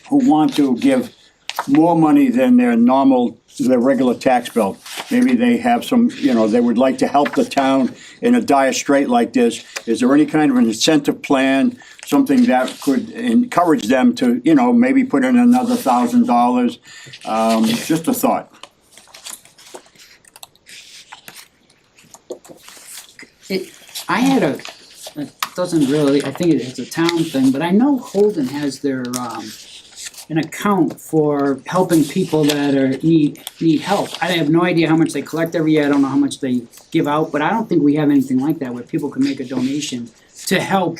who want to give more money than their regular tax bill. Maybe they have some, they would like to help the town in a dire strait like this. Is there any kind of an incentive plan, something that could encourage them to, maybe put in another $1,000? Just a thought. It doesn't really, I think it's a town thing, but I know Holden has their, an account for helping people that need help. I have no idea how much they collect every year, I don't know how much they give out, but I don't think we have anything like that where people can make a donation to help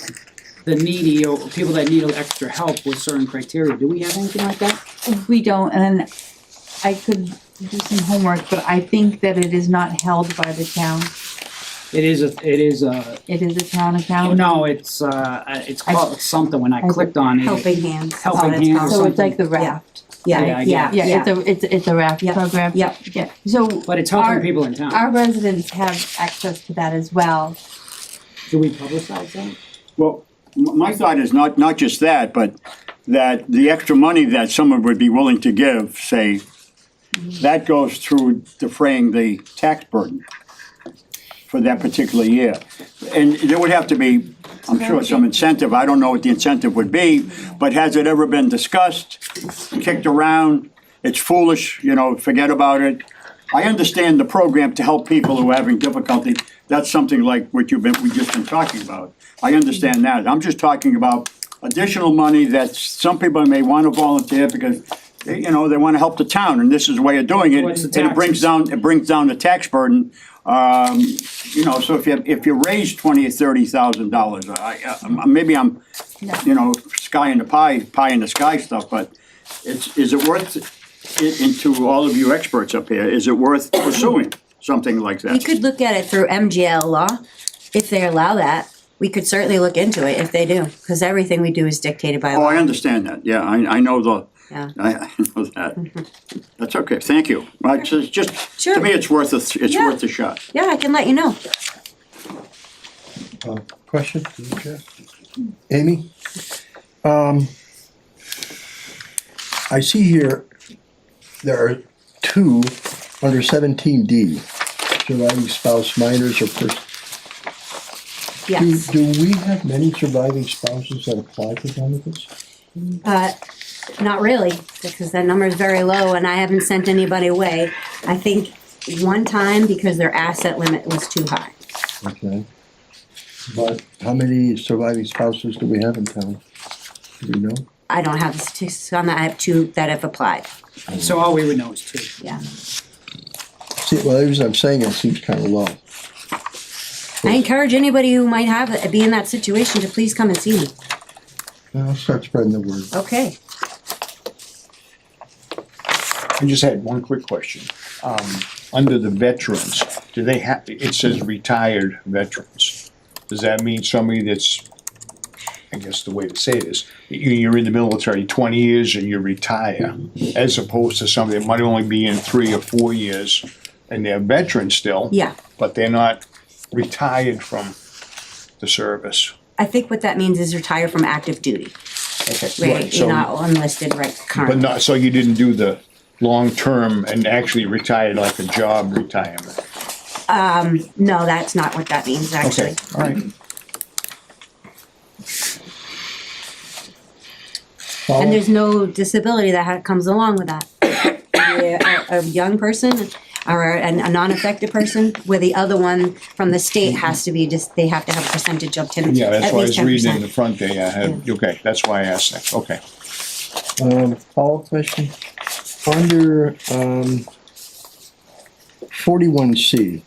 the needy or people that need extra help with certain criteria. Do we have anything like that? We don't, and I could do some homework, but I think that it is not held by the town. It is a, It is a town account. no, it's called something when I clicked on it. Helping Hands. Helping That's Hands. called. So it's like the raft. Yeah, Yeah, yeah, It's a raft Yep. program. Yep. Yeah, so But it's helping Our- people in town. our residents have access to that as well. Do we publicize that? Well, my thought is not just that, but that the extra money that someone would be willing to give, say, that goes through defraying the tax burden for that particular year. And there would have to be, I'm sure, some incentive. I don't know what the incentive would be, but has it ever been discussed, kicked around? It's foolish, forget about it. I understand the program to help people who are having difficulty. That's something like what we just been talking about. I understand that. I'm just talking about additional money that some people may want to volunteer because they want to help the town, and this is a way of doing it. Towards the And it brings down the tax burden. So if you raise $20,000 or $30,000, maybe I'm, sky in the pie in the sky stuff, but is it worth it, and to all of you experts up here, is it worth pursuing something like that? We could look at it through MGL law, if they allow that. We could certainly look into it if they do, because everything we do is dictated by Oh, law. I understand that. Yeah, I know Yeah. I know that. That's okay. Thank you. Well, it's just, Sure. to me, it's worth Yeah. worth a shot. Yeah, I can let you know. Question to the chair? Amy? I see here, there are two under 17D, surviving spouse, minors, or person. Yes. Do we have many surviving spouses that apply for benefits? Not really, because that number is very low and I haven't sent anybody away. I think one time because their asset limit was too high. Okay. But how many surviving spouses do we have in town? Do we know? I don't have the statistics on that. I have two that have applied. So all we would know is two. Yeah. See, well, the reason I'm saying it seems kind of low. I encourage anybody who might be in that situation to please come and see me. I'll start spreading the word. Okay. I just had one quick question. Under the veterans, do they have, it says retired veterans. Does that mean somebody that's, I guess the way to say it is, you're in the military 20 years and you retire, as opposed to somebody that might only be in 3 or 4 years and they're veterans still? Yeah. But they're not retired from the service? I think what that means is retire from active duty. Okay, Right, you're not enlisted right But currently. not, so you didn't do the long-term and actually retired like a job retirement? No, that's not what that means, actually. Okay, all right. And there's no disability that comes along with that. A young person or a non-affected person, where the other one from the state has to be they have to have a percentage of 10, Yeah, that's at why I least was reading in the 10%. front there, I had, okay, that's why I asked that, okay. Follow-up question. Under 41C,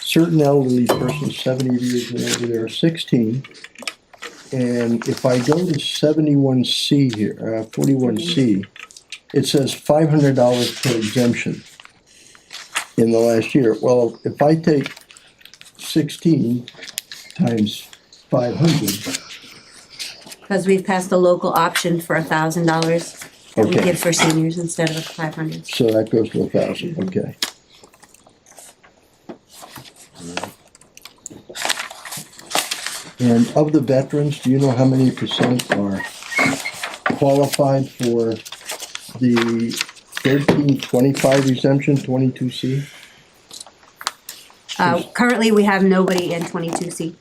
certain elderly persons 70 years and over, there are 16. And if I go to 71C here, 41C, it says $500 per exemption in the last year. Well, if I take 16 times 500, Because we've passed a local option for $1,000 that we Okay. give for seniors instead of $500. so that goes to 1,000, okay. And of the veterans, do you know how many percent are qualified for the 1325 exemption, 22C? Currently, we have nobody in 22C.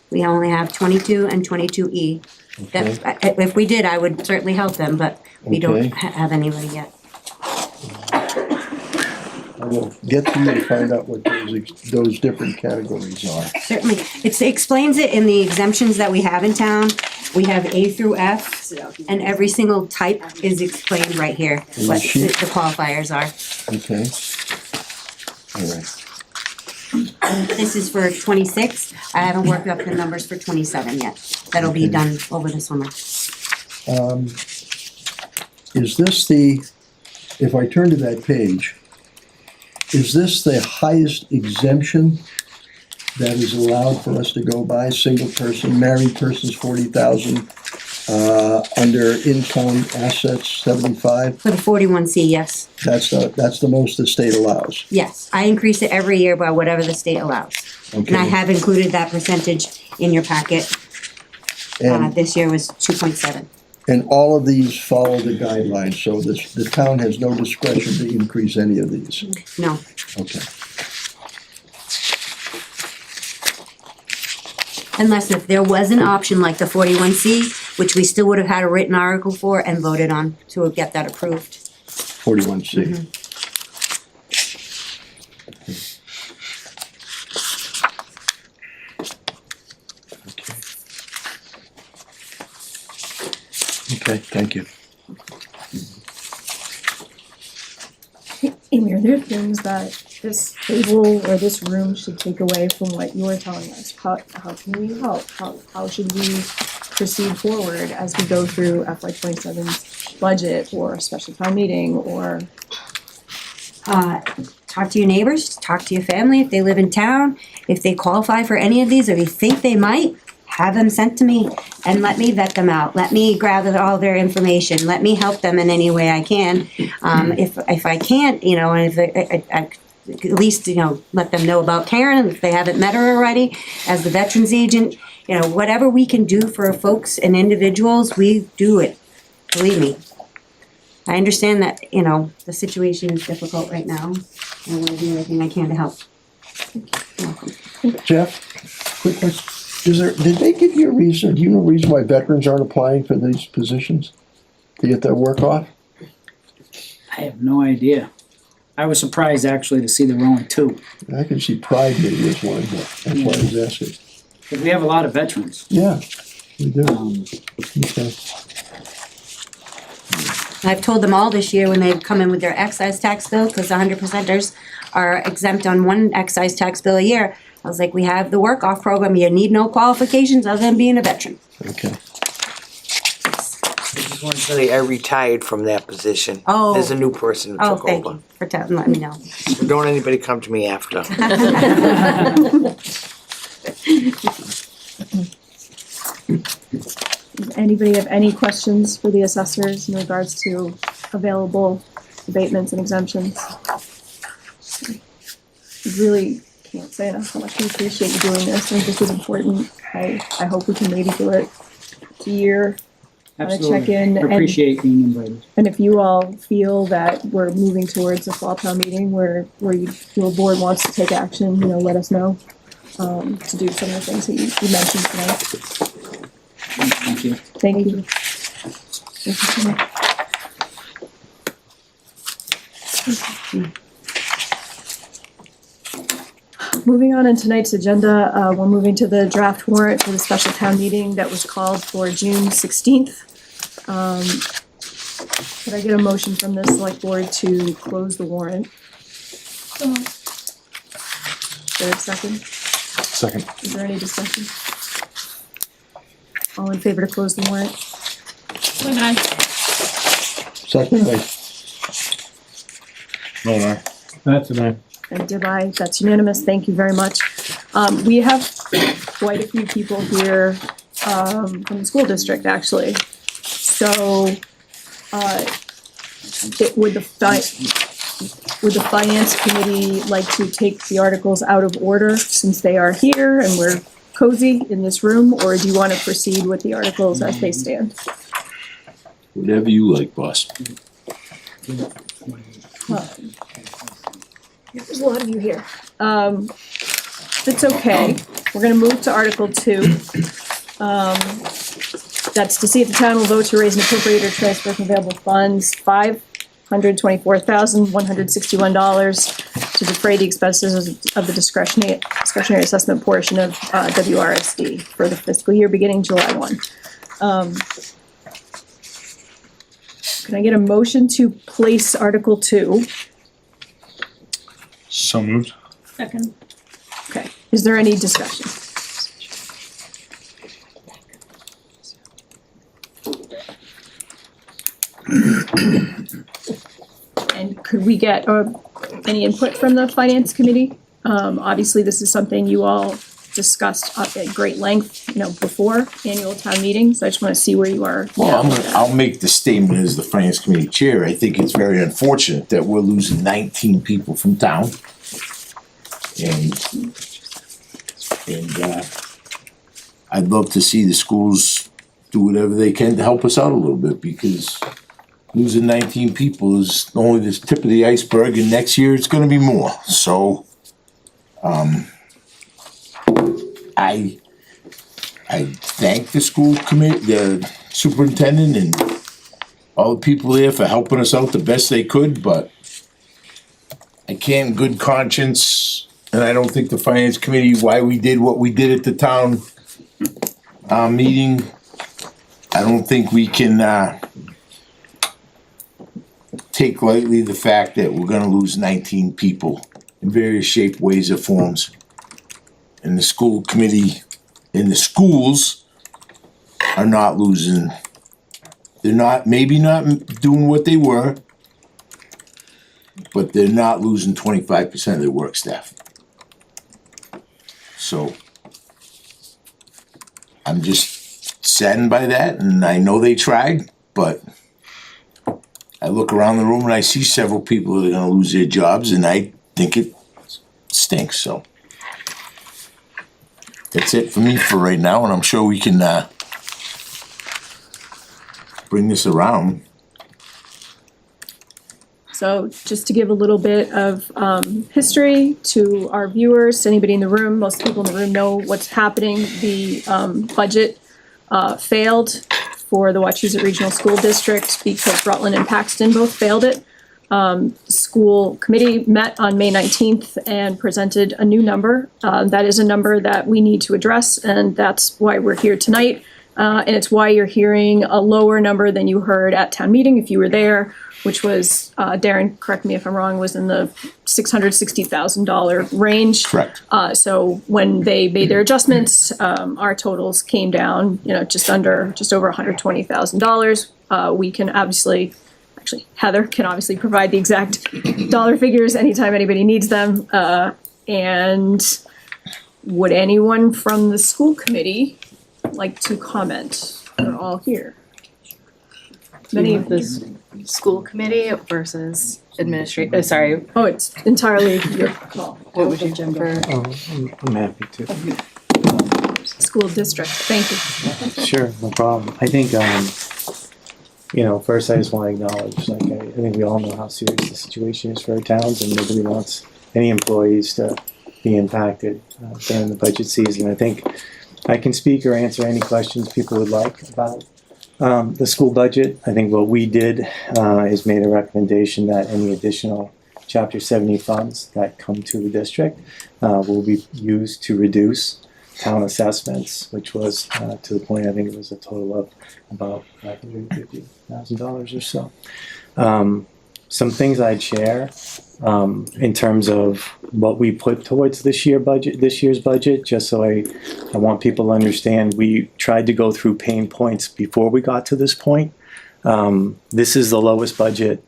We only have 22 and 22E. Okay. That, if we did, I would certainly help them, but we don't Okay. have anybody yet. I will get to you and find out what those different categories are. Certainly, it explains it in the exemptions that we have in town. We have A through F, and every single type is explained right here, what the qualifiers are. Okay. All right. This is for 26. I haven't worked up the numbers for 27 yet. That'll be done over the summer. Is this if I turn to that page, is this the highest exemption that is allowed for us to go by? Single person, married person's 40,000, under income assets 75? For the 41C, yes. That's the most the state allows. Yes, I increase it every year by whatever the state allows. And I Okay. have included that percentage in your packet. And, This year was 2.7. and all of these follow the guidelines, so the town has no discretion to increase any of these. No, Okay. unless if there was an option like the 41C, which we still would have had a written article for and voted on to get that approved. 41C. Okay, thank you. Amy, are there things that this table or this room should take away from what you're telling us? How can we help? How should we proceed forward as we go through FY 27's budget or a special town meeting or? Talk to your neighbors, talk to your family if they live in town, if they qualify for any of these, or you think they might, have them sent to me and let me vet them out. Let me gather all their information. Let me help them in any way I can. If I can't, you know, and if I at least, you know, let them know about Karen if they haven't met her already as the veterans agent. You know, whatever we can do for folks and individuals, we do it. Believe me. I understand that, you know, the situation is difficult right now. I want to do everything I can to help. You're welcome. Jeff, quick question. Did they give you a reason, do you know a reason why veterans aren't applying for these positions? To get their work off? I have no idea. I was surprised actually to see there were only two. I can see pride maybe as one, but that's why I was asking. But we have a lot of veterans. Yeah, we do. Um, Okay. I've told them all this year when they come in with their excise tax bill, because 100%ers are exempt on one excise tax bill a year. I was like, we have the work off program, you need no qualifications other than being a veteran. Okay. I just want to tell you, I retired from that position. Oh. There's a new person who Oh, took thank over. you for letting me know. So don't anybody come to me after. Does anybody have any questions for the assessors in regards to available abatements and exemptions? Really can't say enough how much we appreciate you doing this. I think this is important. I hope we can maybe do it a year. Absolutely. check in I and- appreciate being invited. And if you all feel that we're moving towards a fall town meeting where your board wants to take action, you know, let us know. To do some of the things that you mentioned tonight. Thank you. Thank you. Thank you so much. Moving on in tonight's agenda, we're moving to the draft warrant for the special town meeting that was called for June 16th. Could I get a motion from the select board to close the warrant? Is there a second? Second. Is there any discussion? All in favor to close the warrant? Second, No, no. that's an aye. And did I, that's unanimous, thank you very much. We have quite a few people here, from the school district, actually. So, would the finance committee like to take the articles out of order since they are here and we're cozy in this room, or do you wanna proceed with the articles as they stand? Whatever you like, boss. There's a lot of you here. It's okay. We're gonna move to Article 2. That's to see if the town will vote to raise and appropriate or transfer from available funds $524,161 to defray the expenses of the discretionary assessment portion of WRSD for the fiscal year beginning July 1. Can I get a motion to place Article 2? So moved. Second. Okay, is there any discussion? And could we get any input from the finance committee? Obviously, this is something you all discussed at great length, before annual town meeting, so I just wanna see where you are. Well, now. I'll make the statement as the finance committee chair. I think it's very unfortunate that we're losing 19 people from town. And I'd love to see the schools do whatever they can to help us out a little bit, because losing 19 people is only the tip of the iceberg, and next year it's gonna be more, so, I thank the school committee, the superintendent and all the people there for helping us out the best they could, but I can't in good conscience, and I don't think the finance committee, why we did what we did at the town meeting, I don't think we can take lightly the fact that we're gonna lose 19 people in various shapes, ways, or forms. And the school committee and the schools are not losing, they're not, maybe not doing what they were, but they're not losing 25% of their work staff. So I'm just saddened by that, and I know they tried, but I look around the room and I see several people that are gonna lose their jobs, and I think it stinks, so. That's it for me for right now, and I'm sure we can, bring this around. So just to give a little bit of history to our viewers, to anybody in the room, most people in the room know what's happening. The budget failed for the Wachusett Regional School District because Rutland and Paxton both failed it. School committee met on May 19th and presented a new number. That is a number that we need to address, and that's why we're here tonight. And it's why you're hearing a lower number than you heard at town meeting if you were there, which was, Darren, correct me if I'm wrong, was in the $660,000 range. Correct. So when they made their adjustments, our totals came down, just over $120,000. We can actually, Heather can obviously provide the exact dollar figures anytime anybody needs them. And would anyone from the school committee like to comment? They're all here. Many of this. School committee versus sorry, Oh, it's entirely your call. what would you prefer? I'm happy to. School district, thank you. Sure, no problem. I think, first I just wanna acknowledge, I think we all know how serious the situation is for our towns, and nobody wants any employees to be impacted during the budget season. I think I can speak or answer any questions people would like about the school budget. I think what we did is made a recommendation that any additional Chapter 70 funds that come to the district will be used to reduce town assessments, which was to the point, I think it was a total of about $550,000 or so. Some things I'd share in terms of what we put towards this year's budget, just so I want people to understand, we tried to go through pain points before we got to this point. This is the lowest budget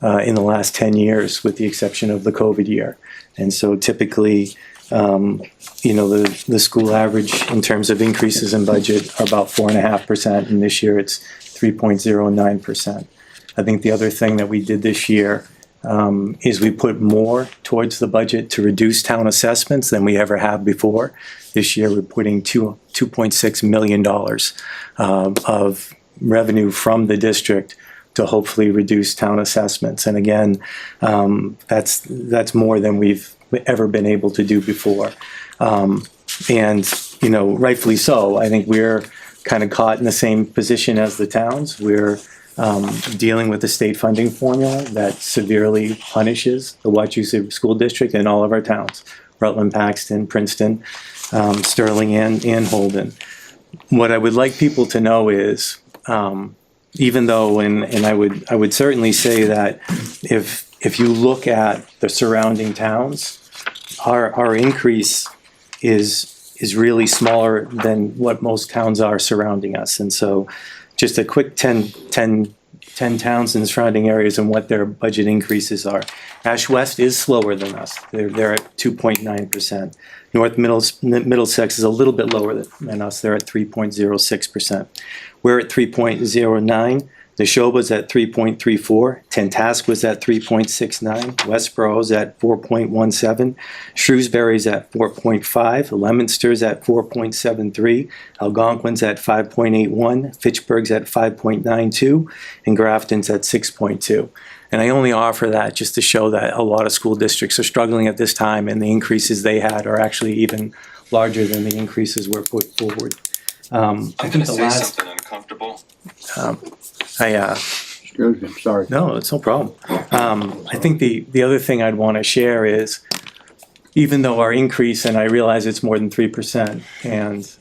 in the last 10 years, with the exception of the COVID year. And so typically, the school average in terms of increases in budget are about 4.5%, and this year it's 3.09%. I think the other thing that we did this year is we put more towards the budget to reduce town assessments than we ever have before. This year we're putting $2.6 million of revenue from the district to hopefully reduce town assessments. And again, that's more than we've ever been able to do before. And, you know, rightfully so. I think we're kind of caught in the same position as the towns. We're dealing with the state funding formula that severely punishes the Wachusett School District and all of our towns, Rutland, Paxton, Princeton, Sterling, and Holden. What I would like people to know is, even though, and I would certainly say that if you look at the surrounding towns, our increase is really smaller than what most towns are surrounding us. And so just a quick 10 towns in the surrounding areas and what their budget increases are. Ash West is slower than us. They're at 2.9%. North Middlesex is a little bit lower than us. They're at 3.06%. We're at 3.09. Neshoba's at 3.34. Tantascwa's at 3.69. Westboro's at 4.17. Shrewsbury's at 4.5. Leominster's at 4.73. Algonquin's at 5.81. Fitchburg's at 5.92. And Grafton's at 6.2. And I only offer that just to show that a lot of school districts are struggling at this time, and the increases they had are actually even larger than the increases were put forward. I'm gonna say something uncomfortable. Excuse me, sorry. No, it's no problem. I think the other thing I'd want to share is, even though our increase, and I realize it's more than 3%, and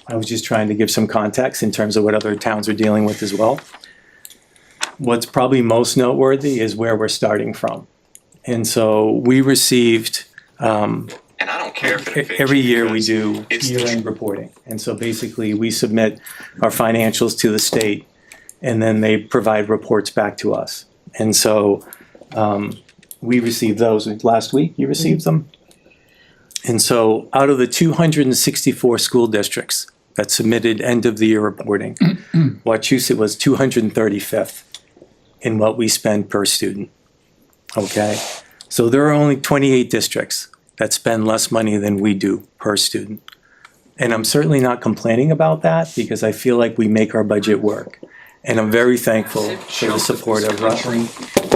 I was just trying to give some context in terms of what other towns are dealing with as well. What's probably most noteworthy is where we're starting from. And so we received, And I don't care if it every year we do it's year-end reporting. And so basically we submit our financials to the state, and then they provide reports back to us. And so we received those last week. You received them? And so out of the 264 school districts that submitted end of the year reporting, Wachusett was 235th in what we spend per student. Okay? So there are only 28 districts that spend less money than we do per student. And I'm certainly not complaining about that, because I feel like we make our budget work. And I'm very thankful for the support of Rutland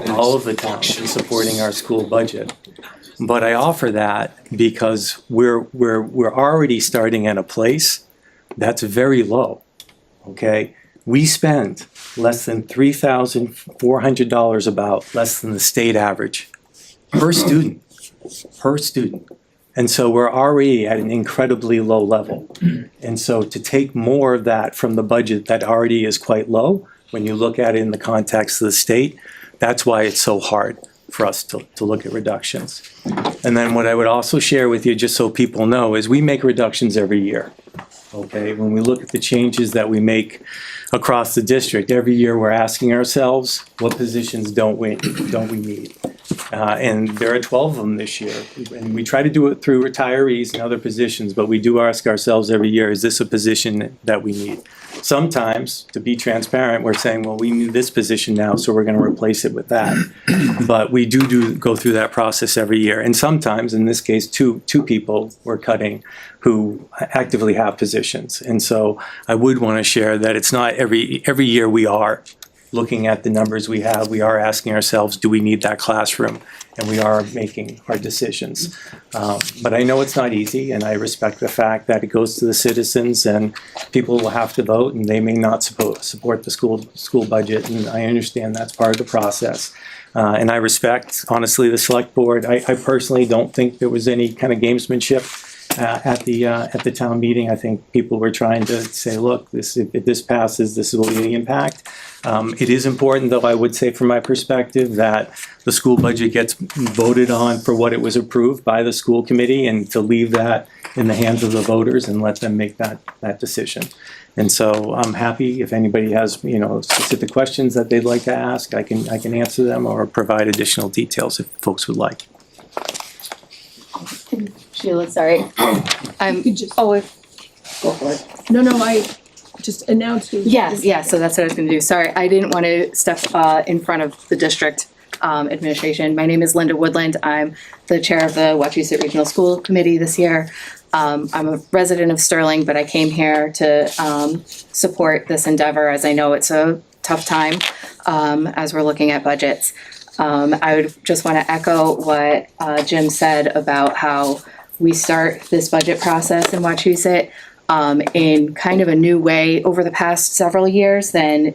and all of the towns in supporting our school budget. But I offer that because we're already starting at a place that's very low, okay? We spend less than $3,400, about less than the state average per student. And so we're already at an incredibly low level. And so to take more of that from the budget that already is quite low, when you look at it in the context of the state, that's why it's so hard for us to look at reductions. And then what I would also share with you, just so people know, is we make reductions every year. Okay, when we look at the changes that we make across the district, every year we're asking ourselves, what positions don't we need? And there are 12 of them this year. And we try to do it through retirees and other positions, but we do ask ourselves every year, is this a position that we need? Sometimes, to be transparent, we're saying, well, we need this position now, so we're going to replace it with that. But we do go through that process every year. And sometimes, in this case, two people we're cutting who actively have positions. And so I would want to share that it's not every year we are looking at the numbers we have, we are asking ourselves, do we need that classroom? And we are making our decisions. But I know it's not easy, and I respect the fact that it goes to the citizens, and people will have to vote, and they may not support the school budget, and I understand that's part of the process. And I respect, honestly, the select board. I personally don't think there was any kind of gamesmanship at the town meeting. I think people were trying to say, look, if this passes, this will be the impact. It is important, though, I would say from my perspective, that the school budget gets voted on for what it was approved by the school committee, and to leave that in the hands of the voters and let them make that decision. And so I'm happy if anybody has, specific questions that they'd like to ask, I can answer them or provide additional details if folks would like. Sheila, sorry. You could just, Go for it. no, I just announced you. Yes, so that's what I was gonna do. Sorry, I didn't want to step in front of the district administration. My name is Linda Woodland. I'm the chair of the Wachusett Regional School Committee this year. I'm a resident of Sterling, but I came here to support this endeavor as I know it's a tough time as we're looking at budgets. I would just want to echo what Jim said about how we start this budget process in Wachusett in kind of a new way over the past several years than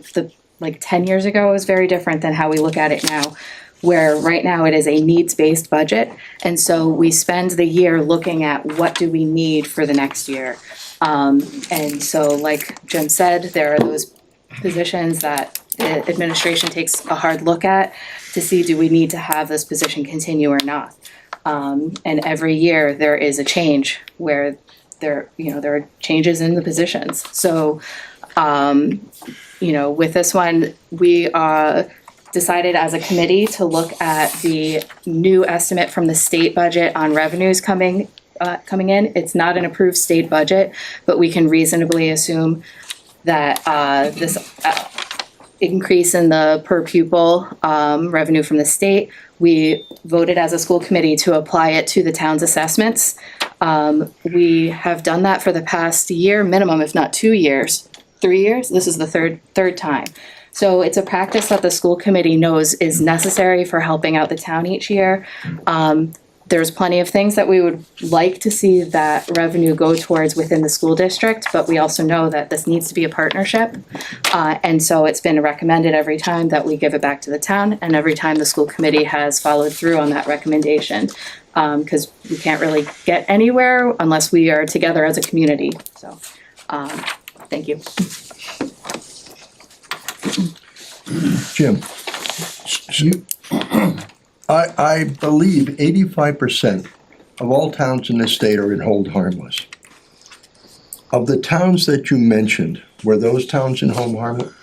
10 years ago. It was very different than how we look at it now, where right now it is a needs-based budget. And so we spend the year looking at what do we need for the next year. And so like Jim said, there are those positions that the administration takes a hard look at to see, do we need to have this position continue or not? And every year there is a change where there are changes in the positions. So, with this one, we decided as a committee to look at the new estimate from the state budget on revenues coming in. It's not an approved state budget, but we can reasonably assume that this increase in the per pupil revenue from the state, we voted as a school committee to apply it to the town's assessments. We have done that for the past year minimum, if not 2 years, 3 years. This is the third time. So it's a practice that the school committee knows is necessary for helping out the town each year. There's plenty of things that we would like to see that revenue go towards within the school district, but we also know that this needs to be a partnership. And so it's been recommended every time that we give it back to the town, and every time the school committee has followed through on that recommendation, because we can't really get anywhere unless we are together as a community. So, thank you. Jim, I believe 85% of all towns in this state are in hold harmless. Of the towns that you mentioned, were those towns in hold harmless?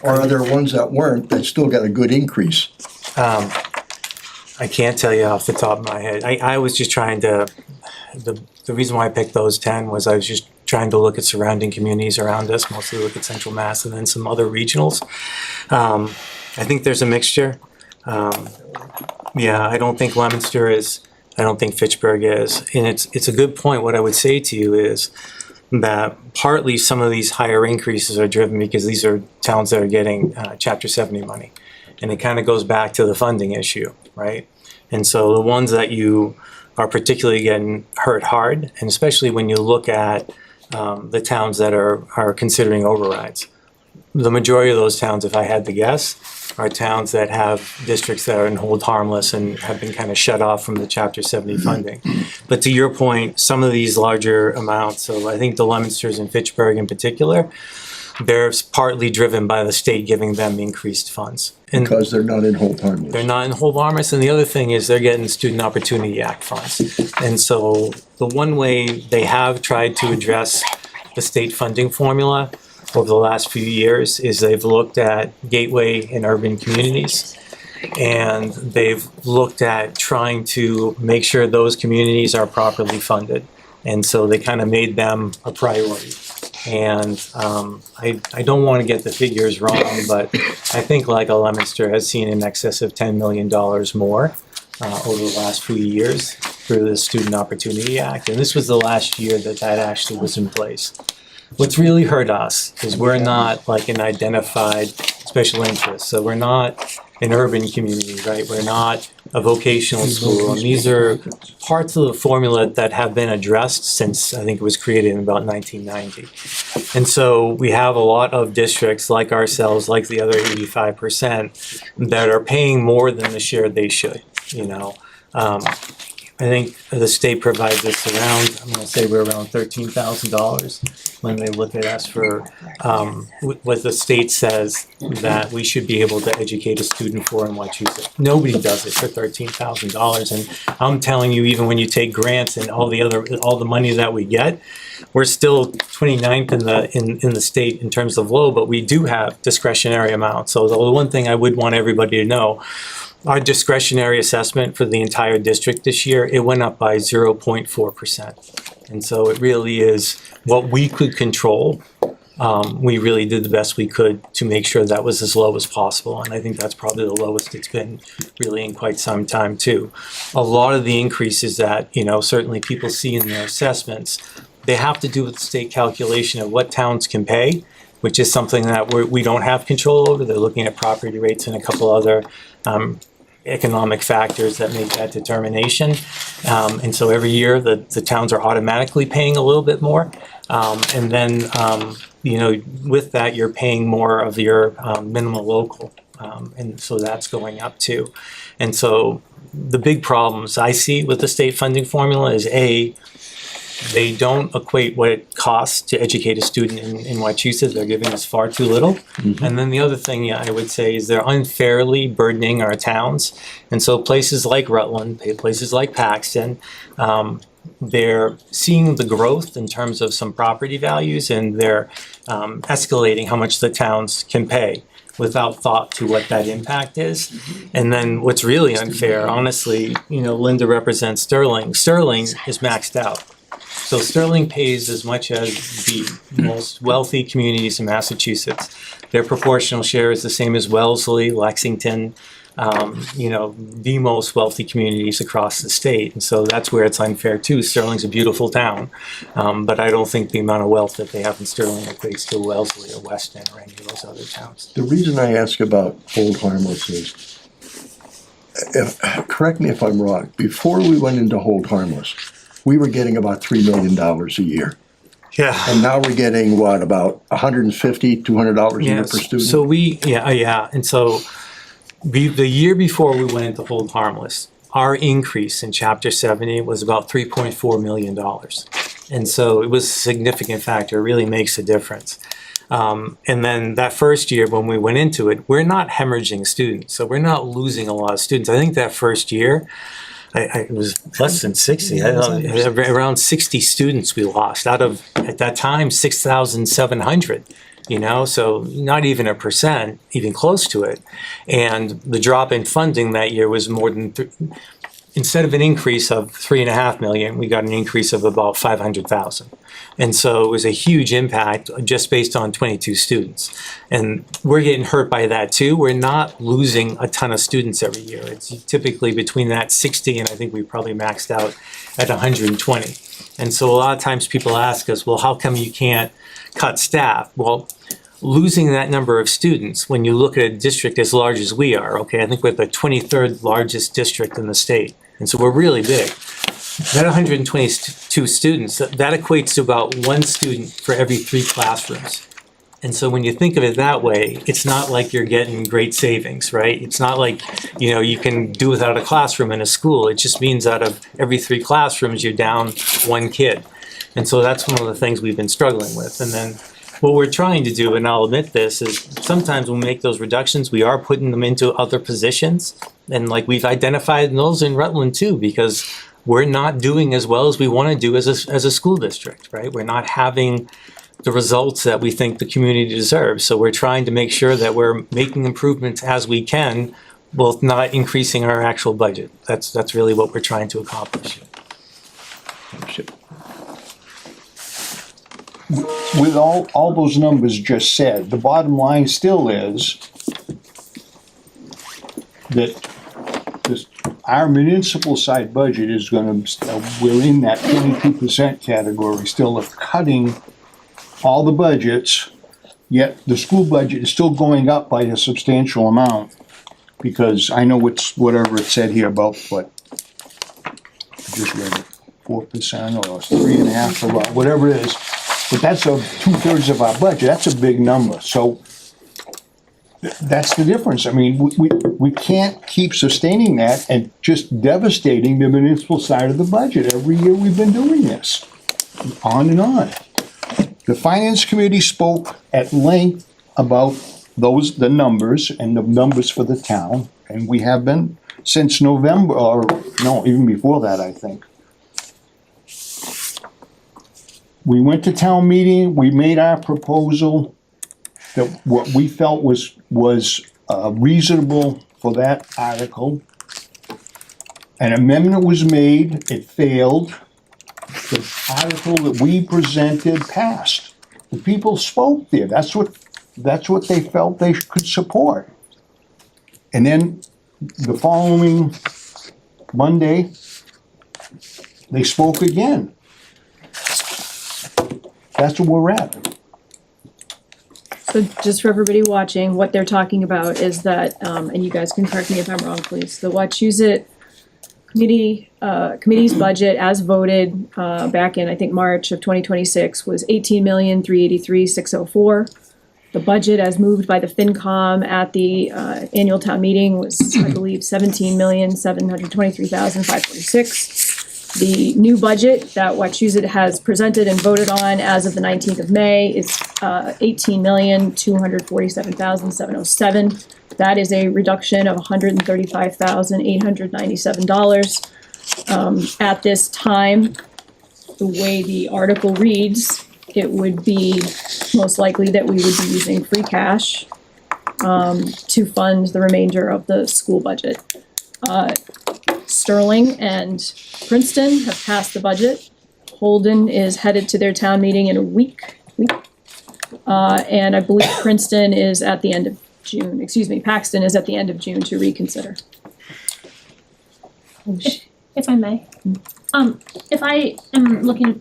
Or are there ones that weren't that still got a good increase? I can't tell you off the top of my head. I was just trying to, the reason why I picked those 10 was I was just trying to look at surrounding communities around us, mostly look at Central Mass and then some other regionals. I think there's a mixture. I don't think Leominster is, I don't think Fitchburg is. And it's a good point. What I would say to you is that partly some of these higher increases are driven because these are towns that are getting Chapter 70 money. And it kind of goes back to the funding issue, right? And so the ones that you are particularly getting hurt hard, and especially when you look at the towns that are considering overrides. The majority of those towns, if I had to guess, are towns that have districts that are in hold harmless and have been kind of shut off from the Chapter 70 funding. But to your point, some of these larger amounts, so I think the Leominsters and Fitchburg in particular, they're partly driven by the state giving them increased funds. And Because they're not in hold harmless. they're not in hold harmless, and the other thing is they're getting Student Opportunity Act funds. And so the one way they have tried to address the state funding formula over the last few years is they've looked at gateway and urban communities, and they've looked at trying to make sure those communities are properly funded. And so they kind of made them a priority. And I don't want to get the figures wrong, but I think like a Leominster has seen in excess of $10 million more over the last few years through the Student Opportunity Act. And this was the last year that actually was in place. What's really hurt us is we're not like an identified special interest. So we're not an urban community, right? We're not a vocational school. And these are parts of the formula that have been addressed since I think it was created in about 1990. And so we have a lot of districts like ourselves, like the other 85%, that are paying more than the share they should, you know. I think the state provides us around, I'm gonna say we're around $13,000 when they look at us for what the state says that we should be able to educate a student for in Wachusett. Nobody does it for $13,000, and I'm telling you, even when you take grants and all the money that we get, we're still 29th in the state in terms of low, but we do have discretionary amounts. So the one thing I would want everybody to know, our discretionary assessment for the entire district this year, it went up by 0.4%. And so it really is what we could control we really did the best we could to make sure that was as low as possible. And I think that's probably the lowest it's been really in quite some time too. A lot of the increases that, certainly people see in their assessments, they have to do with the state calculation of what towns can pay, which is something that we don't have control over. They're looking at property rates and a couple other economic factors that make that determination. And so every year the towns are automatically paying a little bit more. And then, with that, you're paying more of your minimal local. And so that's going up too. And so the big problems I see with the state funding formula is they don't equate what it costs to educate a student in Wachusett. They're giving us far too little. And then the other thing I would say is they're unfairly burdening our towns. And so places like Rutland, places like Paxton, they're seeing the growth in terms of some property values, and they're escalating how much the towns can pay without thought to what that impact is. And then what's really unfair, honestly, Linda represents Sterling. Sterling is maxed out. So Sterling pays as much as the most wealthy communities in Massachusetts. Their proportional share is the same as Wellesley, Lexington, the most wealthy communities across the state. And so that's where it's unfair too. Sterling's a beautiful town, but I don't think the amount of wealth that they have in Sterling equates to Wellesley or Weston or any of those other towns. The reason I ask about hold harmless is, correct me if I'm wrong, before we went into hold harmless, we were getting about $3 million a year. Yeah. And now we're getting what, about $150, $200 a year per student? So and so the year before we went into hold harmless, our increase in Chapter 70 was about $3.4 million. And so it was a significant factor. It really makes a difference. And then that first year when we went into it, we're not hemorrhaging students. So we're not losing a lot of students. I think that first year, it was less than 60. Around 60 students we lost out of, at that time, 6,700. So not even 1%, even close to it. And the drop in funding that year was more than, instead of an increase of $3.5 million, we got an increase of about 500,000. And so it was a huge impact just based on 22 students. And we're getting hurt by that too. We're not losing a ton of students every year. It's typically between that 60 and I think we probably maxed out at 120. And so a lot of times people ask us, well, how come you can't cut staff? Well, losing that number of students, when you look at a district as large as we are, I think we're the 23rd largest district in the state. And so we're really big. That 122 students, that equates to about one student for every 3 classrooms. And so when you think of it that way, it's not like you're getting great savings, right? It's not like, you can do without a classroom in a school. It just means out of every 3 classrooms, you're down 1 kid. And so that's one of the things we've been struggling with. And then what we're trying to do, and I'll admit this, is sometimes when we make those reductions, we are putting them into other positions. And like we've identified those in Rutland too, because we're not doing as well as we want to do as a school district, right? We're not having the results that we think the community deserves. So we're trying to make sure that we're making improvements as we can, while not increasing our actual budget. That's really what we're trying to accomplish. With all those numbers just said, the bottom line still is that our municipal side budget is gonna, we're in that 22% category still of cutting all the budgets, yet the school budget is still going up by a substantial amount. Because I know it's whatever it said here about what, I just read it, 4% or 3.5% or whatever it is. But that's 2/3 of our budget. That's a big number. So that's the difference. I mean, we can't keep sustaining that and just devastating the municipal side of the budget. Every year we've been doing this, on and on. The finance committee spoke at length about the numbers and the numbers for the town, and we have been since November, or no, even before that, I think. We went to town meeting, we made our proposal, that what we felt was reasonable for that article. An amendment was made, it failed. The article that we presented passed. The people spoke there, that's what they felt they could support. And then the following Monday, they spoke again. That's where we're at. So just for everybody watching, what they're talking about is that, and you guys can correct me if I'm wrong, please, the Wachusett committee's budget as voted, back in, I think, March of 2026 was 18,383,604. The budget as moved by the FinCom at the, annual town meeting was, I believe, 17,723,546. The new budget that Wachusett has presented and voted on as of the 19th of May is 18,247,707. That is a reduction of $135,897. At this time, the way the article reads, it would be most likely that we would be using free cash to fund the remainder of the school budget. Sterling and Princeton have passed the budget. Holden is headed to their town meeting in a week. And I believe Princeton is at the end of June, Paxton is at the end of June to reconsider. If I may, if I am looking,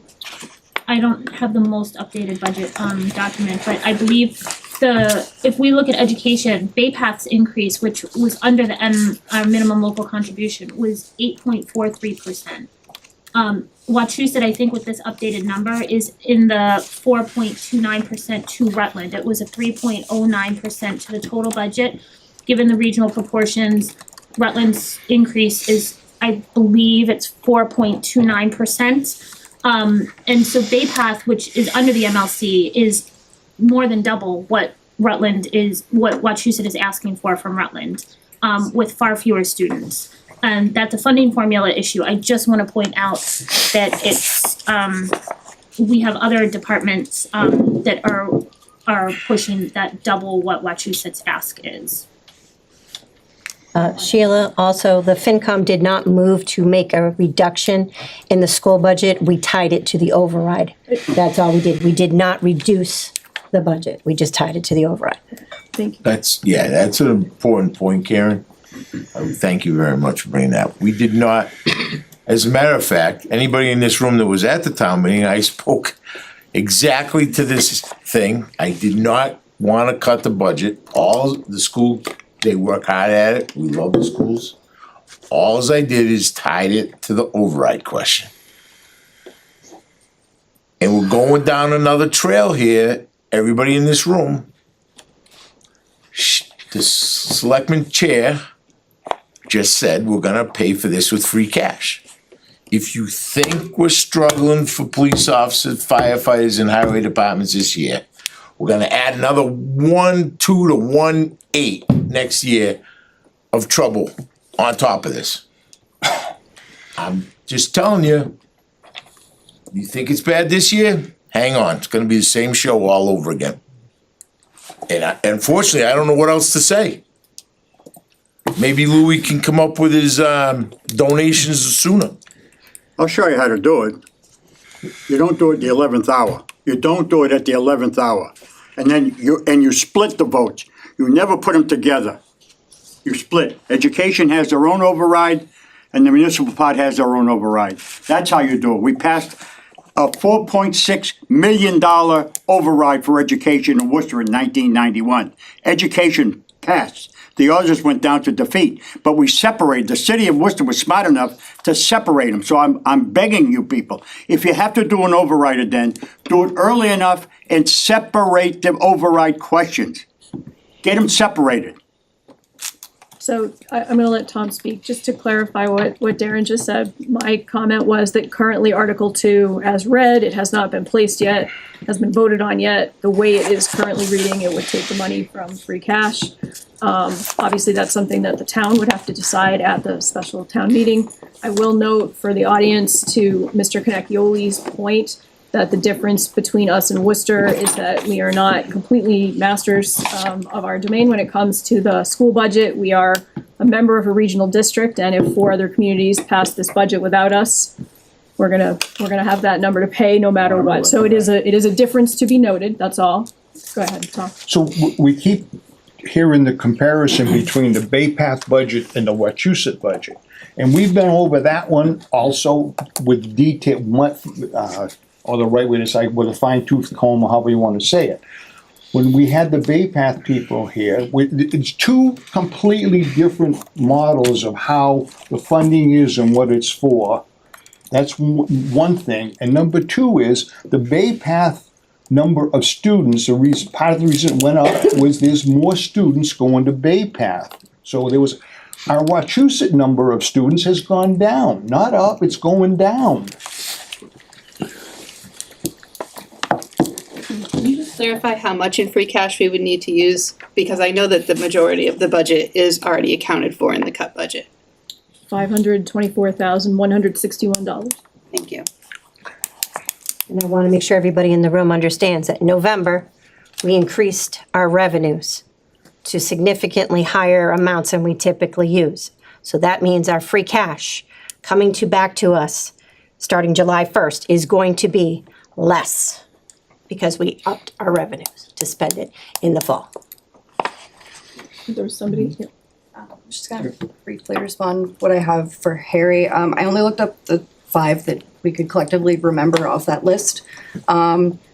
I don't have the most updated budget, document, but I believe if we look at education, Bay Path's increase, which was under the our minimum local contribution, was 8.43%. Wachusett, I think with this updated number, is in the 4.29% to Rutland. It was a 3.09% to the total budget. Given the regional proportions, Rutland's increase is, I believe it's 4.29%. And so Bay Path, which is under the MLC, is more than double what Wachusett is asking for from Rutland, with far fewer students. And that's a funding formula issue. I just want to point out that it's, we have other departments, that are pushing that double what Wachusett's ask is. Sheila, also, the FinCom did not move to make a reduction in the school budget. We tied it to the override. That's all we did. We did not reduce the budget. We just tied it to the override. Thank you. That's an important point, Karen. Thank you very much for bringing that. We did not, as a matter of fact, anybody in this room that was at the town meeting, I spoke exactly to this thing. I did not want to cut the budget. All the school, they work hard at it. We love the schools. All I did is tied it to the override question. And we're going down another trail here, everybody in this room. The selectman chair just said we're gonna pay for this with free cash. If you think we're struggling for police officers, firefighters, and highway departments this year, we're gonna add another 1.2 to 1.8 next year of trouble on top of this. I'm just telling you, you think it's bad this year? Hang on, it's gonna be the same show all over again. And unfortunately, I don't know what else to say. Maybe Louis can come up with his donations sooner. I'll show you how to do it. You don't do it at the 11th hour. You don't do it at the 11th hour. And then you split the votes. You never put them together. You split. Education has their own override, and the municipal part has their own override. That's how you do it. We passed a $4.6 million override for education in Worcester in 1991. Education passed. The others went down to defeat, but we separated. The city of Worcester was smart enough to separate them. So I'm begging you people, if you have to do an override then, do it early enough and separate the override questions. Get them separated. So I'm gonna let Tom speak, just to clarify what Darren just said. My comment was that currently Article 2, as read, it has not been placed yet, has been voted on yet. The way it is currently reading, it would take the money from free cash. Obviously, that's something that the town would have to decide at the special town meeting. I will note for the audience, to Mr. Connectioli's point, that the difference between us and Worcester is that we are not completely masters of our domain when it comes to the school budget. We are a member of a regional district, and if 4 other communities pass this budget without us, we're gonna have that number to pay no matter what. So it is a difference to be noted, that's all. Go ahead, Tom. So we keep hearing the comparison between the Bay Path budget and the Wachusett budget. And we've been over that one also with detail, or the right way to say, with a fine tooth comb, or however you wanna say it. When we had the Bay Path people here, it's two completely different models of how the funding is and what it's for. That's one thing. And number two is the Bay Path number of students, part of the reason it went up was there's more students going to Bay Path. So our Wachusett number of students has gone down, not up, it's going down. Can you just clarify how much in free cash we would need to use? Because I know that the majority of the budget is already accounted for in the cut budget. $524,161. Thank you. And I want to make sure everybody in the room understands that in November, we increased our revenues to significantly higher amounts than we typically use. So that means our free cash coming back to us starting July 1st is going to be less because we upped our revenues to spend it in the fall. There's somebody here. Just gonna briefly respond what I have for Harry. I only looked up the 5 that we could collectively remember off that list.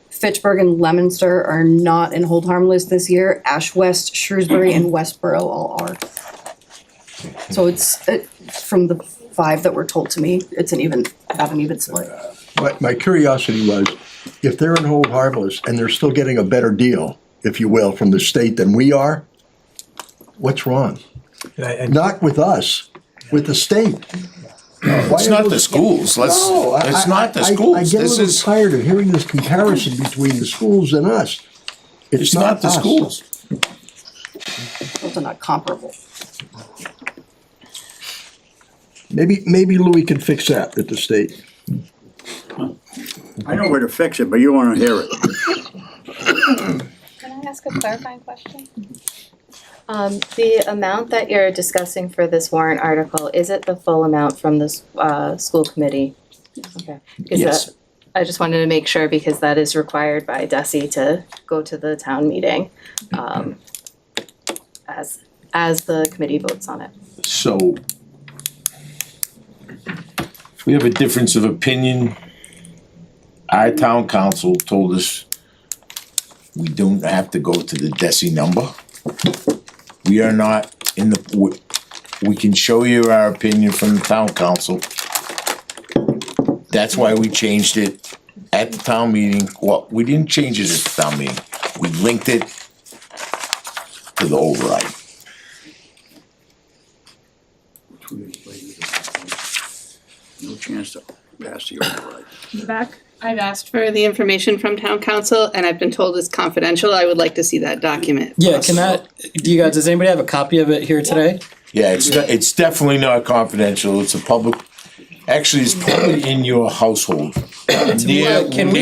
Fitchburg and Leominster are not in hold harm list this year. Ash West, Shrewsbury, and Westboro all are. So it's from the 5 that were told to me, it's about an even split. My curiosity was, if they're in hold harmless and they're still getting a better deal, if you will, from the state than we are, what's wrong? Not with us, with the state. It's not the schools, it's not the schools. I get a This little is, tired of hearing this comparison between the schools and us. it's not the us. schools. Those are not comparable. Maybe Louis can fix that at the state. I know where to fix it, but you wanna hear it. Can I ask a clarifying question? The amount that you're discussing for this warrant article, is it the full amount from the school committee? Okay. Yes. I just wanted to make sure because that is required by DESI to go to the town meeting as the committee votes on it. So, if we have a difference of opinion, our town council told us we don't have to go to the DESI number. We are not in the, we can show you our opinion from the town council. That's why we changed it at the town meeting. Well, we didn't change it at the town meeting. We linked it to the override. No chance to pass the override. In the back. I've asked for the information from town council and I've been told it's confidential. I would like to see that document. Yeah, does anybody have a copy of it here today? Yeah, it's definitely not confidential. It's a public, actually, it's probably in your household. Can we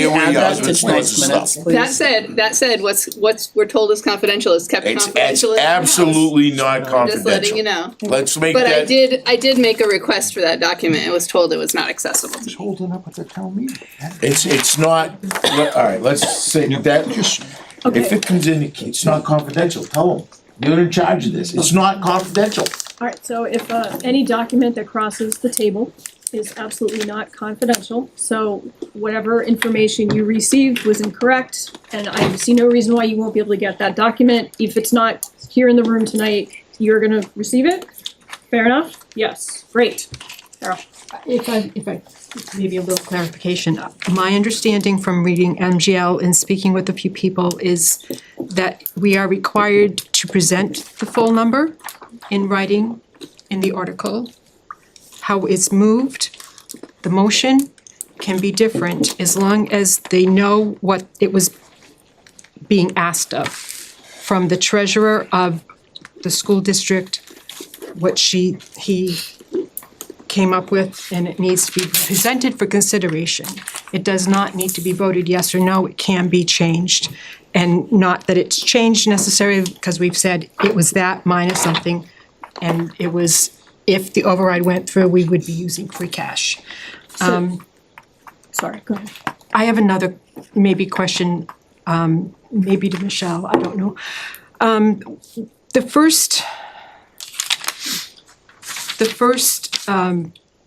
add that to tonight's minutes, please? That said, what's we're told is confidential is kept It's confidential. in the house. absolutely not I'm just letting confidential. you know. Let's make But that. I did make a request for that document. I was told it was not accessible. It's holding up at the town meeting. It's not, alright, let's say that, if it comes in, it's not confidential, tell them, you're in charge of this, it's not confidential. All right, so if any document that crosses the table is absolutely not confidential, so whatever information you received was incorrect, and I see no reason why you won't be able to get that document. If it's not here in the room tonight, you're gonna receive it? Fair enough? Yes, great. Carol? If I, maybe a little clarification. My understanding from reading MGL and speaking with a few people is that we are required to present the full number in writing in the article. How it's moved, the motion can be different as long as they know what it was being asked of from the treasurer of the school district, what he came up with, and it needs to be presented for consideration. It does not need to be voted yes or no, it can be changed. And not that it's changed necessarily, because we've said it was that minus something, and it was, if the override went through, we would be using free cash. sorry, go ahead. I have another maybe question, maybe to Michelle, I don't know. The first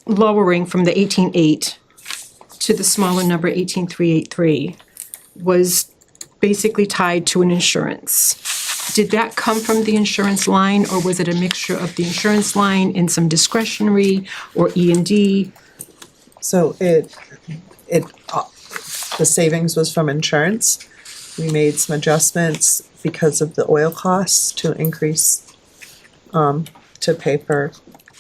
lowering from the 18,800 to the smaller number 18,383 was basically tied to an insurance. Did that come from the insurance line, or was it a mixture of the insurance line and some discretionary or E&D? So the savings was from insurance. We made some adjustments because of the oil costs to increase, to pay for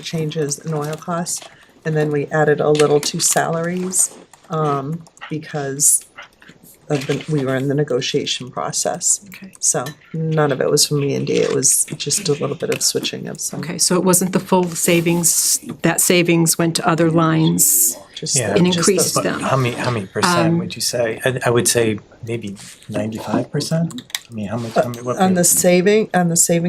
changes in oil costs. And then we added a little to salaries, because we were in the negotiation process. Okay. So none of it was from E&D, it was just a little bit of switching of some. Okay, so it wasn't the full savings, that savings went to other lines Yeah. and just the- increased them? How many percent would you say? I would say maybe 95%? I mean, how much, what? On the saving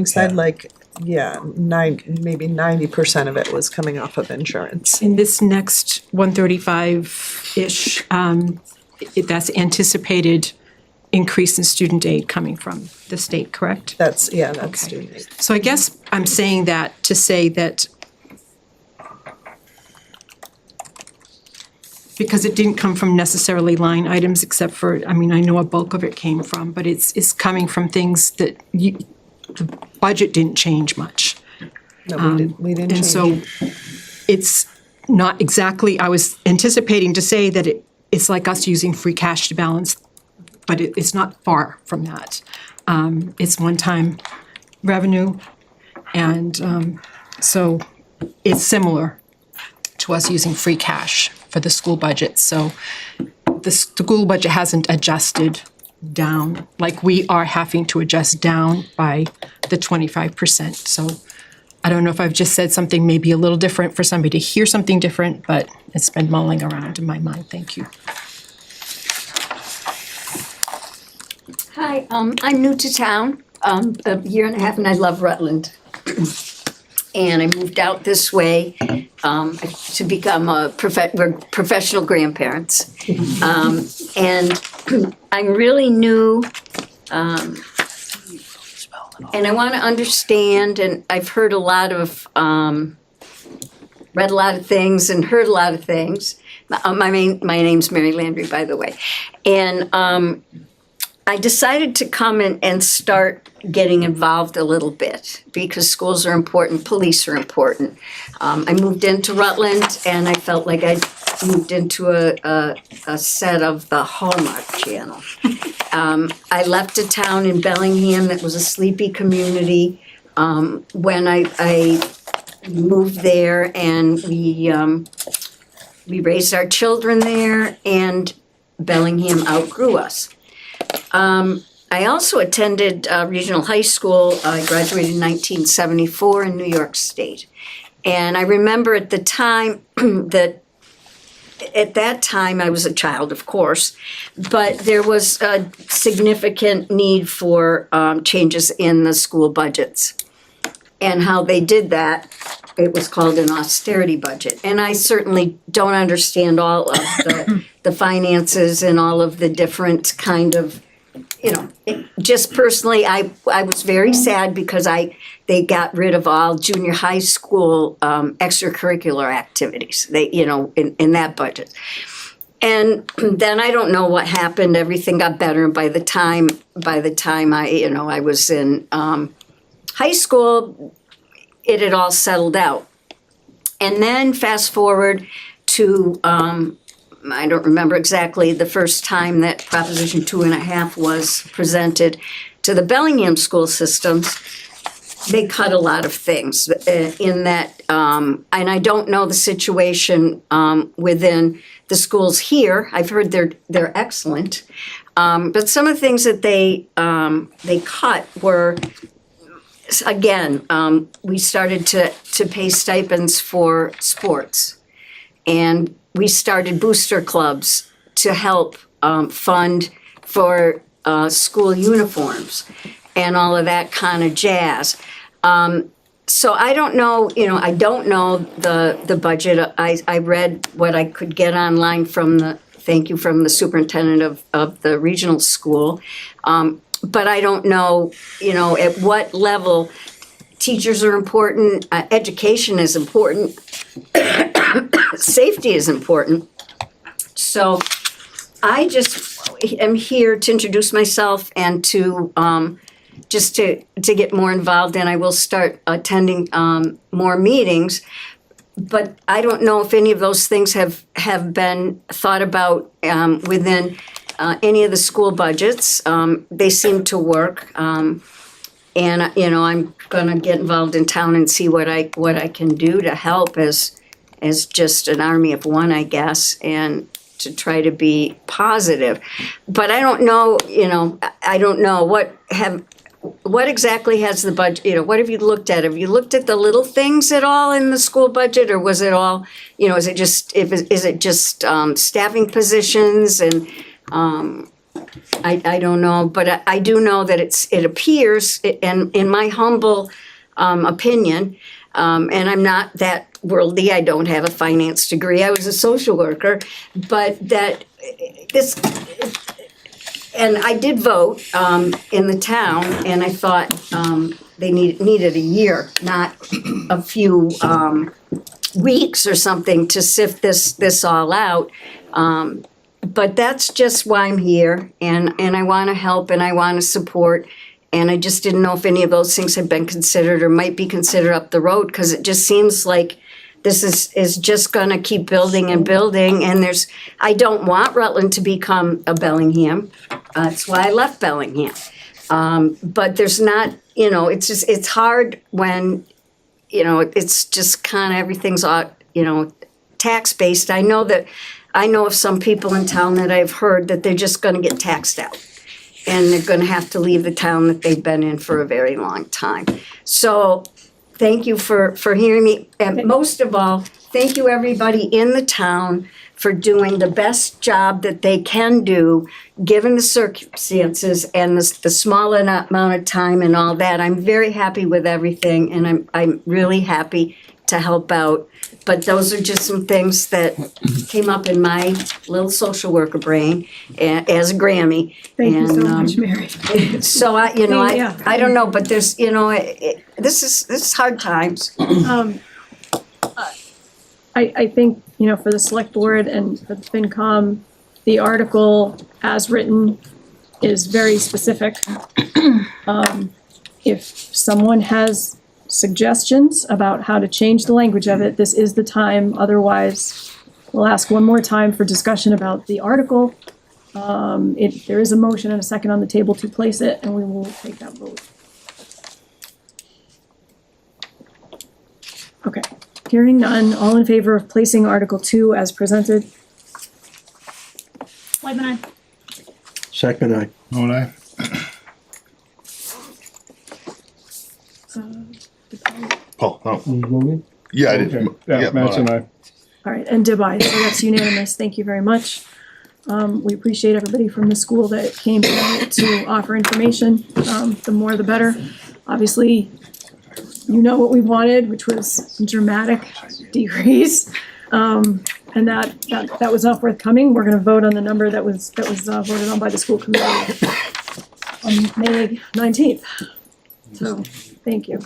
side, Yeah. like, yeah, maybe 90% of it was coming off of insurance. In this next 135-ish, that's anticipated increase in student aid coming from the state, correct? That's Okay. student aid. So I guess I'm saying that to say that because it didn't come from necessarily line items except for, I mean, I know a bulk of it came from, but it's coming from things that the budget didn't change much. No, we didn't And change. so it's not exactly, I was anticipating to say that it's like us using free cash to balance, but it's not far from that. It's one-time revenue, and so it's similar to us using free cash for the school budget. So the school budget hasn't adjusted down like we are having to adjust down by the 25%. So I don't know if I've just said something maybe a little different for somebody to hear something different, but it's been mulling around in my mind. Thank you. Hi, I'm new to town, a year and a half, and I love Rutland. And I moved out this way to become we're professional grandparents. And I'm really new, and I want to understand, and I've heard a lot of, read a lot of things and heard a lot of things. My name's Mary Landry, by the way. And I decided to come and start getting involved a little bit because schools are important, police are important. I moved into Rutland and I felt like I moved into a set of the Hallmark Channel. I left a town in Bellingham that was a sleepy community when I moved there, and we raised our children there, and Bellingham outgrew us. I also attended regional high school. I graduated in 1974 in New York State. And I remember at the time that I was a child, of course, but there was a significant need for changes in the school budgets. And how they did that, it was called an austerity budget. And I certainly don't understand all of the finances and all of the different kind of, just personally, I was very sad because they got rid of all junior high school extracurricular activities. They, in that budget. And then I don't know what happened. Everything got better. And by the time I was in high school, it had all settled out. And then fast forward to I don't remember exactly the first time that Proposition 2.5 was presented to the Bellingham school systems. They cut a lot of things in that, and I don't know the situation within the schools here. I've heard they're excellent, but some of the things that they cut were, again, we started to pay stipends for sports, and we started booster clubs to help fund for school uniforms and all of that kind of jazz. So I don't know, I don't know the budget. I read what I could get online from the thank you from the superintendent of the regional school. But I don't know, at what level teachers are important, education is important, safety is important. So I just am here to introduce myself and to just to get more involved, and I will start attending more meetings. But I don't know if any of those things have been thought about within any of the school budgets. They seem to work. And I'm gonna get involved in town and see what I can do to help as just an army of one, I guess, and to try to be positive. But I don't know, I don't know what exactly has the budget, what have you looked at? Have you looked at the little things at all in the school budget, or was it all, is it just staffing positions and I don't know, but I do know that it appears, and in my humble opinion, and I'm not that worldly, I don't have a finance degree, I was a social worker, but that this, and I did vote in the town, and I thought they needed a year, not a few weeks or something to sift this all out. But that's just why I'm here, and I want to help and I want to support, and I just didn't know if any of those things had been considered or might be considered up the road, because it just seems like this is just going to keep building and building, and I don't want Rutland to become a Bellingham. That's why I left Bellingham. But there's not, it's hard when, it's just kind of everything's, tax-based. I know of some people in town that I've heard that they're just gonna get taxed out. And they're gonna have to leave the town that they've been in for a very long time. So, thank you for hearing me. And most of all, thank you everybody in the town for doing the best job that they can do, given the circumstances and the small amount of time and all that. I'm very happy with everything, and I'm really happy to help out. But those are just some things that came up in my little social worker brain as a Grammy. Thank you so much, Mary. So I don't know, but there's, this is hard times. I think, for the select board and for the FinCom, the article as written is very specific. If someone has suggestions about how to change the language of it, this is the time. Otherwise, we'll ask one more time for discussion about the article. There is a motion and a second on the table to place it, and we will take that vote. Okay, hearing none, all in favor of placing Article 2 as presented? Whitman, aye. Second, I. Vote aye. Paul, no. You voting? Yeah, I did. Yeah, Matt's and I. All right, and Deb, aye, so that's unanimous, thank you very much. We appreciate everybody from the school that came tonight to offer information, the more the better. Obviously, what we wanted, which was a dramatic decrease, and that was not forthcoming. We're gonna vote on the number that was voted on by the school committee on May 19th. So, thank you.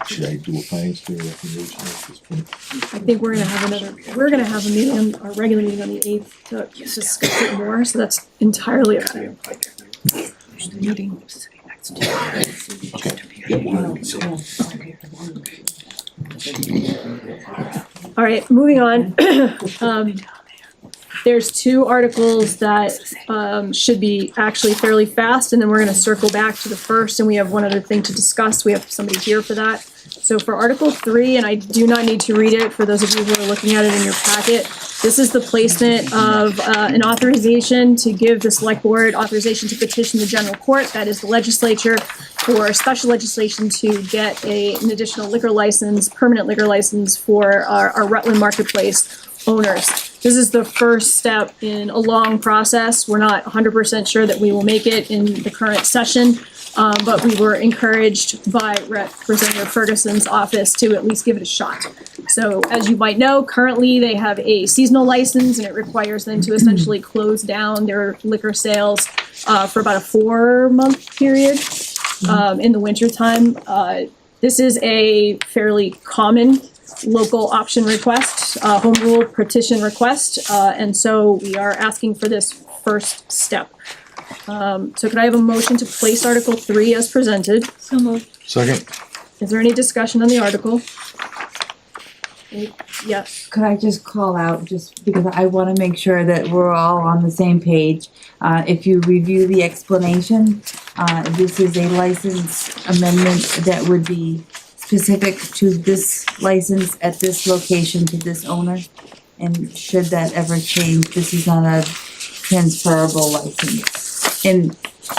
Should I do a finance committee recommendation at this point? I think we're gonna have a meeting, our regular meeting on the 8th to discuss it more, so that's entirely up to you. Meeting. Okay. Yeah, we'll do it. All right, moving on. There's two articles that should be actually fairly fast, and then we're gonna circle back to the first, and we have one other thing to discuss. We have somebody here for that. So for Article 3, and I do not need to read it for those of you who are looking at it in your packet, this is the placement of an authorization to give the select board authorization to petition the general court, that is the legislature, for special legislation to get an additional liquor license, permanent liquor license for our Rutland Marketplace owners. This is the first step in a long process. We're not 100% sure that we will make it in the current session. But we were encouraged by Representative Ferguson's office to at least give it a shot. So as you might know, currently they have a seasonal license and it requires them to essentially close down their liquor sales for about a 4-month period in the wintertime. This is a fairly common local option request, home rule petition request, and so we are asking for this first step. So could I have a motion to place Article 3 as presented? So moved. Second. Is there any discussion on the article? Yes. Could I just call out, just because I wanna make sure that we're all on the same page. If you review the explanation, this is a license amendment that would be specific to this license at this location to this owner. And should that ever change, this is not a transferable license. And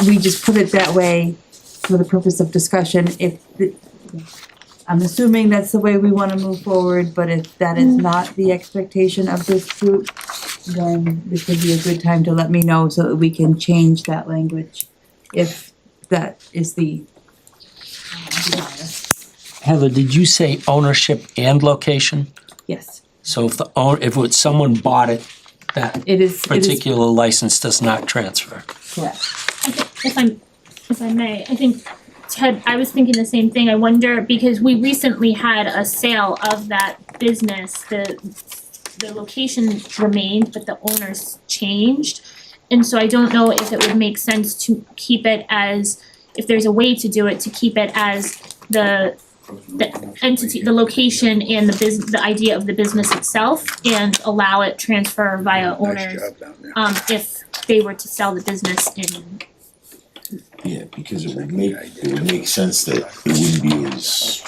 we just put it that way for the purpose of discussion. I'm assuming that's the way we wanna move forward, but if that is not the expectation of this group, then this would be a good time to let me know so that we can change that language, if that is the desire. Heather, did you say ownership and location? Yes. So if someone bought it, that particular license does not transfer? Correct. If I may, I think Ted, I was thinking the same thing. I wonder, because we recently had a sale of that business, the location remained, but the owners changed. And so I don't know if it would make sense to keep it as, if there's a way to do it, to keep it as the entity, the location and the idea of the business itself, and allow it transfer via owners, if they were to sell the business in. Yeah, because it would make sense that it wouldn't be as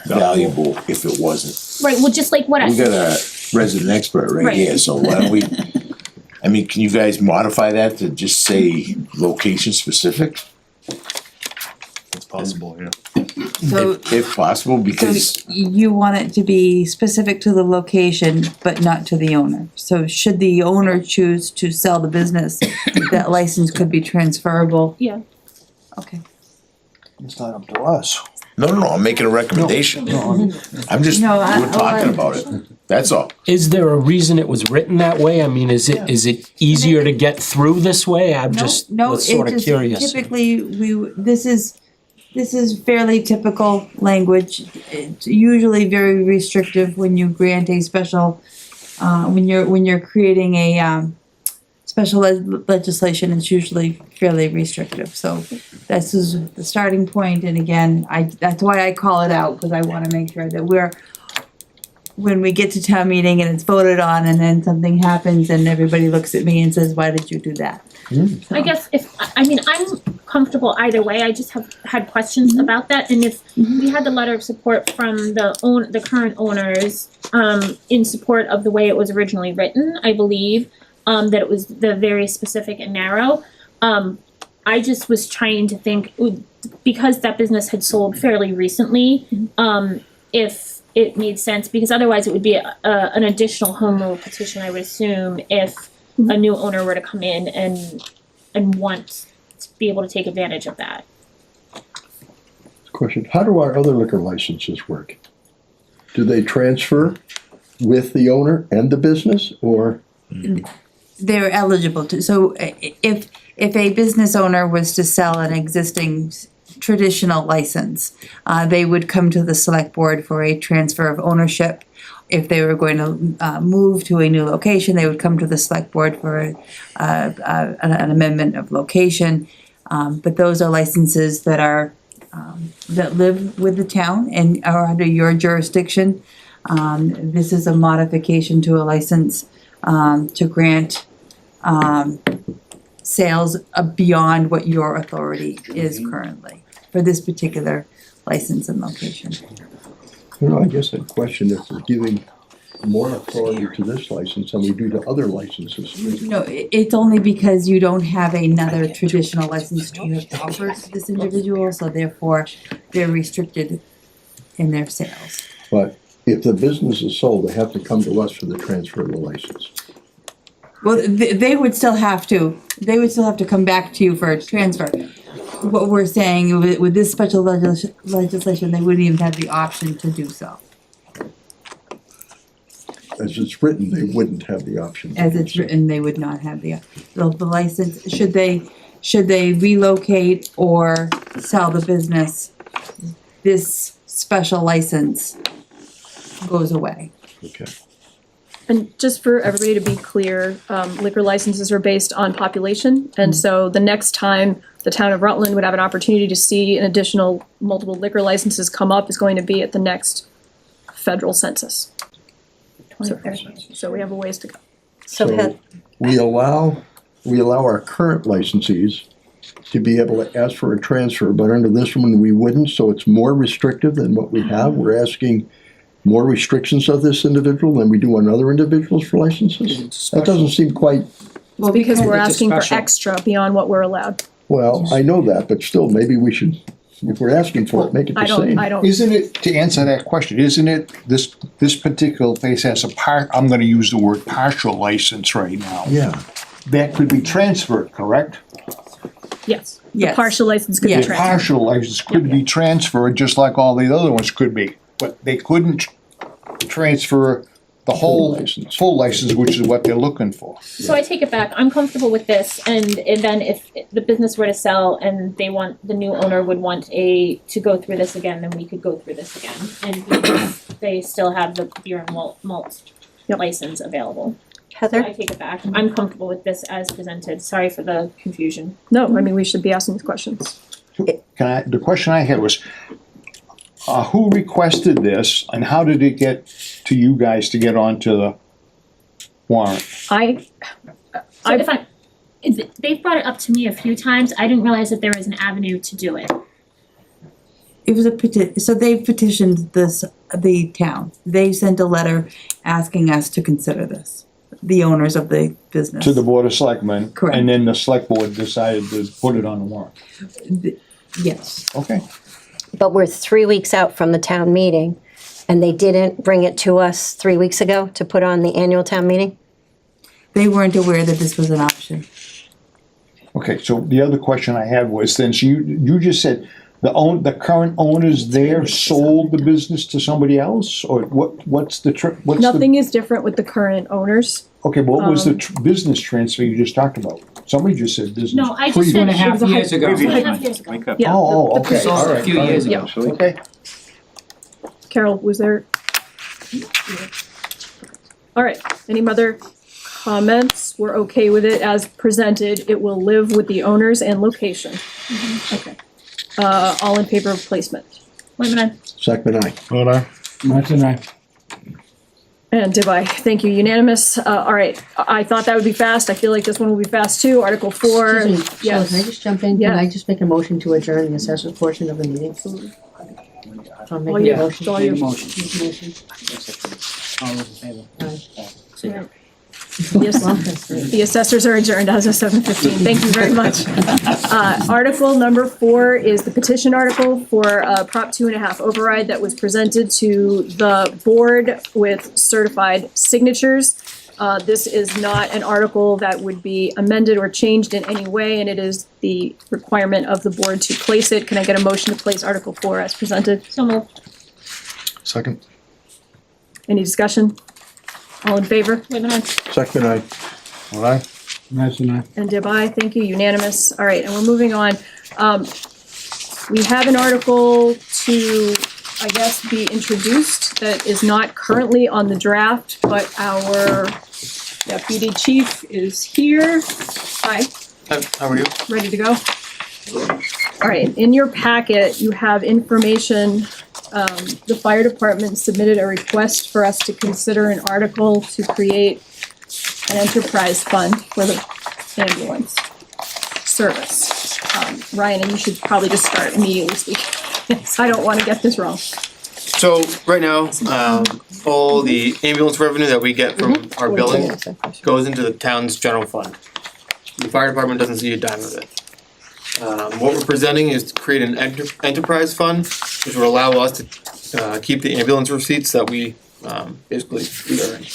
valuable if it wasn't. Right, well, just like what We got a resident expert right here, so why don't we, I mean, can you guys modify that to just say location specific? It's possible, yeah. So, If possible, because so you want it to be specific to the location, but not to the owner. So should the owner choose to sell the business, that license could be transferable. Yeah. Okay. It's not up to us. no, I'm making a recommendation. I'm just, No, we're talking about it, that's all. Is there a reason it was written that way? I mean, is it easier to get through this way? I'm just sort of curious. Typically, this is fairly typical language. It's usually very restrictive when you grant a special, when you're creating a, special legislation, it's usually fairly restrictive. So this is the starting point, and again, that's why I call it out, because I wanna make sure that when we get to town meeting and it's voted on and then something happens and everybody looks at me and says, why did you do that? So. I guess I'm comfortable either way. I just have had questions about that, and if we had the letter of support from the current owners, in support of the way it was originally written, I believe, that it was the very specific and narrow. I just was trying to think, because that business had sold fairly recently, if it made sense, because otherwise it would be an additional home rule petition, I would assume, if a new owner were to come in and want to be able to take advantage of that. Question, how do our other liquor licenses work? Do they transfer with the owner and the business, or? They're eligible to, so if a business owner was to sell an existing traditional license, they would come to the select board for a transfer of ownership. If they were going to move to a new location, they would come to the select board for an amendment of location. But those are licenses that are that live with the town and are under your jurisdiction. This is a modification to a license to grant sales beyond what your authority is currently for this particular license and location. You know, I guess I'd question if we're giving more authority to this license than we do to other licenses. No, it's only because you don't have another traditional license to offer to this individual, so therefore they're restricted in their sales. But if the business is sold, they have to come to us for the transfer of the license. Well, they would still have to come back to you for a transfer. what we're saying, with this special legislation, they wouldn't even have the option to do so. As it's written, they wouldn't have the option. As it's written, they would not have the license, should they relocate or sell the business, this special license goes away. Okay. And just for everybody to be clear, liquor licenses are based on population. And so the next time the town of Rutland would have an opportunity to see an additional multiple liquor licenses come up is going to be at the next federal census. So we have a ways to go. So we allow our current licensees to be able to ask for a transfer, but under this one, we wouldn't, so it's more restrictive than what we have. We're asking more restrictions of this individual than we do on other individuals for licenses? That doesn't seem quite, Well, because we're It's a asking for special. extra beyond what we're allowed. well, I know that, but still, maybe we should, if we're asking for it, make it the same. I don't. Isn't it, to answer that question, isn't it, this particular place has I'm gonna use the word partial license right now. Yeah, That could be transferred, correct? Yes. The Yes. partial license could be Yes. The transferred. partial license could be transferred, just like all the other ones could be, but they couldn't transfer the whole license. full license, which is what they're looking for. So I take it back, I'm comfortable with this, and then if the business were to sell and they want, the new owner would want to go through this again, then we could go through this again. And because they still have the beer and malt license available. So Heather? I take it back, I'm comfortable with this as presented, sorry for the confusion. No, I mean, we should be asking these questions. The question I had was, who requested this and how did it get to you guys to get onto the warrant? They've brought it up to me a few times, I didn't realize that there was an avenue to do it. It was so they petitioned the town. They sent a letter asking us to consider this, the owners of the business. To the Board of Selectmen? Correct. And then the Select Board decided to put it on the warrant? Yes. Okay. But we're 3 weeks out from the town meeting, and they didn't bring it to us 3 weeks ago to put on the annual town meeting? They weren't aware that this was an option. Okay, so the other question I had was, since you just said the current owners there sold the business to somebody else, or what's the Nothing is different with the current owners. Okay, what was the business transfer you just talked about? Somebody just said business. No, I just said. 2.5 years ago. 2.5 years ago. Yeah, Oh, the okay, previous- all A right. few all years right. ago. Okay. Carol, was there? All right, any other comments? We're okay with it as presented. It will live with the owners and location. Okay. All in favor of placement? Wait a minute, Second, aye. Martin, aye. And Divine, thank you, unanimous. All right, I thought that would be fast. I feel like this one will be fast too. Article 4. Excuse me, Shelley, Yes. can I just jump in? Yeah. Can I just make a motion to adjourn the assessment portion of the meeting? I'll make All a you, motion. it's all you. Motion. Motion. All those in favor? Yeah. Yes, the assessors are adjourned as of 7:15. Thank you very much. Article number 4 is the petition article for Prop 2.5 override that was presented to the board with certified signatures. This is not an article that would be amended or changed in any way, and it is the requirement of the board to place it. Can I get a motion to place Article 4 as presented? so moved, Second. Any discussion? All in favor? wait a minute, Second, aye. All right. Martin, aye. And Deb, aye. Thank you, unanimous. All right, and we're moving on. We have an article to, I guess, be introduced that is not currently on the draft, but our deputy chief is here. Hi, How are you? ready to go? All right, in your packet, you have information. The fire department submitted a request for us to consider an article to create an enterprise fund for the ambulance service. Ryan, and you should probably just start immediately speaking. I don't want to get this wrong. So right now, all the ambulance revenue that we get from our billing goes into the town's general fund. The fire department doesn't see a dime of it. What we're presenting is to create an enterprise fund, which will allow us to keep the ambulance receipts that we basically earn.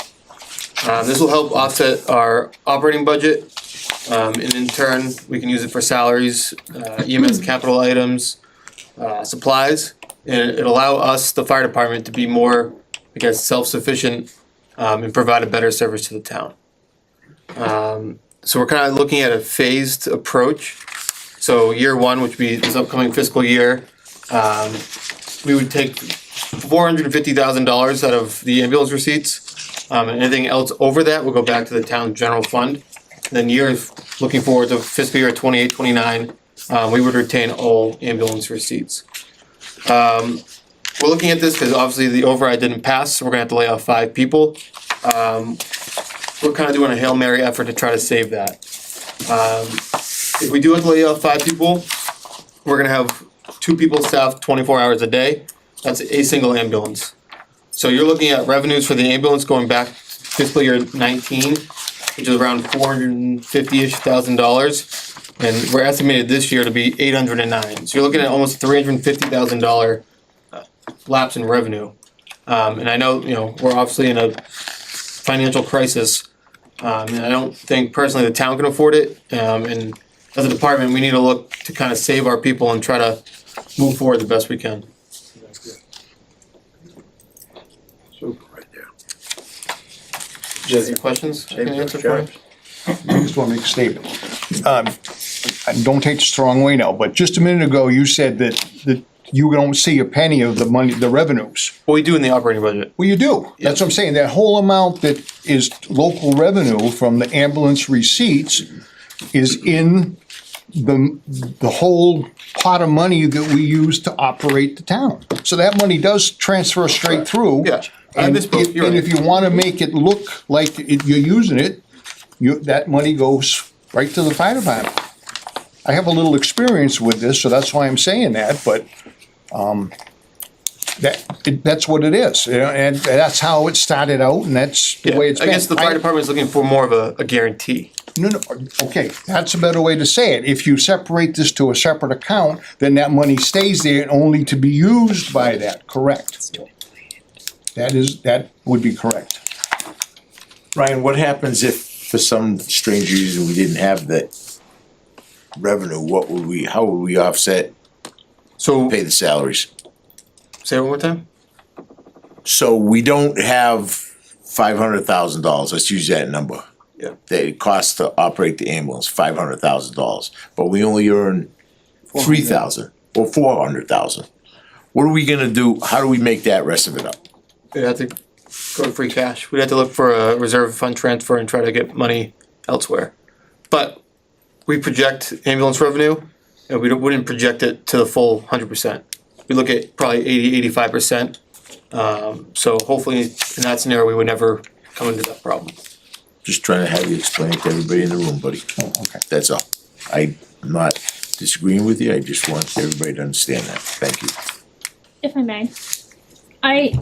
This will help offset our operating budget, and in turn, we can use it for salaries, EMS capital items, supplies, and it'll allow us, the fire department, to be more, I guess, self-sufficient, and provide a better service to the town. So we're kind of looking at a phased approach. So year one, which would be this upcoming fiscal year, we would take $450,000 out of the ambulance receipts. And anything else over that will go back to the town general fund. Then years looking forward to fiscal year 28-29, we would retain all ambulance receipts. We're looking at this because obviously the override didn't pass, so we're gonna have to lay off 5 people. We're kind of doing a Hail Mary effort to try to save that. If we do have to lay off 5 people, we're gonna have 2 people staffed 24 hours a day. That's a single ambulance. So you're looking at revenues for the ambulance going back fiscal year 19, which is around $450-ish thousand, and we're estimated this year to be 809. So you're looking at almost $350,000 lapse in revenue. And I know, we're obviously in a financial crisis, and I don't think personally the town can afford it. And as a department, we need to look to kind of save our people and try to move forward the best we can. Do you have any questions? I can answer for you? I just want to make a statement. I don't take the strong way now, but just a minute ago, you said that you don't see a penny of the money, the revenues. Well, we do in the operating budget. Well, you do. That's what I'm saying. That whole amount that is local revenue from the ambulance receipts is in the whole pot of money that we use to operate the town. So that money does transfer straight through. Yeah. And if you wanna make it look like you're using it, that money goes right to the fire department. I have a little experience with this, so that's why I'm saying that, but, that's what it is, and that's how it started out, and that's the way it's been. I guess the fire department is looking for more of a guarantee. No, okay, that's a better way to say it. If you separate this to a separate account, then that money stays there only to be used by that, correct? That would be correct. Ryan, what happens if for some strange reason we didn't have the revenue? How would we offset, pay the salaries? Say it one more time? So we don't have $500,000, let's use that number. Yeah. That it costs to operate the ambulance, $500,000, but we only earn $3,000 or $400,000. What are we gonna do? How do we make that rest of it up? We'd have to go to free cash. We'd have to look for a reserve fund transfer and try to get money elsewhere. But we project ambulance revenue, and we wouldn't project it to the full 100%. We look at probably 80-85%. So hopefully in that scenario, we would never come into that problem. Just trying to have you explain it to everybody in the room, buddy. Oh, okay. That's all. I'm not disagreeing with you, I just want everybody to understand that. Thank you. If I may, I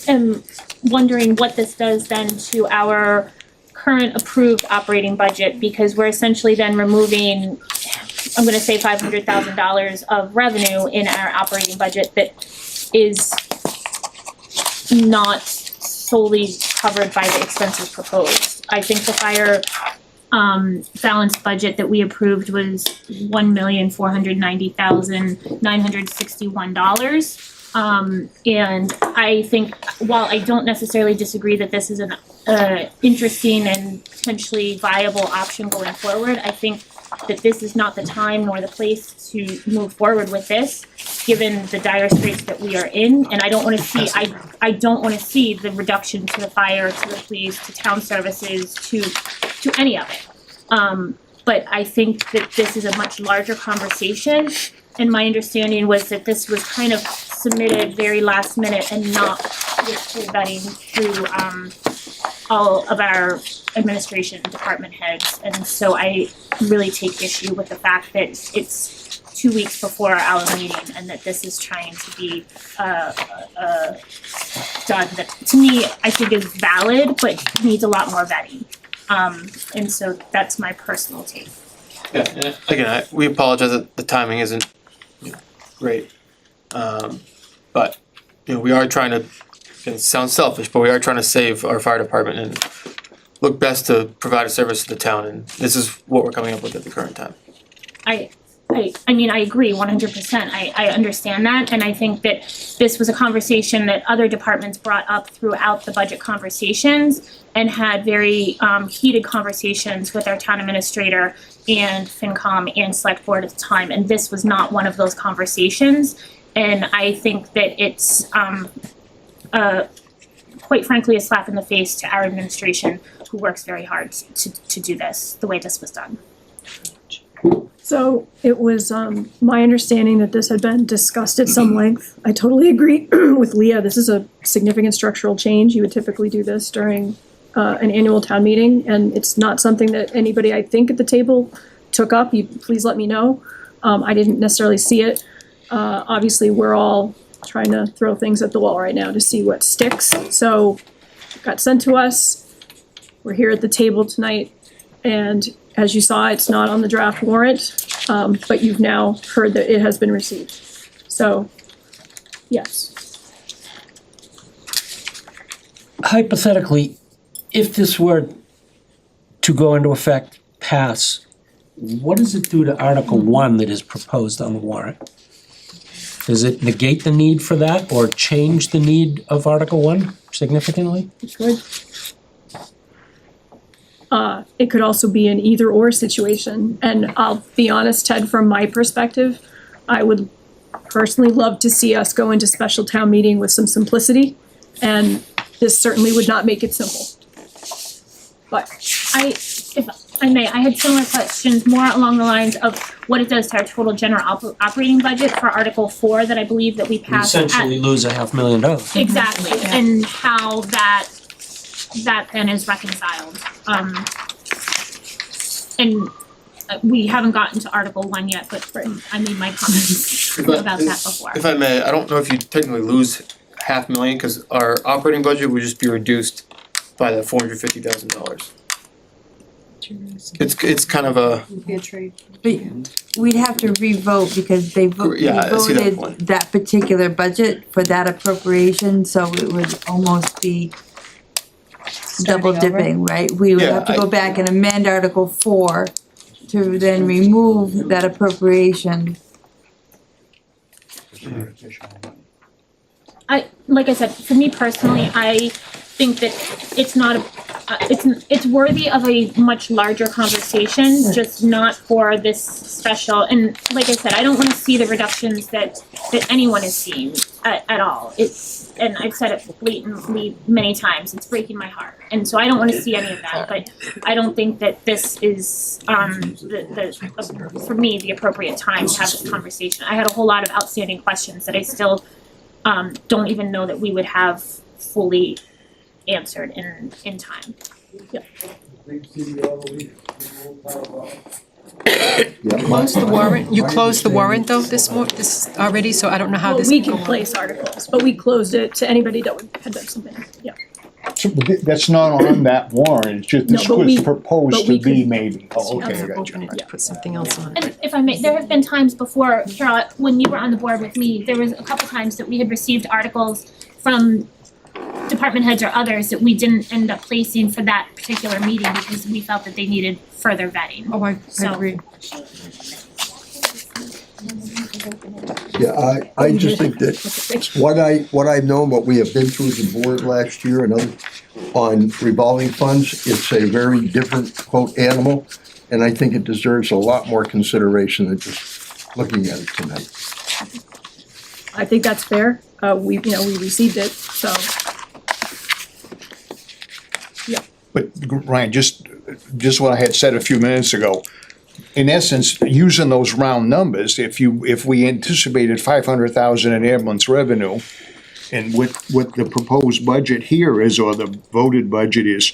am wondering what this does then to our current approved operating budget, because we're essentially then removing, I'm gonna say $500,000 of revenue in our operating budget that is not solely covered by the expenses proposed. I think the fire balanced budget that we approved was $1,490,961. And I think, while I don't necessarily disagree that this is an interesting and potentially viable option going forward, I think that this is not the time nor the place to move forward with this, given the dire straits that we are in. And I don't wanna see, I don't wanna see the reduction to the fire, to the police, to town services, to any of it. But I think that this is a much larger conversation, and my understanding was that this was kind of submitted very last minute and not with full vetting through all of our administration department heads. And so I really take issue with the fact that it's 2 weeks before our meeting and that this is trying to be done that, to me, I think is valid, but needs a lot more vetting. And so that's my personal take. Yeah, and again, we apologize that the timing isn't, great. But, we are trying to it sounds selfish, but we are trying to save our fire department and look best to provide a service to the town, and this is what we're coming up with at the current time. I mean, I agree 100%. I understand that, and I think that this was a conversation that other departments brought up throughout the budget conversations and had very heated conversations with our town administrator and FinCom and select board at the time, and this was not one of those conversations. And I think that it's quite frankly a slap in the face to our administration, who works very hard to do this the way this was done. So it was my understanding that this had been discussed at some length. I totally agree with Leah. This is a significant structural change. You would typically do this during an annual town meeting, and it's not something that anybody, I think, at the table took up. You please let me know. I didn't necessarily see it. Obviously, we're all trying to throw things at the wall right now to see what sticks. So it got sent to us. We're here at the table tonight, and as you saw, it's not on the draft warrant, but you've now heard that it has been received. So, yes. Hypothetically, if this were to go into effect, pass, what does it do to Article 1 that is proposed on the warrant? Does it negate the need for that or change the need of Article 1 significantly? It could. It could also be an either-or situation, and I'll be honest, Ted, from my perspective, I would personally love to see us go into special town meeting with some simplicity, and this certainly would not make it simple. But If I may, I had similar questions more along the lines of what it does to our total general operating budget for Article 4 that I believe that we You passed at. essentially lose $500,000. Exactly, and how that then is reconciled. And we haven't gotten to Article 1 yet, but I made my comments about that before. If I may, I don't know if you technically lose $500,000, because our operating budget would just be reduced by that $450,000. It's kind of a, But we'd have to re-vote because they Yeah, I see that voted point. that particular budget for that appropriation, so it would almost be double dipping, right? We would Yeah, have to go back and amend Article 4 to then remove that appropriation. Like I said, for me personally, I think that it's not it's worthy of a much larger conversation, just not for this special. And like I said, I don't want to see the reductions that anyone is seeing at all. And I've said it blatantly many times. It's breaking my heart, and so I don't want to see any of that. But I don't think that this is for me the appropriate time to have this conversation. I had a whole lot of outstanding questions that I still don't even know that we would have fully answered in time. Yep. Close the warrant, you closed the warrant though this already, so I don't know how this. we can place articles, but we closed it to anybody that had done something, yeah. So, but that's not on that warrant, it's just, this No, but was we- proposed but to we be could- maybe, oh, okay, I Let's got open you. it to put something else on. And if I may, there have been times before, Carol, when you were on the board with me, there was a couple times that we had received articles from department heads or others that we didn't end up placing for that particular meeting because we felt that they needed further vetting. Oh, I So- agree. Yeah, I just think that what I've known, what we have been through as a board last year and other, on revolving funds, it's a very different quote animal. And I think it deserves a lot more consideration than just looking at it tonight. I think that's fair, we received it, so. But Ryan, just what I had said a few minutes ago, in essence, using those round numbers, if we anticipated 500,000 in ambulance revenue, and what the proposed budget here is, or the voted budget is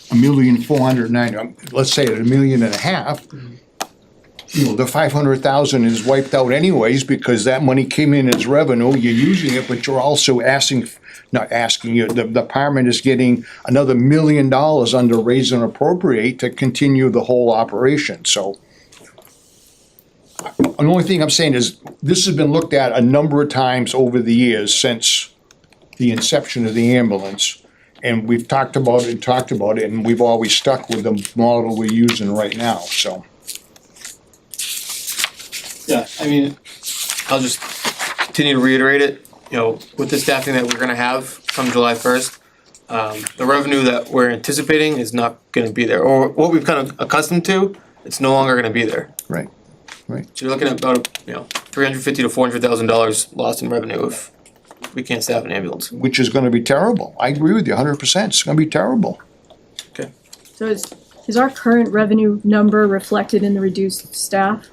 $1,490,000, let's say $1.5 million, you know, the 500,000 is wiped out anyways, because that money came in as revenue, you're using it, but you're also the department is getting another $1 million under raise and appropriate to continue the whole operation, so. The only thing I'm saying is, this has been looked at a number of times over the years since the inception of the ambulance. And we've talked about it, and we've always stuck with the model we're using right now, so. Yeah, I mean, I'll just continue to reiterate it, you know, with the staffing that we're gonna have come July first, the revenue that we're anticipating is not gonna be there, or what we've kind of accustomed to, it's no longer gonna be there. Right, right. So you're looking at about, you know, $350,000 to $400,000 lost in revenue if we can't staff an ambulance. Which is gonna be terrible. I agree with you 100%. It's gonna be terrible. So is our current revenue number reflected in the reduced staff?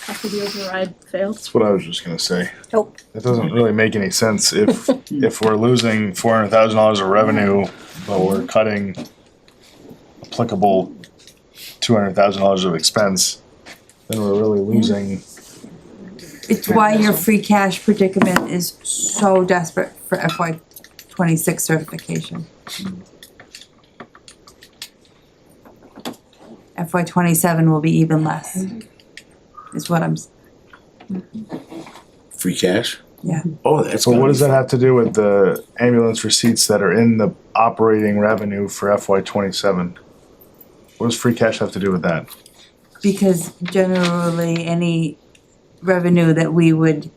After the override failed? That's what I was just gonna say. Nope. It doesn't really make any sense if we're losing $400,000 of revenue, but we're cutting applicable $200,000 of expense, then we're really losing. It's why your free cash predicament is so desperate for FY '26 certification. FY '27 will be even less, is what I'm, Free cash? Yeah. Oh, that's. So what gonna does that have to do with the ambulance receipts that are in the operating revenue for FY '27? What does free cash have to do with that? because generally any revenue that we would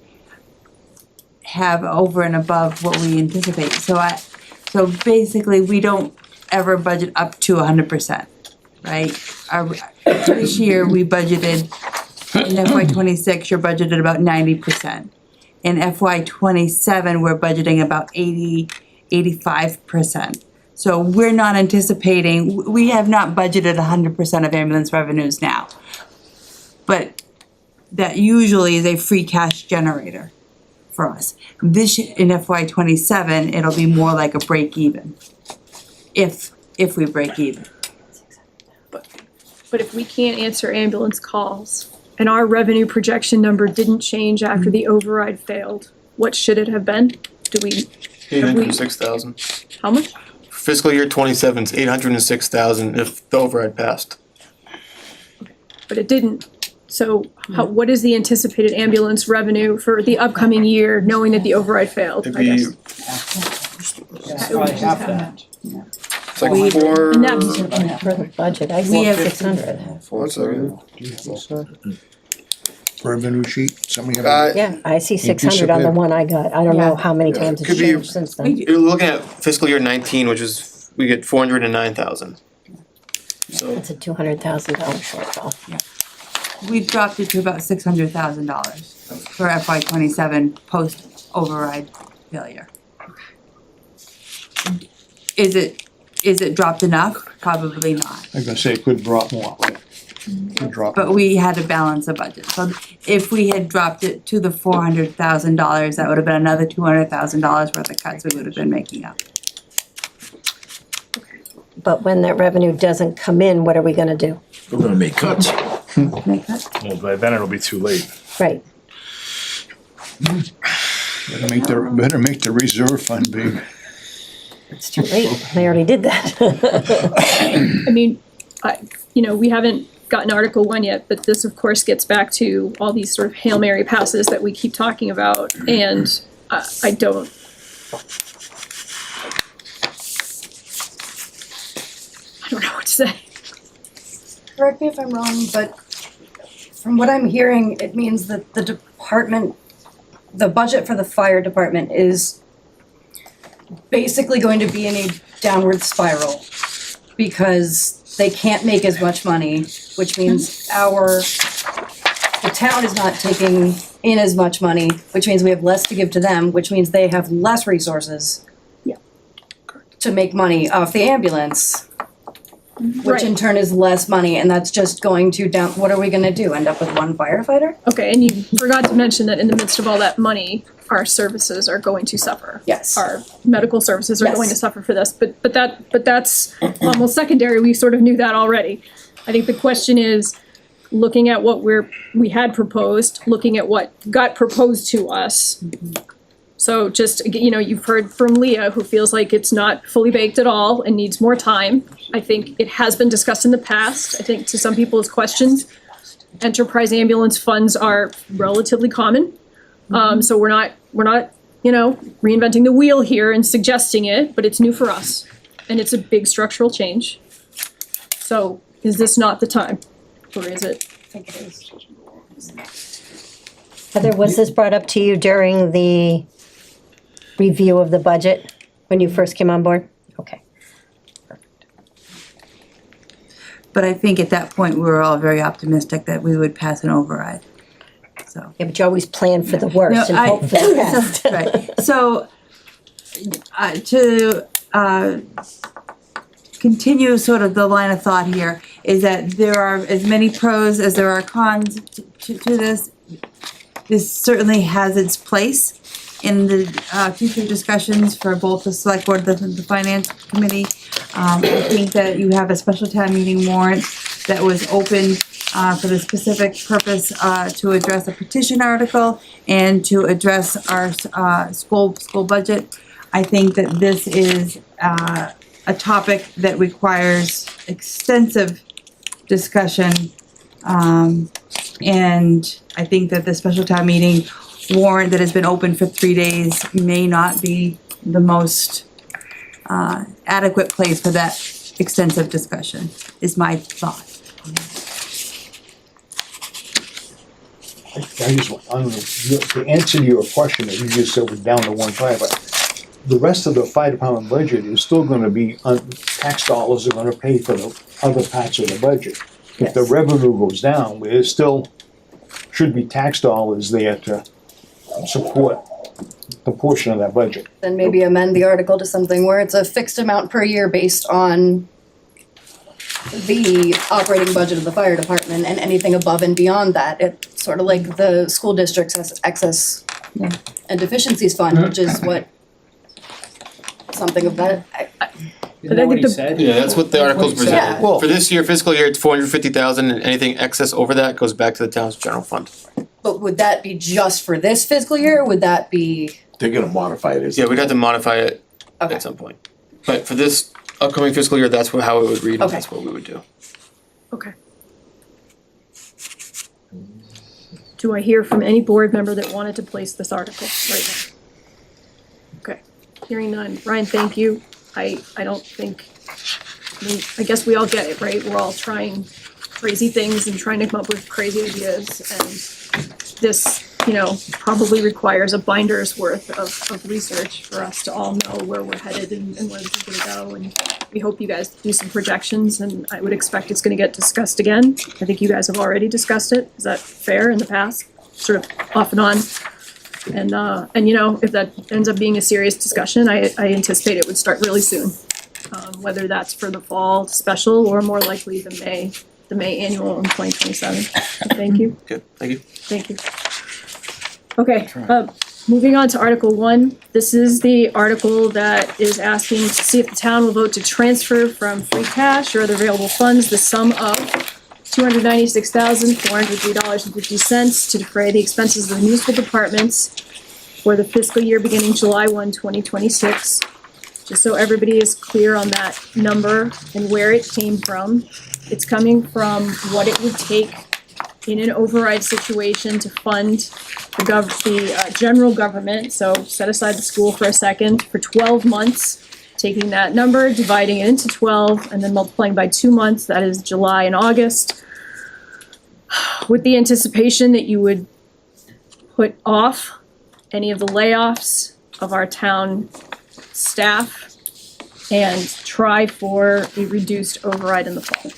have over and above what we anticipate. So basically, we don't ever budget up to 100%, right? This year, we budgeted, in FY '26, you're budgeted about 90%. In FY '27, we're budgeting about 85%. So we're not anticipating, we have not budgeted 100% of ambulance revenues now. But that usually is a free cash generator for us. In FY '27, it'll be more like a break even. If we break even. But if we can't answer ambulance calls and our revenue projection number didn't change after the override failed, what should it have been? Do we, $806,000. how much? Fiscal year '27 is $806,000 if the override passed. But it didn't. So what is the anticipated ambulance revenue for the upcoming year, knowing that the override failed, It'd I be, guess? Probably half that. it's like four. And that- For the budget, I We said have- 600. One second. Revenue sheet, somebody have Yeah, I see 600 on the one I got. I don't know how many times it's Could be- changed since then. You're looking at fiscal year '19, which is, we get $409,000. So It's a $200,000 shortfall. We dropped it to about $600,000 for FY '27 post override failure. Is it dropped enough? Probably not. I was gonna say it could drop more, right? Could drop. But we had to balance the budget. So if we had dropped it to the $400,000, that would have been another $200,000 worth of cuts we would have been making up. But when that revenue doesn't come in, what are we gonna do? We're gonna make cuts. Make that? Well, by then it'll be too late. Right. Better make the reserve fund big. It's too late. They already did that. I mean, we haven't gotten Article 1 yet, but this of course gets back to all these sort of Hail Mary passes that we keep talking about, and I don't. I don't know what to say. Correct me if I'm wrong, but from what I'm hearing, it means that the budget for the fire department is basically going to be in a downward spiral because they can't make as much money, which means the town is not taking in as much money, which means we have less to give to them, which means they have less resources to make money off the ambulance. Which in turn is less money, and that's just going to down, what are we gonna do, end up with one firefighter? Okay, and you forgot to mention that in the midst of all that money, our services are going to suffer. Yes. Our medical services are Yes. going to suffer for this, but that's almost secondary, we sort of knew that already. I think the question is, looking at what we had proposed, looking at what got proposed to us. So just, you've heard from Leah, who feels like it's not fully baked at all and needs more time. I think it has been discussed in the past. I think to some people's questions, enterprise ambulance funds are relatively common. So we're not, reinventing the wheel here and suggesting it, but it's new for us. And it's a big structural change. So is this not the time? Or is it? I think it is. Heather, was this brought up to you during the review of the budget when you first came on board? Okay. But I think at that point, we were all very optimistic that we would pass an override, so. Yeah, but you always plan for the worst and No, hope for the best. Right, so, to continue sort of the line of thought here, is that there are as many pros as there are cons to this. This certainly has its place in the future discussions for both the select board and the finance committee. I think that you have a special town meeting warrant that was open for the specific purpose to address a petition article and to address our school budget. I think that this is a topic that requires extensive discussion. And I think that the special town meeting warrant that has been open for 3 days may not be the most adequate place for that extensive discussion, is my thought. I just, I don't know, the answer to your question that you just said we're down to 1.5, but the rest of the fire department budget is still gonna be, tax dollars are gonna pay for the other parts of the budget. If the revenue goes down, there still should be tax dollars there to support the portion of that budget. Then maybe amend the article to something where it's a fixed amount per year based on the operating budget of the fire department, and anything above and beyond that. It's sort of like the school district's excess and deficiencies fund, which is what, something of that. Isn't that what he said? Yeah, that's what the article's That's what he said. presented. For this year, fiscal year, it's 450,000, and anything excess over that goes back to the town's general fund. But would that be just for this fiscal year, or would that be? They're gonna modify it. Yeah, we'd have to modify it Okay. at some point. But for this upcoming fiscal year, that's how it would read, and Okay. that's what we would do. Okay. Do I hear from any board member that wanted to place this article right now? Okay, hearing none. Ryan, thank you. I don't think, I guess we all get it, right? We're all trying crazy things and trying to come up with crazy ideas, and this, probably requires a binder's worth of research for us to all know where we're headed and where this is gonna go, and we hope you guys do some projections, and I would expect it's gonna get discussed again. I think you guys have already discussed it. Is that fair in the past? Sort of off and on. And if that ends up being a serious discussion, I anticipate it would start really soon. Whether that's for the fall special or more likely the May annual in 2027. So thank you. Good, thank you. Thank you. Okay, moving on to Article 1. This is the article that is asking to see if the town will vote to transfer from free cash or other available funds the sum of $296,403.50 to defray the expenses of the municipal departments for the fiscal year beginning July 1, 2026. Just so everybody is clear on that number and where it came from. It's coming from what it would take in an override situation to fund the general government. So set aside the school for a second, for 12 months, taking that number, dividing it into 12, and then multiplying by 2 months, that is July and August, with the anticipation that you would put off any of the layoffs of our town staff and try for a reduced override in the fall.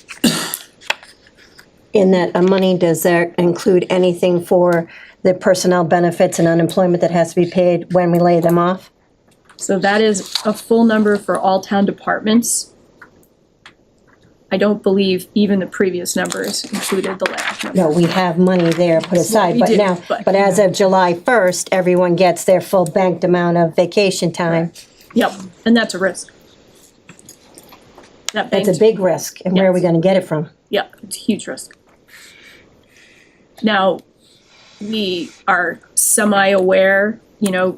In that money, does that include anything for the personnel benefits and unemployment that has to be paid when we lay them off? So that is a full number for all town departments. I don't believe even the previous numbers included the layoff number. No, we have money there put aside, we but do, now, but as of July 1st, everyone gets their full banked amount of vacation time. Yep, and that's a risk. That That's a banked- big risk, and where are we gonna get it from? Yeah, it's a huge risk. Now, we are semi-aware,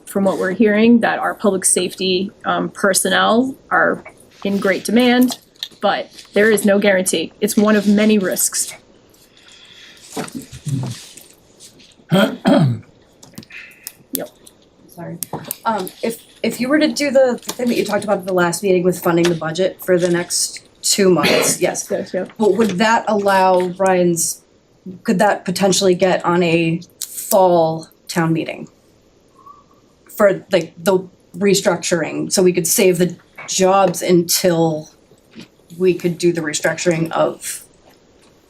from what we're hearing, that our public safety personnel are in great demand, but there is no guarantee. It's one of many risks. Yep. sorry. If you were to do the thing that you talked about at the last meeting with funding the budget for the next 2 months, yes. But would that allow could that potentially get on a fall town meeting? For like the restructuring, so we could save the jobs until we could do the restructuring of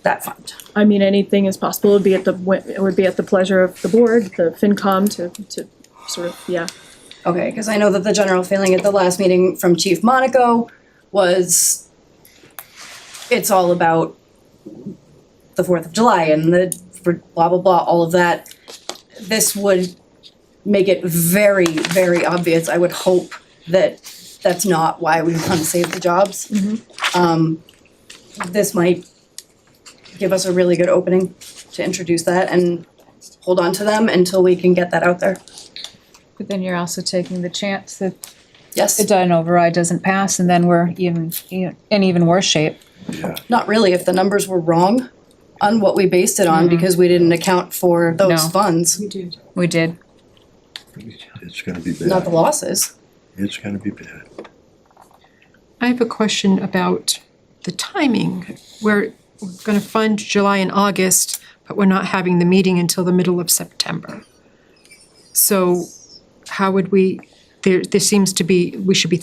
that fund. I mean, anything is possible. It would be at the pleasure of the board, the FinCom, to sort of, yeah. Okay, because I know that the general feeling at the last meeting from Chief Monaco was it's all about the 4th of July and the blah, blah, blah, all of that. This would make it very, very obvious. I would hope that that's not why we want to save the jobs. This might give us a really good opening to introduce that and hold on to them until we can get that out there. But then you're also taking the chance that yes, an override doesn't pass, and then we're in even worse shape. Not really, if the numbers were wrong on what we based it on, because we didn't account for those funds. We did. It's gonna be bad. Not the losses. It's gonna be bad. I have a question about the timing. We're gonna fund July and August, but we're not having the meeting until the middle of September. So how would we, there seems to be, we should be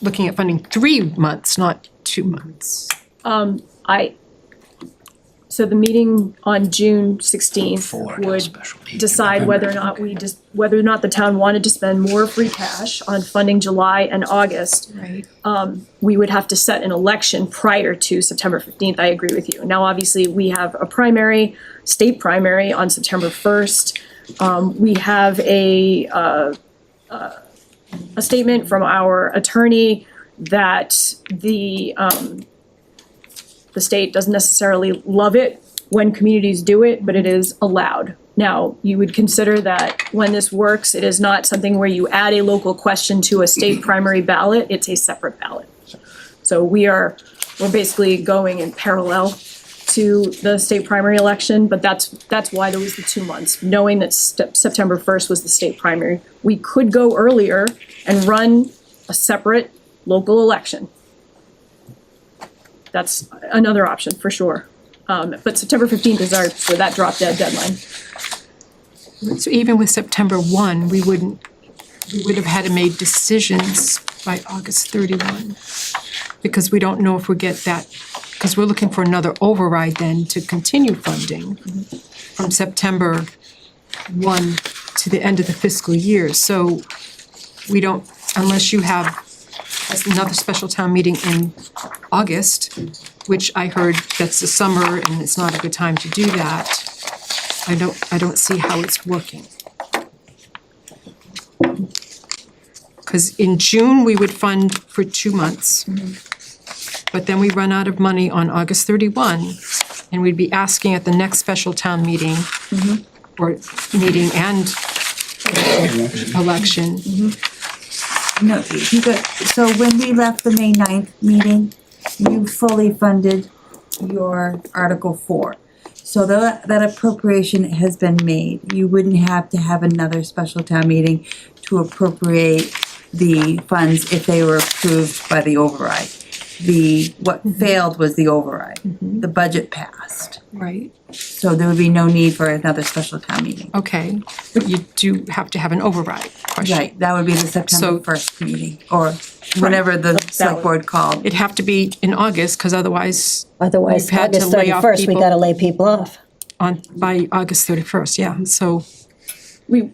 looking at funding 3 months, not 2 months. So the meeting on June 16th would decide whether or not whether or not the town wanted to spend more free cash on funding July and August. Right. We would have to set an election prior to September 15th. I agree with you. Now, obviously, we have a state primary on September 1st. We have a statement from our attorney that the state doesn't necessarily love it when communities do it, but it is allowed. Now, you would consider that when this works, it is not something where you add a local question to a state primary ballot, it's a separate ballot. So we're basically going in parallel to the state primary election, but that's why there was the 2 months, knowing that September 1st was the state primary. We could go earlier and run a separate local election. That's another option for sure. But September 15th is that drop dead deadline. So even with September 1, we would have had to make decisions by August 31. Because we don't know if we get that, because we're looking for another override then to continue funding from September 1 to the end of the fiscal year. So we don't, unless you have another special town meeting in August, which I heard that's the summer and it's not a good time to do that. I don't see how it's working. Because in June, we would fund for 2 months. But then we run out of money on August 31, and we'd be asking at the next special town meeting, or meeting and election. No, so when we left the May 9th meeting, you fully funded your Article 4. So that appropriation has been made. You wouldn't have to have another special town meeting to appropriate the funds if they were approved by the override. What failed was the override. The budget passed. Right. So there would be no need for another special town meeting. Okay, but you do have to have an override question. Right, that would be the September 1st meeting, or whenever the select board called. It'd have to be in August, because otherwise Otherwise, we've had to August lay off 31st, we people gotta lay people off. by August 31st, yeah, so. None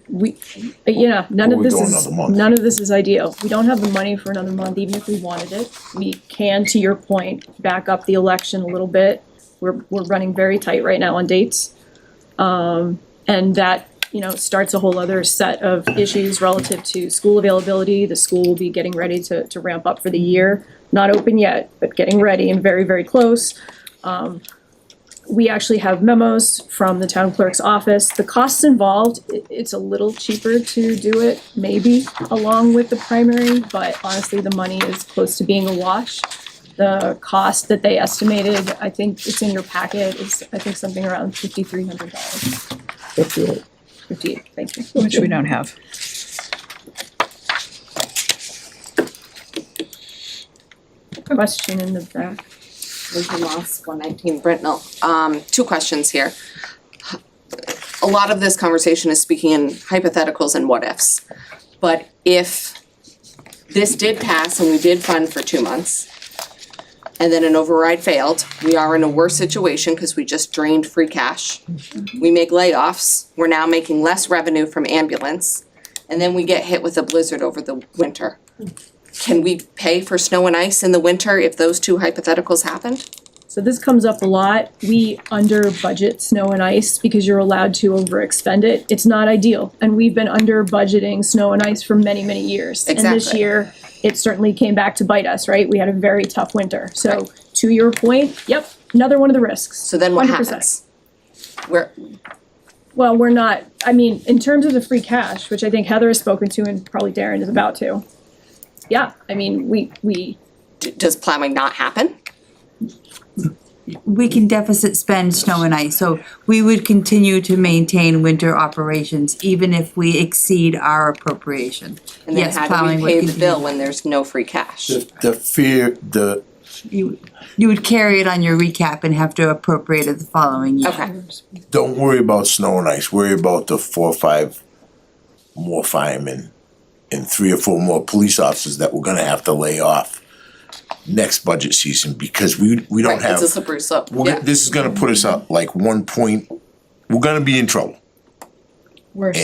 of we this go is, another month. none of this is ideal. We don't have the money for another month, even if we wanted it. We can, to your point, back up the election a little bit. We're running very tight right now on dates. And that, starts a whole other set of issues relative to school availability. The school will be getting ready to ramp up for the year. Not open yet, but getting ready and very, very close. We actually have memos from the town clerk's office. The costs involved, it's a little cheaper to do it, maybe along with the primary, but honestly, the money is close to being a wash. The cost that they estimated, I think it's in your packet, is I think something around $5,300. 58. 58, thank you. Which we don't have. Question in the back. Lincoln Moss, 119 Brentnell. Two questions here. A lot of this conversation is speaking in hypotheticals and what ifs. But if this did pass and we did fund for 2 months, and then an override failed, we are in a worse situation because we just drained free cash. We make layoffs, we're now making less revenue from ambulance, and then we get hit with a blizzard over the winter. Can we pay for snow and ice in the winter if those two hypotheticals happened? So this comes up a lot. We under budget snow and ice because you're allowed to overexpend it. It's not ideal. And we've been under budgeting snow and ice for many, many years. And this Exactly. year, it certainly came back to bite us, right? We had a very tough winter. So to your point, yep, another one of the risks. So then what 100%. happens? Where, Well, we're not, I mean, in terms of the free cash, which I think Heather has spoken to and probably Darren is about to. Yeah, I mean, we does plowing not happen? We can deficit spend snow and ice, so we would continue to maintain winter operations even if we exceed our appropriation. And then Yes, how do plowing we would pay the continue. bill when there's no free cash? You would carry it on your recap and have to appropriate it the following year. Okay. Don't worry about snow and ice, worry about the 4 or 5 more firemen and 3 or 4 more police officers that we're gonna have to lay off next budget season, because we don't Right, have. it's a slippery slope, We're yeah. This is gonna put us up like 1 point, we're gonna be in trouble. Worse.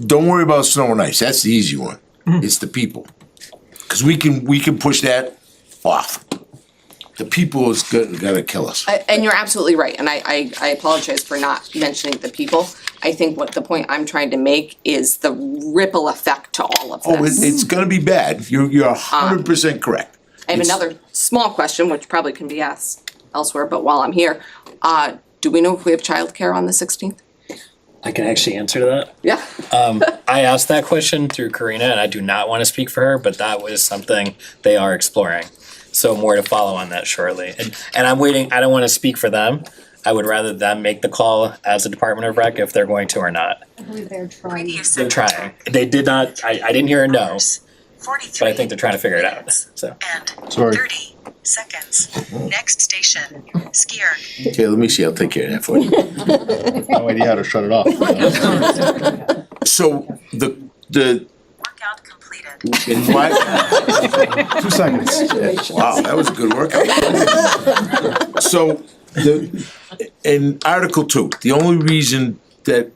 Don't worry about snow and ice, that's the easy one, it's the people. Cause we can push that off. The people is gotta kill us. And you're absolutely right, and I apologize for not mentioning the people. I think what the point I'm trying to make is the ripple effect to all of Oh, this. it's gonna be bad, you're 100% correct. I have It's- another small question, which probably can be asked elsewhere, but while I'm here, do we know if we have childcare on the 16th? I can actually answer to that. Yeah. I asked that question through Karina, and I do not want to speak for her, but that was something they are exploring. So more to follow on that shortly. And I'm waiting, I don't want to speak for them. I would rather them make the call as a Department of Rec if they're going to or not. I believe they're trying. They're trying. They did not, I didn't hear a no, but I think they're trying to figure it out, so. Sorry. Seconds. Next station, Skier. Okay, let me see, I'll take care of that for you. No idea how to shut it off. So, the. Workout completed. In what? 2 seconds. Wow, that was a good workout. So, in Article 2, the only reason that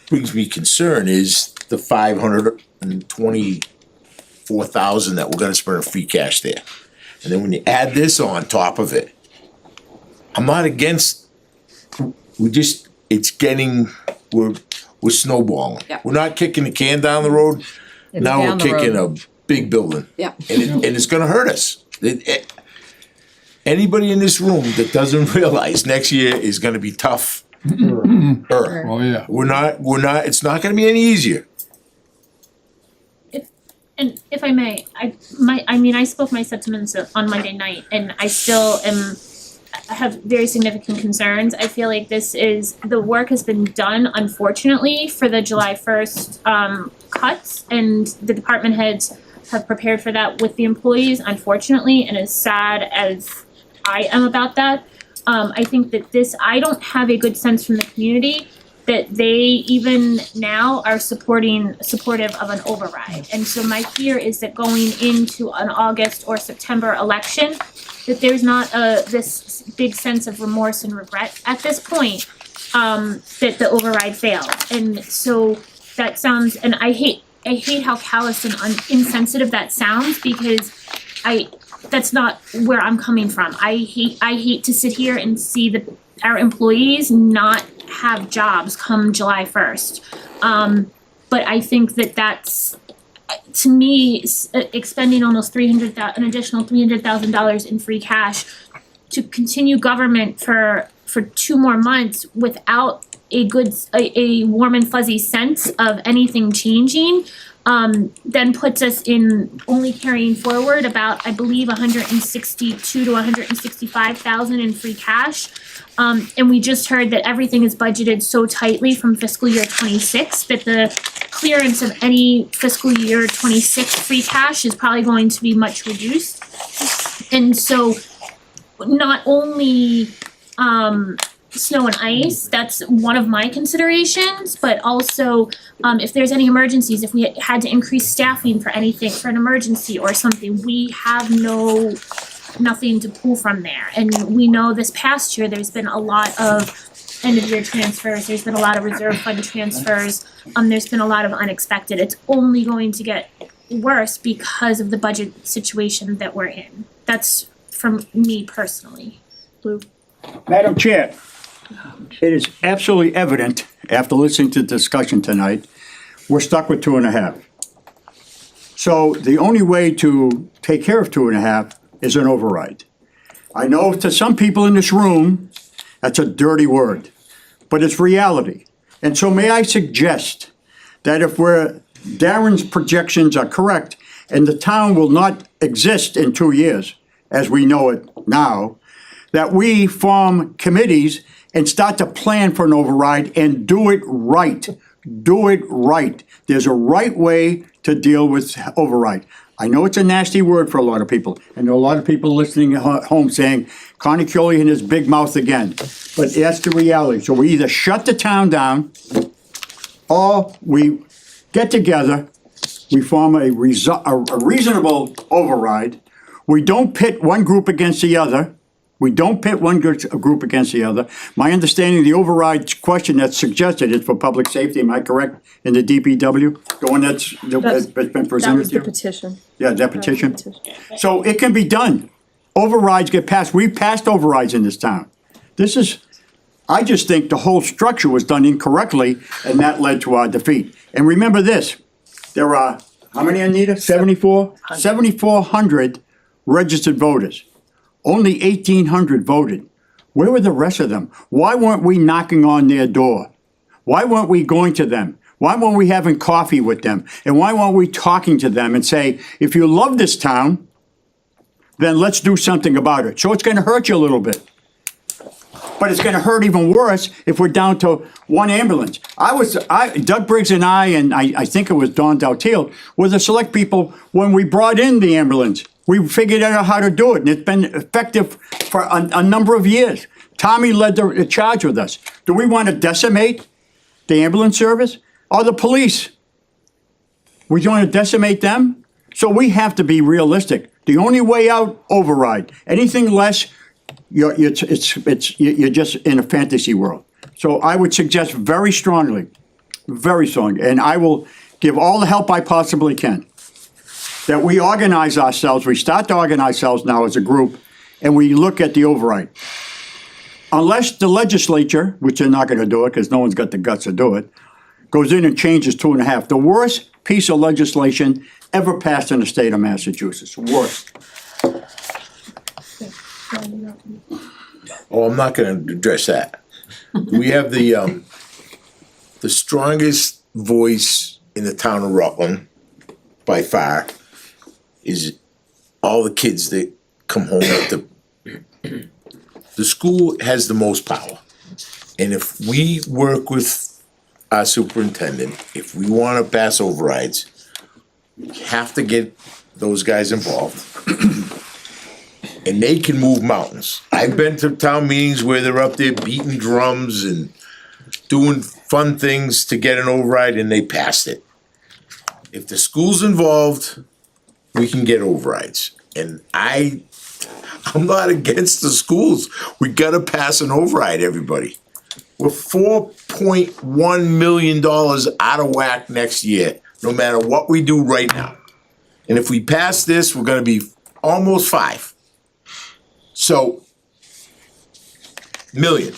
brings me concern is the 524,000 that we're gonna spend in free cash there. And then when you add this on top of it, I'm not against, it's getting, we're snowballing. Yeah. We're not kicking the can down the road, It's now we're down the kicking road. a big building. Yeah. And it's gonna hurt us. Anybody in this room that doesn't realize next year is gonna be tough. Oh, yeah. We're not, it's not gonna be any easier. And if I may, I spoke my sentiments on Monday night, and I still have very significant concerns. I feel like the work has been done, unfortunately, for the July 1st cuts, and the department heads have prepared for that with the employees, unfortunately, and as sad as I am about that, I think that I don't have a good sense from the community that they even now are supportive of an override. And so my fear is that going into an August or September election, that there's not this big sense of remorse and regret at this point, that the override failed. And so that sounds, and I hate how callous and insensitive that sounds, because that's not where I'm coming from. I hate to sit here and see our employees not have jobs come July 1st. But I think that's, to me, expending almost an additional $300,000 in free cash to continue government for 2 more months without a warm and fuzzy sense of anything changing, then puts us in only carrying forward about, I believe, 162 to 165,000 in free cash. And we just heard that everything is budgeted so tightly from fiscal year 26 that the clearance of any fiscal year 26 free cash is probably going to be much reduced. And so not only snow and ice, that's one of my considerations, but also if there's any emergencies, if we had to increase staffing for anything, for an emergency or something, we have nothing to pull from there. And we know this past year, there's been a lot of end of year transfers, there's been a lot of reserve fund transfers, there's been a lot of unexpected. It's only going to get worse because of the budget situation that we're in. That's from me personally. Blue. Madam Chair, it is absolutely evident, after listening to the discussion tonight, we're stuck with 2.5. So the only way to take care of 2.5 is an override. I know to some people in this room, that's a dirty word, but it's reality. And so may I suggest that if Darren's projections are correct, and the town will not exist in 2 years, as we know it now, that we form committees and start to plan for an override and do it right. Do it right. There's a right way to deal with override. I know it's a nasty word for a lot of people. I know a lot of people listening at home saying, Connie Curley and his big mouth again. But that's the reality. So we either shut the town down or we get together, we form a reasonable override. We don't pit one group against the other. We don't pit one group against the other. My understanding of the override question that's suggested is for public safety, am I correct, in the DPW? The one that's been presented to you? That was the petition. Yeah, that petition. So it can be done. Overrides get passed. We've passed overrides in this town. I just think the whole structure was done incorrectly, and that led to our defeat. And remember this, there are, how many, Anita? 7,400 registered voters. Only 1,800 voted. Where were the rest of them? Why weren't we knocking on their door? Why weren't we going to them? Why weren't we having coffee with them? And why weren't we talking to them and say, if you love this town, then let's do something about it. So it's gonna hurt you a little bit. But it's gonna hurt even worse if we're down to one ambulance. Doug Briggs and I think it was Don Daltiel, were the select people when we brought in the ambulance. We figured out how to do it, and it's been effective for a number of years. Tommy led the charge with us. Do we want to decimate the ambulance service or the police? We want to decimate them? So we have to be realistic. The only way out, override. Anything less, you're just in a fantasy world. So I would suggest very strongly, and I will give all the help I possibly can, that we organize ourselves, we start to organize ourselves now as a group, and we look at the override. Unless the legislature, which they're not gonna do it, because no one's got the guts to do it, goes in and changes 2.5. The worst piece of legislation ever passed in the state of Massachusetts, worst. Oh, I'm not gonna address that. We have the strongest voice in the town of Rutland, by far, is all the kids that come home with the school has the most power. And if we work with our superintendent, if we wanna pass overrides, we have to get those guys involved. And they can move mountains. I've been to town meetings where they're up there beating drums and doing fun things to get an override, and they passed it. If the school's involved, we can get overrides. And I'm not against the schools. We gotta pass an override, everybody. We're $4.1 million out of whack next year, no matter what we do right now. And if we pass this, we're gonna be almost 5. So, million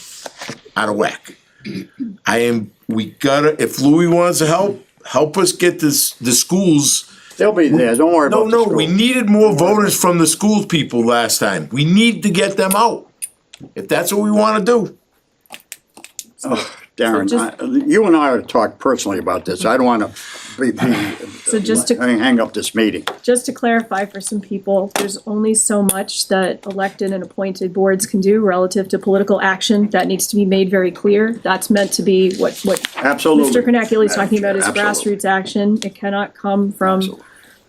out of whack. If Louis wants to help us get the schools. They'll be there, don't worry about the No, school. we needed more voters from the schools people last time. We need to get them out, if that's what we wanna do. Darren, you and I ought to talk personally about this. I don't wanna So just to- hang up this meeting. Just to clarify for some people, there's only so much that elected and appointed boards can do relative to political action. That needs to be made very clear. That's meant to be what Absolutely. Mr. Konecki is talking about is Absolutely. grassroots action. It cannot come from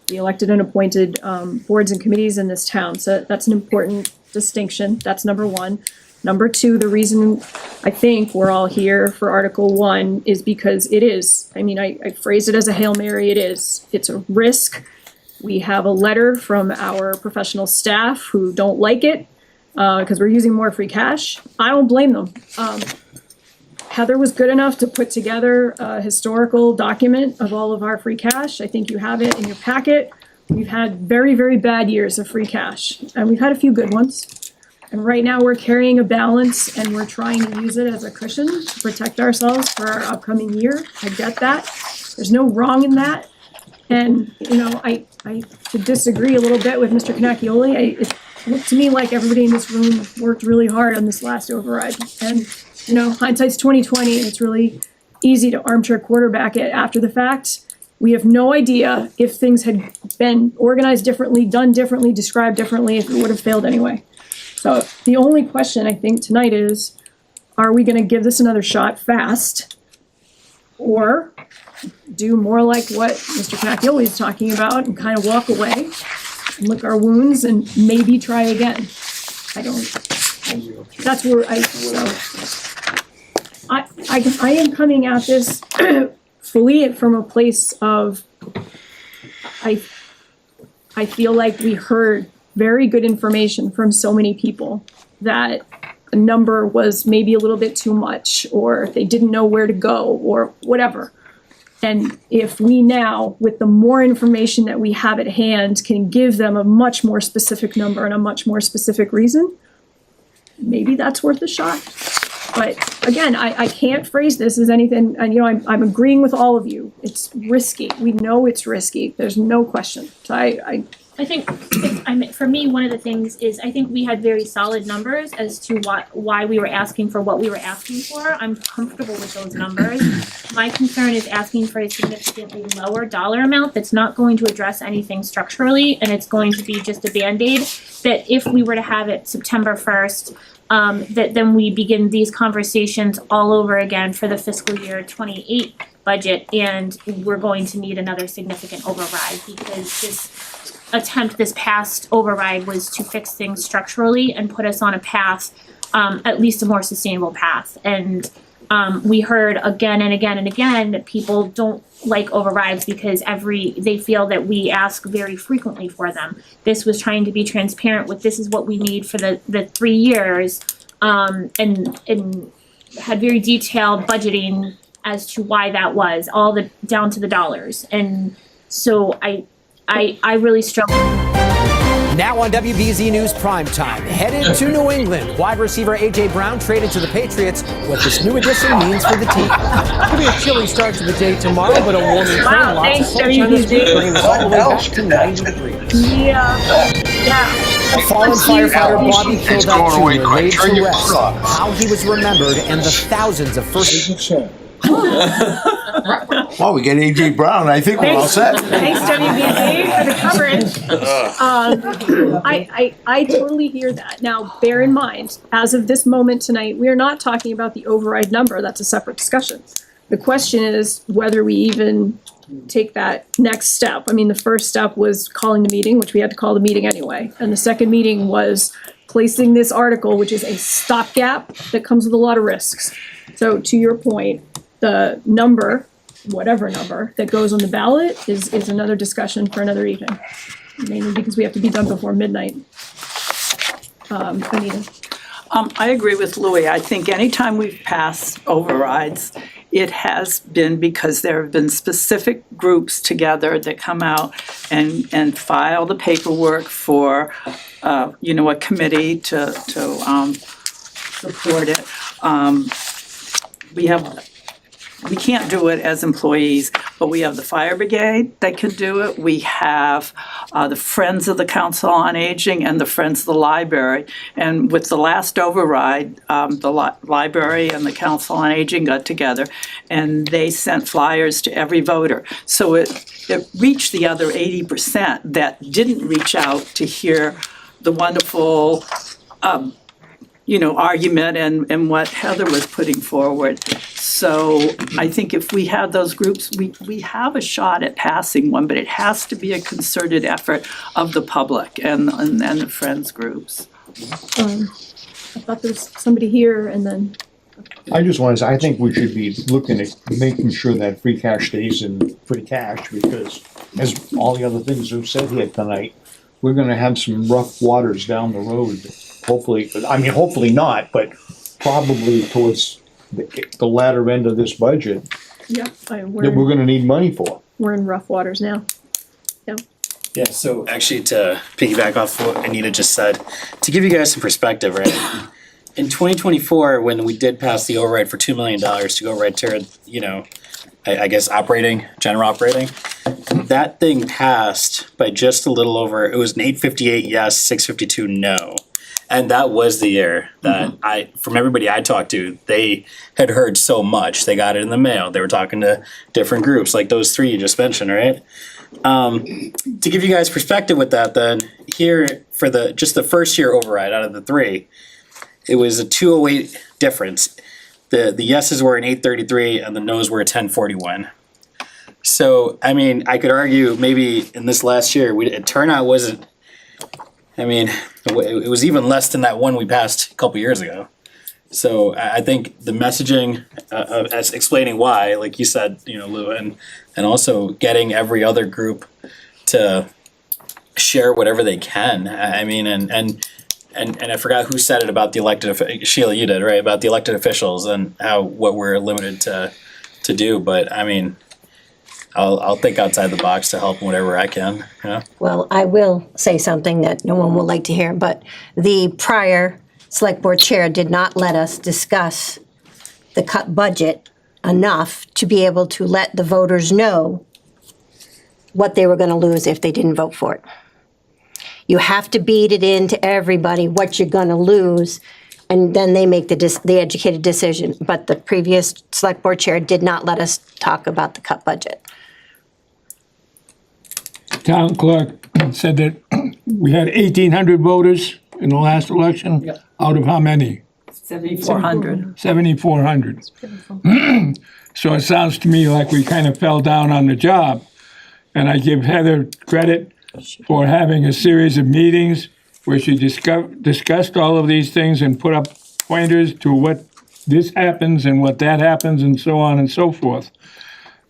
the elected and appointed boards and committees in this town. So that's an important distinction. That's number one. Number two, the reason I think we're all here for Article 1 is because it is. I mean, I phrased it as a Hail Mary, it is. It's a risk. We have a letter from our professional staff who don't like it because we're using more free cash. I don't blame them. Heather was good enough to put together a historical document of all of our free cash. I think you have it in your packet. We've had very, very bad years of free cash, and we've had a few good ones. And right now, we're carrying a balance, and we're trying to use it as a cushion to protect ourselves for our upcoming year. I get that. There's no wrong in that. And, you know, I to disagree a little bit with Mr. Konecki, it looked to me like everybody in this room worked really hard on this last override. And, you know, hindsight's 20/20, and it's really easy to armchair quarterback it after the fact. We have no idea if things had been organized differently, done differently, described differently, if it would have failed anyway. So the only question I think tonight is, are we gonna give this another shot fast? Or do more like what Mr. Konecki is talking about and kind of walk away, and lick our wounds and maybe try again? That's where I am coming at this fully from a place of, I feel like we heard very good information from so many people that the number was maybe a little bit too much, or they didn't know where to go, or whatever. And if we now, with the more information that we have at hand, can give them a much more specific number and a much more specific reason, maybe that's worth a shot. But again, I can't phrase this as anything, and you know, I'm agreeing with all of you. It's risky. We know it's risky. There's no question. So I think, for me, one of the things is I think we had very solid numbers as to why we were asking for what we were asking for. I'm comfortable with those numbers. My concern is asking for a significantly lower dollar amount that's not going to address anything structurally, and it's going to be just a Band-Aid, that if we were to have it September 1st, that then we begin these conversations all over again for the fiscal year 28 budget, and we're going to need another significant override, because this past override was to fix things structurally and put us on a path, at least a more sustainable path. And we heard again and again and again that people don't like overrides because they feel that we ask very frequently for them. This was trying to be transparent with, this is what we need for the 3 years, and had very detailed budgeting as to why that was, down to the dollars. And so I really struggle. Now on WBZ News Primetime, headed to New England, wide receiver A.J. Brown traded to the Patriots. What this new addition means for the team. Could be a chilly start to the day tomorrow, but a warm trend. Lots of sunshine this week, bringing us all the way back to 90 degrees. Yeah. A fallen firefighter Bobby Kildare Jr. laid to rest. How he was remembered and the thousands of first. Well, we get AJ Brown. I think we're all set. Thanks, WBZ, for the coverage. I totally hear that. Now, bear in mind, as of this moment tonight, we are not talking about the override number. That's a separate discussion. The question is whether we even take that next step. I mean, the first step was calling the meeting, which we had to call the meeting anyway. And the second meeting was placing this article, which is a stopgap that comes with a lot of risks. So to your point, the number, whatever number, that goes on the ballot is another discussion for another evening. Mainly because we have to be done before midnight. Anita? I agree with Louis. I think anytime we've passed overrides, it has been because there have been specific groups together that come out and file the paperwork for, a committee to support it. We have we can't do it as employees, but we have the fire brigade that can do it. We have the Friends of the Council on Aging and the Friends of the Library. And with the last override, the library and the Council on Aging got together and they sent flyers to every voter. So it reached the other 80% that didn't reach out to hear the wonderful argument and what Heather was putting forward. So I think if we have those groups, we have a shot at passing one, but it has to be a concerted effort of the public and the Friends groups. I thought there was somebody here and then. I just want to say, I think we should be looking at making sure that free cash stays in free cash, because as all the other things we've said here tonight, we're gonna have some rough waters down the road. Hopefully, hopefully not, but probably towards the latter end of this budget Yeah, that we're gonna need money for. we're in rough waters now. Yeah, so actually to piggyback off what Anita just said, to give you guys some perspective, right? In 2024, when we did pass the override for $2 million to go right to, I guess general operating, that thing passed by just a little over, it was an 858 yes, 652 no. And that was the year that from everybody I talked to, they had heard so much. They got it in the mail. They were talking to different groups, like those three you just mentioned, right? To give you guys perspective with that, then here for just the first year override out of the three, it was a 208 difference. The yeses were an 833 and the nos were a 1041. So I could argue maybe in this last year, turnout wasn't. It was even less than that one we passed a couple years ago. So I think the messaging, as explaining why, like you said, Lou, and also getting every other group to share whatever they can. And I forgot who said it about the elected, Sheila, you did, right? About the elected officials and what we're limited to do. But I'll think outside the box to help whatever I can. Well, I will say something that no one will like to hear, but the prior select board chair did not let us discuss the cut budget enough to be able to let the voters know what they were going to lose if they didn't vote for it. You have to beat it into everybody what you're going to lose, and then they make the educated decision. But the previous select board chair did not let us talk about the cut budget. Town clerk said that we had 1,800 voters in the last election. Yep. Out of how many? 7,400. 7,400. So it sounds to me like we kind of fell down on the job. And I give Heather credit for having a series of meetings where she discussed all of these things and put up pointers to what this happens and what that happens and so on and so forth.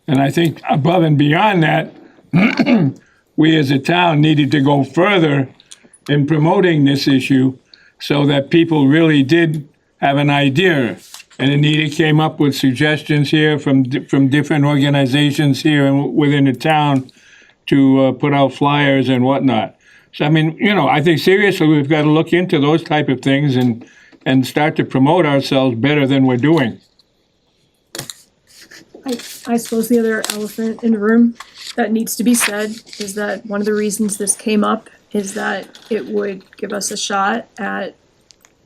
And I think above and beyond that, we as a town needed to go further in promoting this issue so that people really did have an idea. And Anita came up with suggestions here from different organizations here and within the town to put out flyers and whatnot. So, I think seriously we've got to look into those type of things and start to promote ourselves better than we're doing. I suppose the other elephant in the room that needs to be said is that one of the reasons this came up is that it would give us a shot at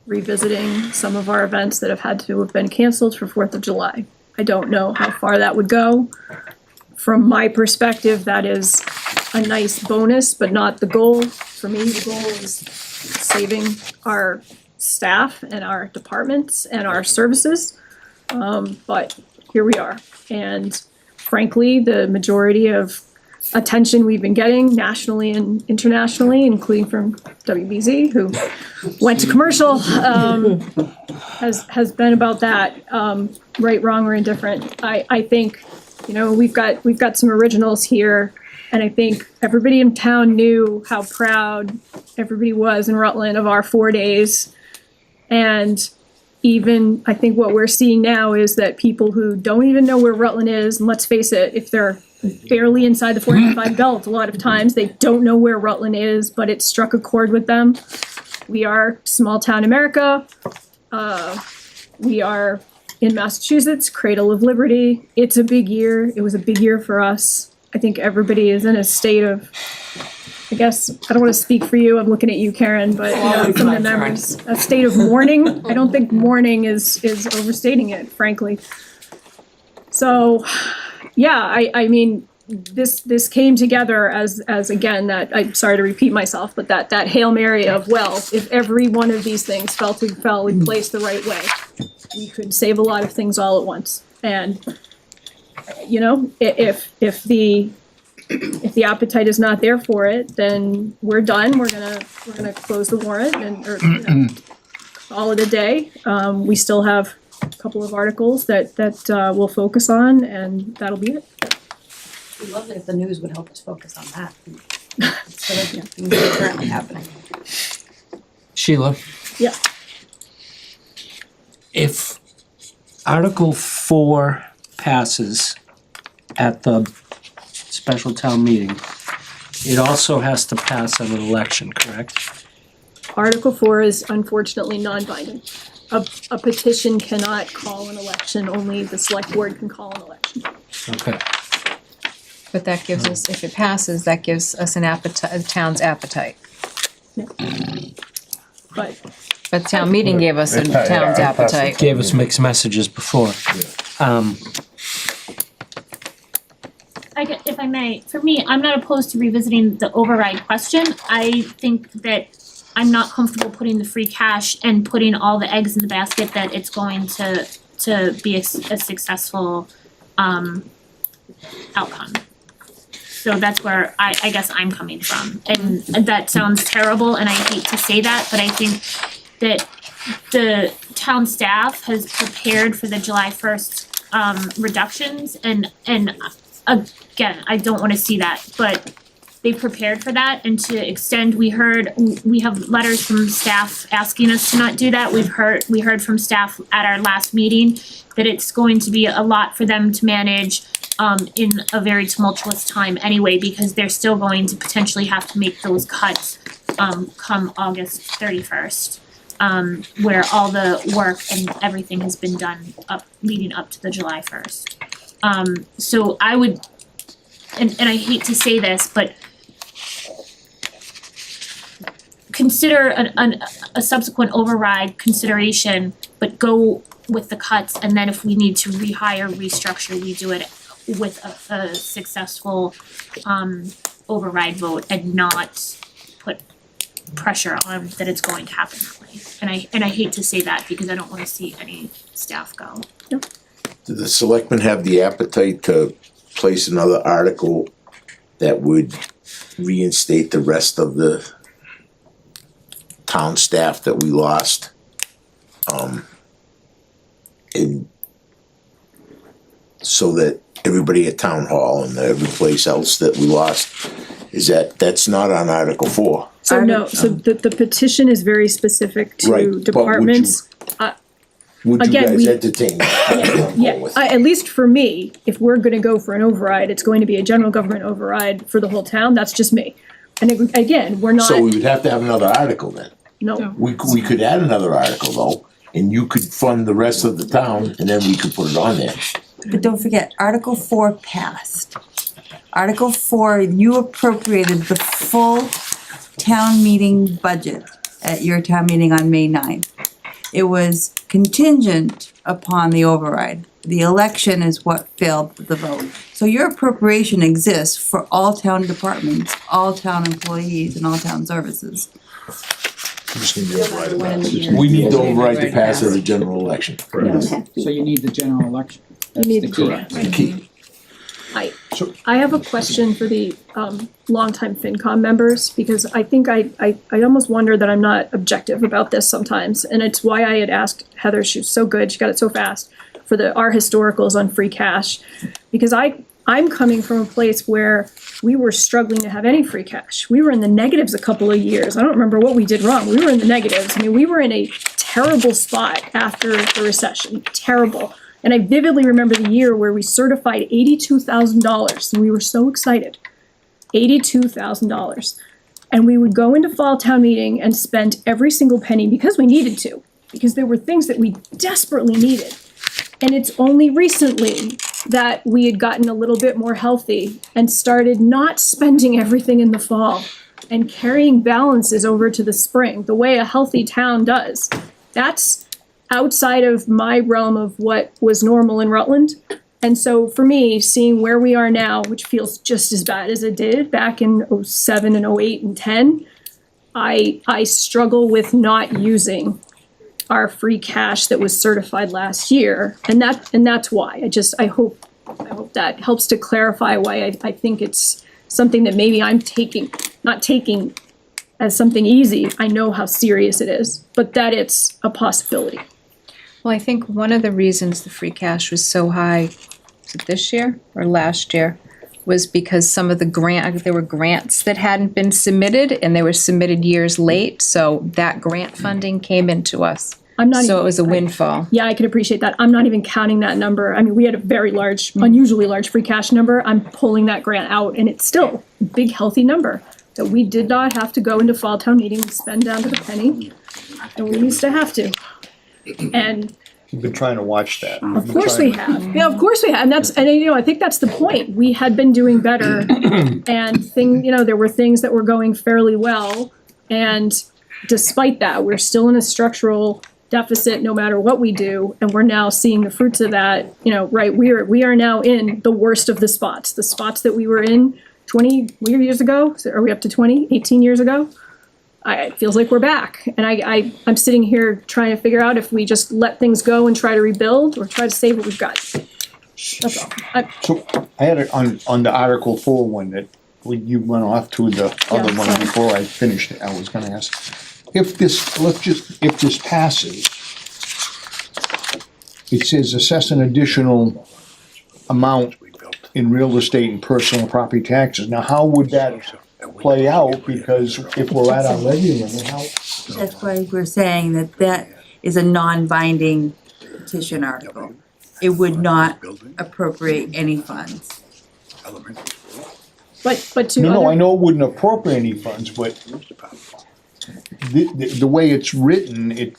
revisiting some of our events that have been canceled for 4th of July. I don't know how far that would go. From my perspective, that is a nice bonus, but not the goal. For me, the goal is saving our staff and our departments and our services. But here we are. And frankly, the majority of attention we've been getting nationally and internationally, including from WBZ, who went to commercial, has been about that, right, wrong, or indifferent. I think, we've got some originals here, and I think everybody in town knew how proud everybody was in Rutland of our 4 days. And even, I think what we're seeing now is that people who don't even know where Rutland is, and let's face it, if they're barely inside the 45 belt, a lot of times they don't know where Rutland is, but it struck a chord with them. We are small town America. We are in Massachusetts, Cradle of Liberty. It's a big year. It was a big year for us. I think everybody is in a state of, I guess, I don't wanna speak for you, I'm looking at you, Karen, but you know, some of the members, a state of mourning. I don't think mourning is overstating it, frankly. So, yeah, I mean, this came together as again, that, I'm sorry to repeat myself, but that Hail Mary of, well, if every one of these things fell in place the right way, we could save a lot of things all at once. And, you know, if the appetite is not there for it, then we're done. We're gonna close the warrant and, or, you know, call it a day. We still have a couple of articles that we'll focus on, and that'll be it. It'd be lovely if the news would help us focus on that instead of things that are currently happening. Sheila, Yeah. if Article 4 passes at the special town meeting, it also has to pass at an election, correct? Article 4 is unfortunately non-binding. A petition cannot call an election, only the select board can call an election. Okay. But that gives us, if it passes, that gives us an appetite, a town's appetite. But town meeting gave us a town's appetite. Gave us mixed messages before. If I may, for me, I'm not opposed to revisiting the override question. I think that I'm not comfortable putting the free cash and putting all the eggs in the basket that it's going to be a successful outcome. So that's where I guess I'm coming from. And that sounds terrible, and I hate to say that, but I think that the town staff has prepared for the July 1st reductions, and again, I don't wanna see that, but they prepared for that, and to extend, we have letters from staff asking us to not do that. We heard from staff at our last meeting that it's going to be a lot for them to manage in a very tumultuous time anyway, because they're still going to potentially have to make those cuts come August 31st. Where all the work and everything has been done leading up to the July 1st. So I would, and I hate to say this, but consider a subsequent override consideration, but go with the cuts, and then if we need to rehire, restructure, we do it with a successful override vote and not put pressure on that it's going to happen that way. And I hate to say that because I don't wanna see any staff go. Do the selectmen have the appetite to place another article that would reinstate the rest of the town staff that we lost? And so that everybody at town hall and every place else that we lost, that's not on Article 4. So no, so the petition is very specific Right, to but departments. Would you Again, guys we- entertain that? Yeah, at least for me, if we're gonna go for an override, it's going to be a general government override for the whole town, that's just me. And again, we're not, So we would have to have another article then. no, We could add another article though, and you could fund the rest of the town, and then we could put it on there. But don't forget, Article 4 passed. Article 4, you appropriated the full town meeting budget at your town meeting on May 9th. It was contingent upon the override. The election is what failed the vote. So your appropriation exists for all town departments, all town employees, and all town services. We need the override to pass at a general election. So you need the general election. you need the key. The key. I have a question for the longtime FinCom members, because I think I almost wonder that I'm not objective about this sometimes, and it's why I had asked Heather, she was so good, she got it so fast, for our historicals on free cash, because I'm coming from a place where we were struggling to have any free cash. We were in the negatives a couple of years. I don't remember what we did wrong. We were in the negatives. I mean, we were in a terrible spot after the recession, terrible. And I vividly remember the year where we certified $82,000, and we were so excited. $82,000. And we would go into fall town meeting and spend every single penny because we needed to, because there were things that we desperately needed. And it's only recently that we had gotten a little bit more healthy and started not spending everything in the fall and carrying balances over to the spring, the way a healthy town does. That's outside of my realm of what was normal in Rutland. And so for me, seeing where we are now, which feels just as bad as it did back in '07 and '08 and '10, I struggle with not using our free cash that was certified last year. And that's why. I hope that helps to clarify why I think it's something that maybe I'm not taking as something easy. I know how serious it is, but that it's a possibility. Well, I think one of the reasons the free cash was so high, was it this year or last year, was because some of there were grants that hadn't been submitted and they were submitted years late, so that grant funding came into us. So it was a windfall. Yeah, I can appreciate that. I'm not even counting that number. I mean, we had a very large, unusually large free cash number. I'm pulling that grant out, and it's still a big, healthy number that we did not have to go into fall town meeting and spend down to the penny, and we used to have to. And You've been trying to watch that. of course we have. Yeah, of course we have. And I think that's the point. We had been doing better, and there were things that were going fairly well, and despite that, we're still in a structural deficit no matter what we do, and we're now seeing the fruits of that. Right, we are now in the worst of the spots that we were in 20 years ago. So are we up to 18 years ago? It feels like we're back, and I'm sitting here trying to figure out if we just let things go and try to rebuild or try to save what we've got. That's all. So I had it on the Article 4 one that when you went off to the other one before I finished it, I was gonna ask. If this passes, it says assess an additional amount in real estate and personal property taxes. Now, how would that play out? Because if we're at our levy limit, how? That's why we're saying that is a non-binding petition article. It would not appropriate any funds. But to No, I know it wouldn't appropriate any funds, but the way it's written, it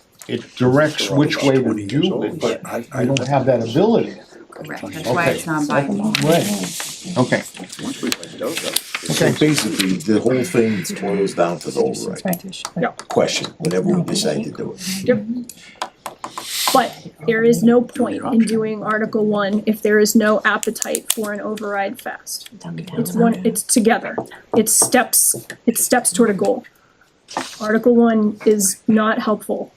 directs which way to do it, but I don't have that ability. Correct, that's why it's non-binding. Right, okay. So basically, the whole thing boils down to the override question, whenever we decide to do it. Yep. But there is no point in doing Article 1 if there is no appetite for an override fast. It's together. It's steps toward a goal. Article 1 is not helpful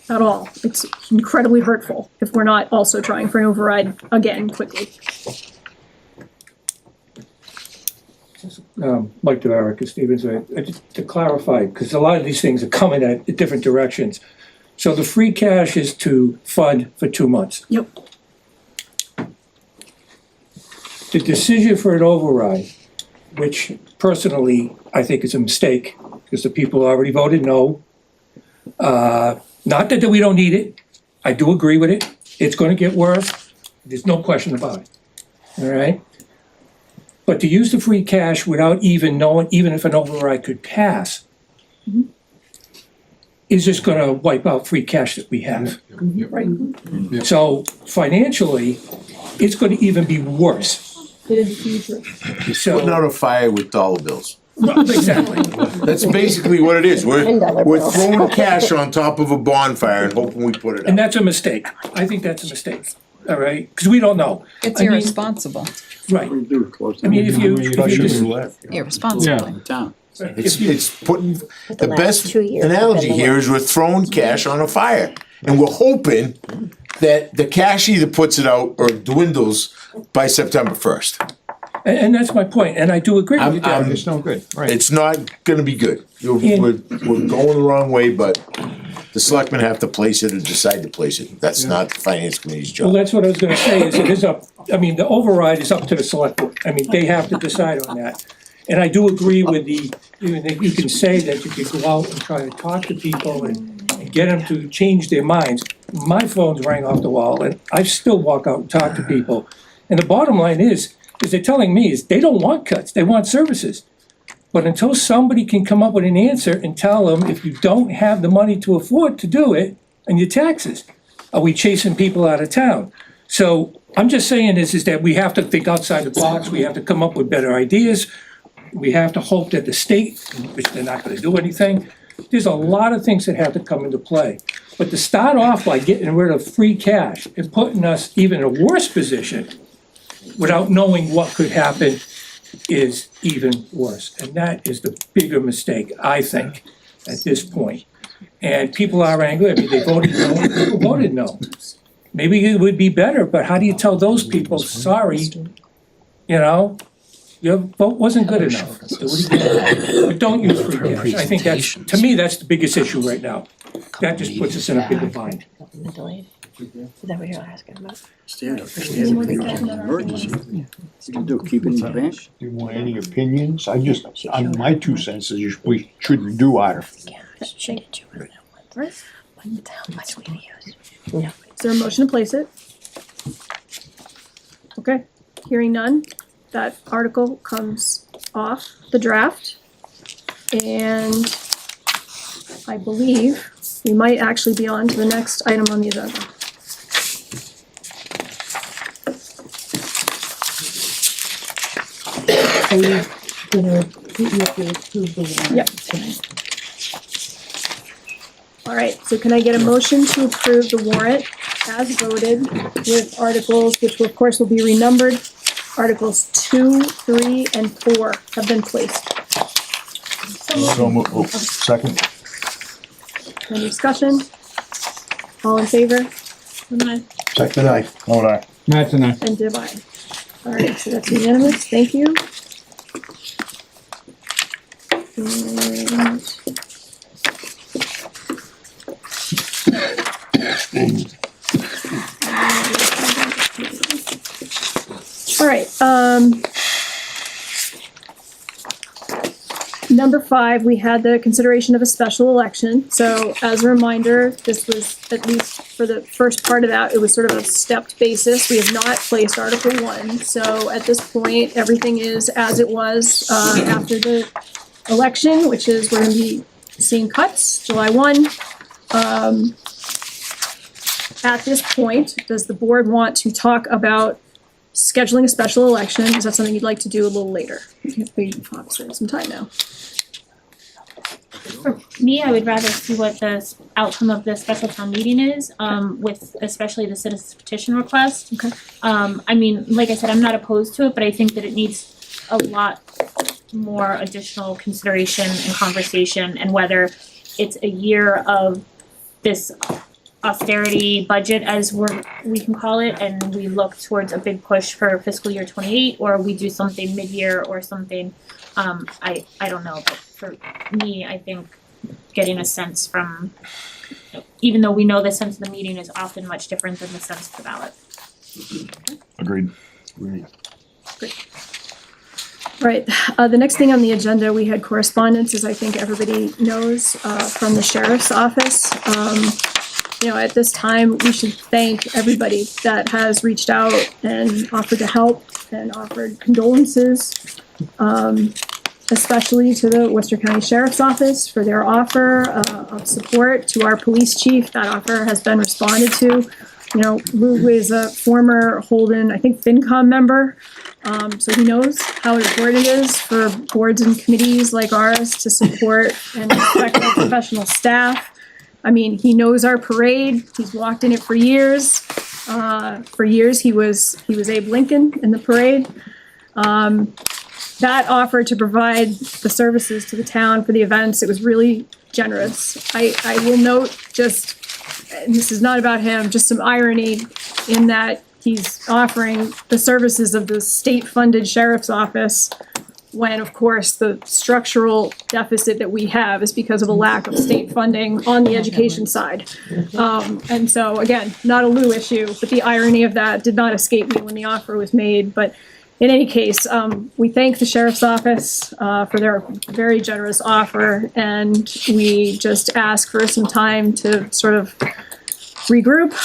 at all. It's incredibly hurtful if we're not also trying for an override again quickly. Mike DeVarica, Stevens, just to clarify, because a lot of these things are coming at different directions. So the free cash is to fund for 2 months. Yep. The decision for an override, which personally I think is a mistake, because the people already voted no. Not that we don't need it. I do agree with it. It's gonna get worse. There's no question about it. All right? But to use the free cash without even knowing, even if an override could pass, is just gonna wipe out free cash that we have. Right? So financially, it's gonna even be worse. It is the future. So, Putting out a fire with dollar bills. exactly. That's basically what it is. We're throwing cash on top of a bonfire and hoping we put it And out. that's a mistake. I think that's a mistake, all right? Because we don't know. It's I mean, irresponsible. Right. I mean, if you just, Irresponsible. It's putting, the best analogy here is we're throwing cash on a fire. And we're hoping that the cash either puts it out or dwindles by September 1st. and that's my point, and I do agree with you, Dan. It's no good, right? It's not gonna be good. We're going the wrong way, but the selectmen have to place it or decide to place it. That's not the finance committee's Well, job. that's what I was gonna say, is it is up, I mean, the override is up to the select board. I mean, they have to decide on that. And I do agree with you can say that you could go out and try to talk to people and get them to change their minds. My phone's rang off the wall, and I still walk out and talk to people. And the bottom line is they're telling me is they don't want cuts, they want services. But until somebody can come up with an answer and tell them if you don't have the money to afford to do it, and your taxes, are we chasing people out of town? So I'm just saying is that we have to think outside the box, we have to come up with better ideas. We have to hope that the state, which they're not gonna do anything, there's a lot of things that have to come into play. But to start off by getting rid of free cash and putting us even in a worse position without knowing what could happen is even worse. And that is the bigger mistake, I think, at this point. And people are angry, I mean, they voted no, people voted no. Maybe it would be better, but how do you tell those people, sorry, you know, your vote wasn't good enough. Do it again. But don't use free cash. I think that's, to me, that's the biggest issue right now. That just puts us in a bigger bind. Is that what you're asking about? Standard emergency. You do, keep it in the bank. Do you want any opinions? My 2 cents is we shouldn't do either. Is there a motion to place it? Okay, hearing none, that article comes off the draft. And I believe we might actually be on to the next item on the agenda. So you're gonna, you have to approve the warrant Yep. tonight. All right, so can I get a motion to approve the warrant as voted with articles, which of course will be renumbered? Articles 2, 3, and 4 have been placed. So move, second. Any discussion? All in favor? Second, aye. Vote aye. Matt's and I. And did I. All right, so that's unanimous, thank you. And all right, number 5, we had the consideration of a special election. So as a reminder, this was, at least for the first part of that, it was sort of a stepped basis. We have not placed Article 1. So at this point, everything is as it was after the election, which is we're gonna be seeing cuts July 1. At this point, does the board want to talk about scheduling a special election? Is that something you'd like to do a little later? We have some time now. For me, I would rather see what the outcome of the special town meeting is, with especially the citizen petition request. Okay. I mean, like I said, I'm not opposed to it, but I think that it needs a lot more additional consideration and conversation, and whether it's a year of this austerity budget, as we can call it, and we look towards a big push for fiscal year 28, or we do something mid-year or something. I don't know, but for me, I think getting a sense from, even though we know the sense of the meeting is often much different than the sense of the ballot. Agreed. Right, the next thing on the agenda, we had correspondence, as I think everybody knows, from the sheriff's office. You know, at this time, we should thank everybody that has reached out and offered to help and offered condolences, especially to the Worcester County Sheriff's Office for their offer of support to our police chief. That offer has been responded to. You know, Lou is a former Holden, I think, FinCom member, so he knows how important it is for boards and committees like ours to support and respect our professional staff. I mean, he knows our parade. He's walked in it for years. For years, he was Abe Lincoln in the parade. That offer to provide the services to the town for the events, it was really generous. I will note just, and this is not about him, just some irony in that he's offering the services of the state-funded sheriff's office when, of course, the structural deficit that we have is because of a lack of state funding on the education side. And so, again, not a Lou issue, but the irony of that did not escape me when the offer was made. But in any case, we thank the sheriff's office for their very generous offer, and we just ask for some time to sort of regroup.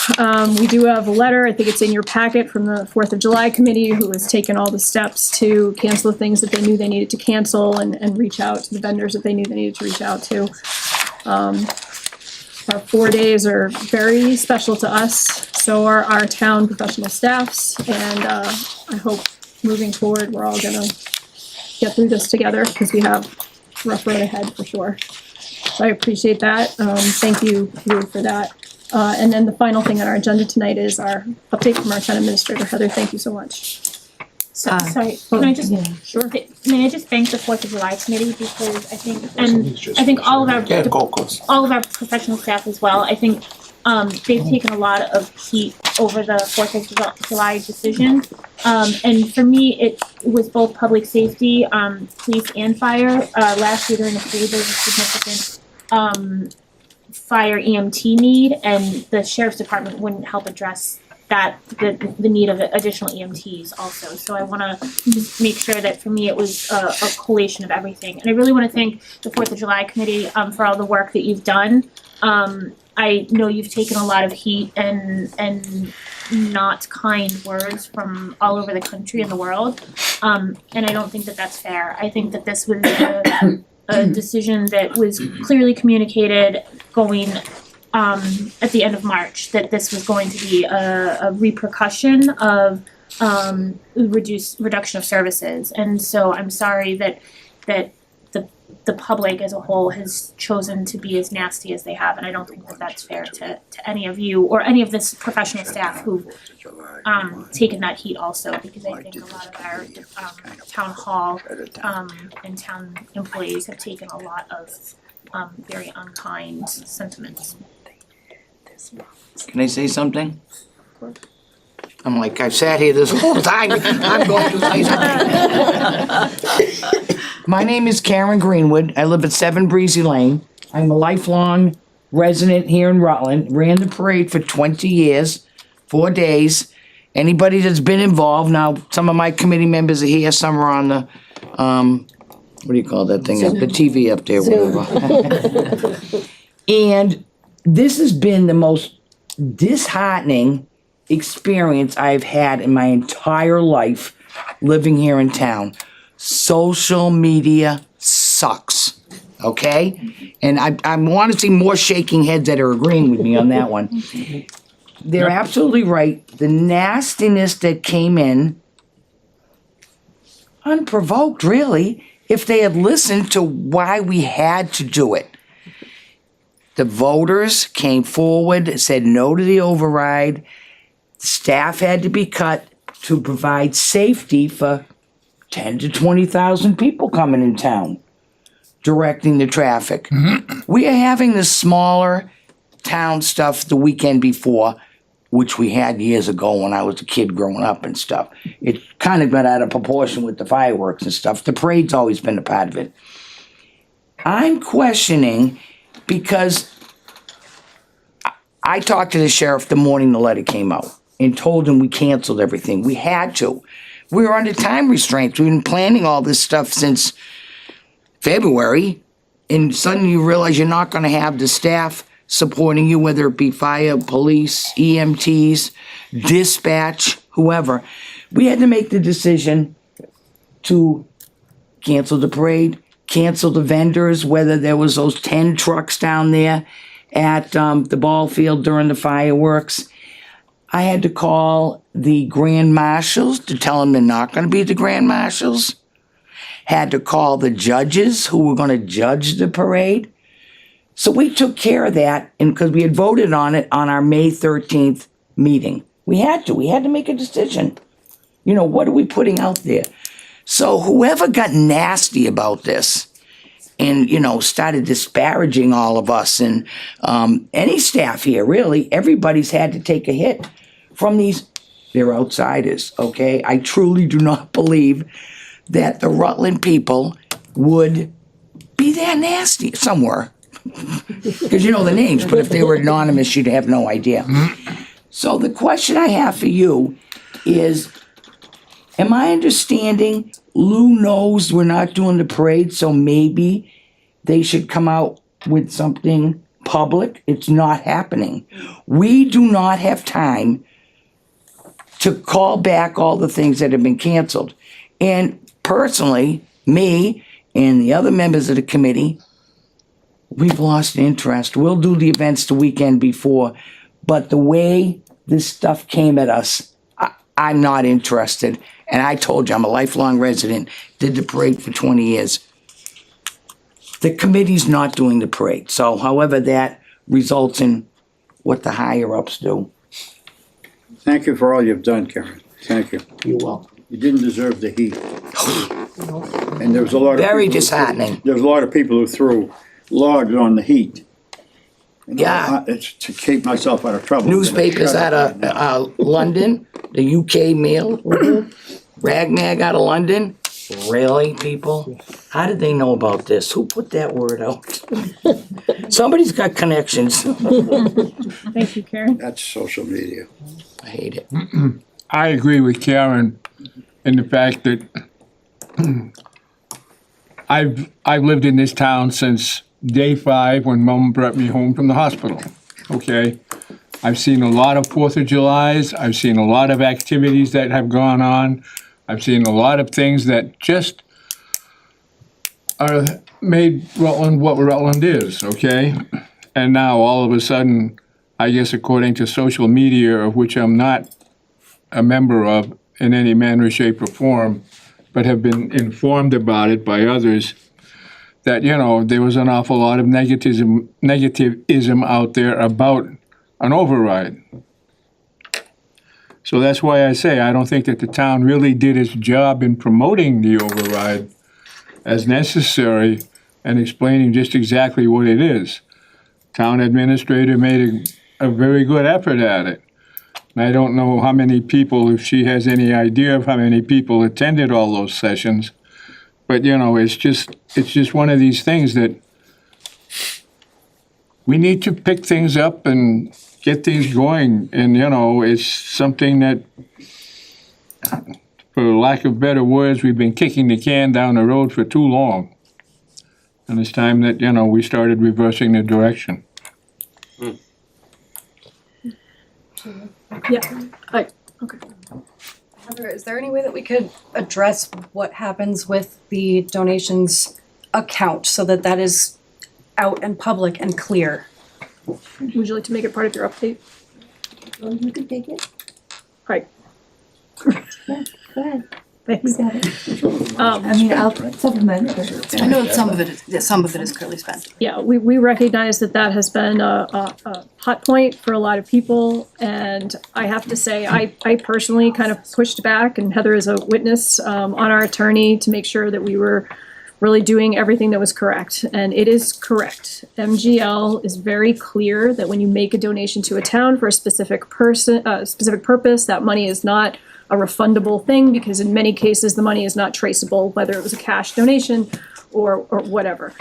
We do have a letter, I think it's in your packet, from the 4th of July committee, who has taken all the steps to cancel the things that they knew they needed to cancel and reach out to the vendors that they knew they needed to reach out to. Our 4 days are very special to us, so are our town professional staffs, and I hope moving forward, we're all gonna get through this together, because we have a rough road ahead for sure. So I appreciate that, thank you, Lou, for that. And then the final thing on our agenda tonight is our update from our town administrator. Heather, thank you so much. Sorry, can I just, Sure. may I just thank the 4th of July committee, because I think all of our professional staff as well, I think, they've taken a lot of heat over the 4th of July decision. And for me, it was both public safety, police and fire. Last year during the parade, there was a significant, fire EMT need, and the sheriff's department wouldn't help address that, the need of additional EMTs also. So I wanna just make sure that for me, it was a collation of everything. And I really wanna thank the 4th of July committee, for all the work that you've done. I know you've taken a lot of heat and not kind words from all over the country and the world. And I don't think that that's fair. I think that this was a decision that was clearly communicated going at the end of March, that this was going to be a repercussion of reduction of services. And so I'm sorry that the public as a whole has chosen to be as nasty as they have, and I don't think that that's fair to any of you or any of this professional staff who've taken that heat also, because I think a lot of our town hall and town employees have taken a lot of very unkind sentiments. Can I say something? I'm like, I've sat here this whole time, I'm going to say something. My name is Karen Greenwood, I live at 7 Breezy Lane. I'm a lifelong resident here in Rutland, ran the parade for 20 years, 4 days. Anybody that's been involved, now some of my committee members are here, some are on the, what do you call that thing, the TV up there, whatever. And this has been the most disheartening experience I've had in my entire life living here in town. Social media sucks, okay? And I want to see more shaking heads that are agreeing with me on that one. They're absolutely right. The nastiness that came in, unprovoked really, if they had listened to why we had to do it. The voters came forward, said no to the override. Staff had to be cut to provide safety for 10 to 20,000 people coming in town, directing the traffic. We are having the smaller town stuff the weekend before, which we had years ago when I was a kid growing up and stuff. It kind of got out of proportion with the fireworks and stuff. The parade's always been a part of it. I'm questioning because I talked to the sheriff the morning the letter came out and told him we canceled everything. We had to. We were under time restraints. We've been planning all this stuff since February, and suddenly you realize you're not going to have the staff supporting you, whether it be fire, police, EMTs, dispatch, whoever. We had to make the decision to cancel the parade, cancel the vendors, whether there was those 10 trucks down there at the ball field during the fireworks. I had to call the grand marshals to tell them they're not going to be the grand marshals. Had to call the judges who were going to judge the parade. So we took care of that, and because we had voted on it on our May 13th meeting. We had to make a decision. You know, what are we putting out there? So whoever got nasty about this and, you know, started disparaging all of us and any staff here, really, everybody's had to take a hit from these. They're outsiders, okay? I truly do not believe that the Rutland people would be that nasty. Somewhere. Because you know the names, but if they were anonymous, you'd have no idea. So the question I have for you is, am I understanding Lou knows we're not doing the parade, so maybe they should come out with something public? It's not happening. We do not have time to call back all the things that have been canceled. And personally, me and the other members of the committee, we've lost interest. We'll do the events the weekend before, but the way this stuff came at us, I'm not interested. And I told you, I'm a lifelong resident, did the parade for 20 years. The committee's not doing the parade, so however that results in what the higher-ups do. Thank you for all you've done, Karen. Thank you. You're welcome. You didn't deserve the heat. And there was a lot of Very people- disheartening. There was a lot of people who threw logs on the heat. You know, Yeah. It's to keep myself out of trouble. Newspapers Shut out up. of London, the UK Mail, Ragmag out of London. Really, people? How did they know about this? Who put that word out? Somebody's got connections. Thank you, Karen. That's social media. I hate it. I agree with Karen in the fact that I've lived in this town since day 5 when Mom brought me home from the hospital. Okay, I've seen a lot of 4th of Julys. I've seen a lot of activities that have gone on. I've seen a lot of things that just are made Rutland what Rutland is. Okay, and now all of a sudden, I guess according to social media, of which I'm not a member of in any manner, shape, or form, but have been informed about it by others, that, you know, there was an awful lot of negativism out there about an override. So that's why I say I don't think that the town really did its job in promoting the override as necessary and explaining just exactly what it is. Town administrator made a very good effort at it. And I don't know how many people, if she has any idea of how many people attended all those sessions. But, you know, it's just one of these things that we need to pick things up and get things going. And, you know, it's something that, for lack of better words, we've been kicking the can down the road for too long. And it's time that, you know, we started reversing the direction. Yeah, okay. Heather, is there any way that we could address what happens with the donations account so that that is out and public and clear? Would you like to make it part of your update? You can take it. Right. Yeah, go ahead. Thanks. You got it. I mean, I'll supplement. but- I know that some of it is clearly spent. Yeah, we recognize that that has been a hot point for a lot of people, and I have to say, I personally kind of pushed back, and Heather is a witness, on our attorney to make sure that we were really doing everything that was correct, and it is correct. MGL is very clear that when you make a donation to a town for a specific purpose, that money is not a refundable thing, because in many cases, the money is not traceable, whether it was a cash donation or whatever.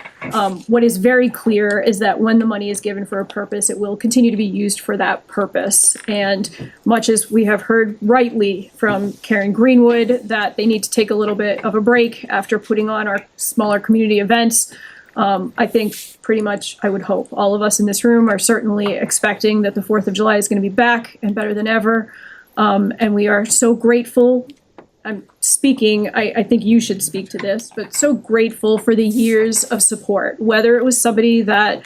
What is very clear is that when the money is given for a purpose, it will continue to be used for that purpose. And much as we have heard rightly from Karen Greenwood that they need to take a little bit of a break after putting on our smaller community events, I think pretty much, I would hope, all of us in this room are certainly expecting that the 4th of July is going to be back and better than ever. And we are so grateful. I'm speaking, I think you should speak to this, but so grateful for the years of support, whether it was somebody that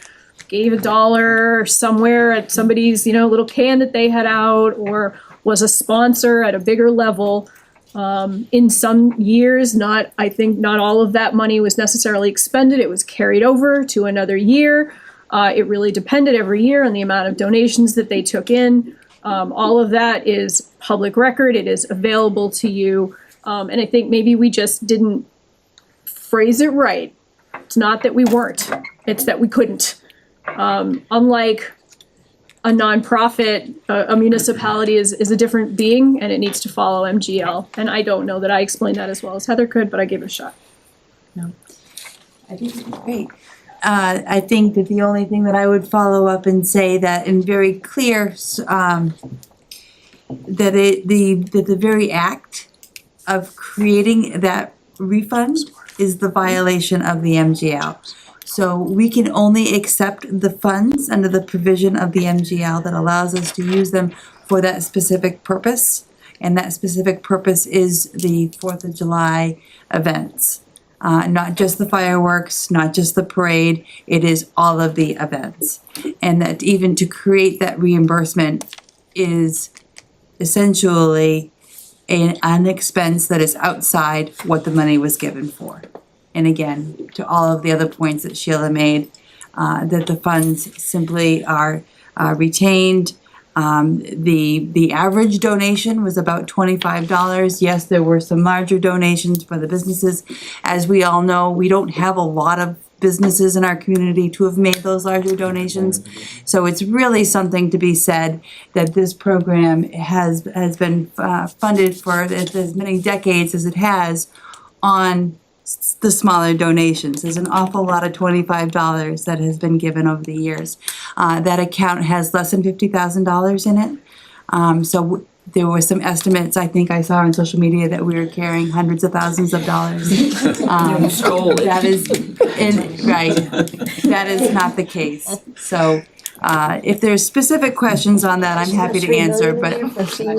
gave $1 somewhere at somebody's, little can that they had out, or was a sponsor at a bigger level. In some years, I think not all of that money was necessarily expended. It was carried over to another year. It really depended every year on the amount of donations that they took in. All of that is public record. It is available to you. And I think maybe we just didn't phrase it right. It's not that we weren't, it's that we couldn't. Unlike a nonprofit, a municipality is a different being, and it needs to follow MGL. And I don't know that I explained that as well as Heather could, but I gave it a shot. No, I think it's great. I think that the only thing that I would follow up and say that in very clear, that the very act of creating that refund is the violation of the MGL. So we can only accept the funds under the provision of the MGL that allows us to use them for that specific purpose. And that specific purpose is the 4th of July events. Not just the fireworks, not just the parade, it is all of the events. And that even to create that reimbursement is essentially an expense that is outside what the money was given for. And again, to all of the other points that Sheila made, that the funds simply are retained. The average donation was about $25. Yes, there were some larger donations for the businesses. As we all know, we don't have a lot of businesses in our community to have made those larger donations. So it's really something to be said that this program has been funded for as many decades as it has on the smaller donations. There's an awful lot of $25 that has been given over the years. That account has less than $50,000 in it. So there were some estimates, I think I saw on social media, that we were carrying hundreds of thousands of dollars. That is, right, that is not the case. So if there's specific questions on that, I'm happy to answer, but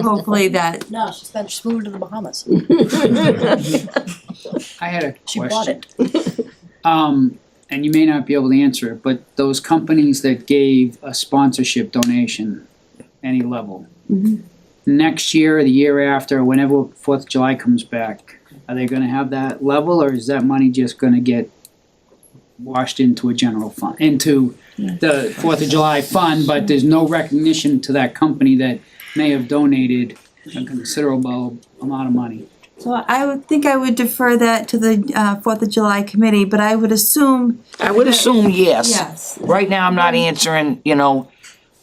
hopefully that. No, she's moving to the Bahamas. I had a She bought question. it. And you may not be able to answer it, but those companies that gave a sponsorship donation, any level, next year, or the year after, whenever 4th of July comes back, are they gonna have that level, or is that money just gonna get washed into a general fund, into the 4th of July fund, but there's no recognition to that company that may have donated a considerable amount of money? So I would think I would defer that to the 4th of July committee, but I would assume. I would assume yes. Yes. Right now, I'm not answering,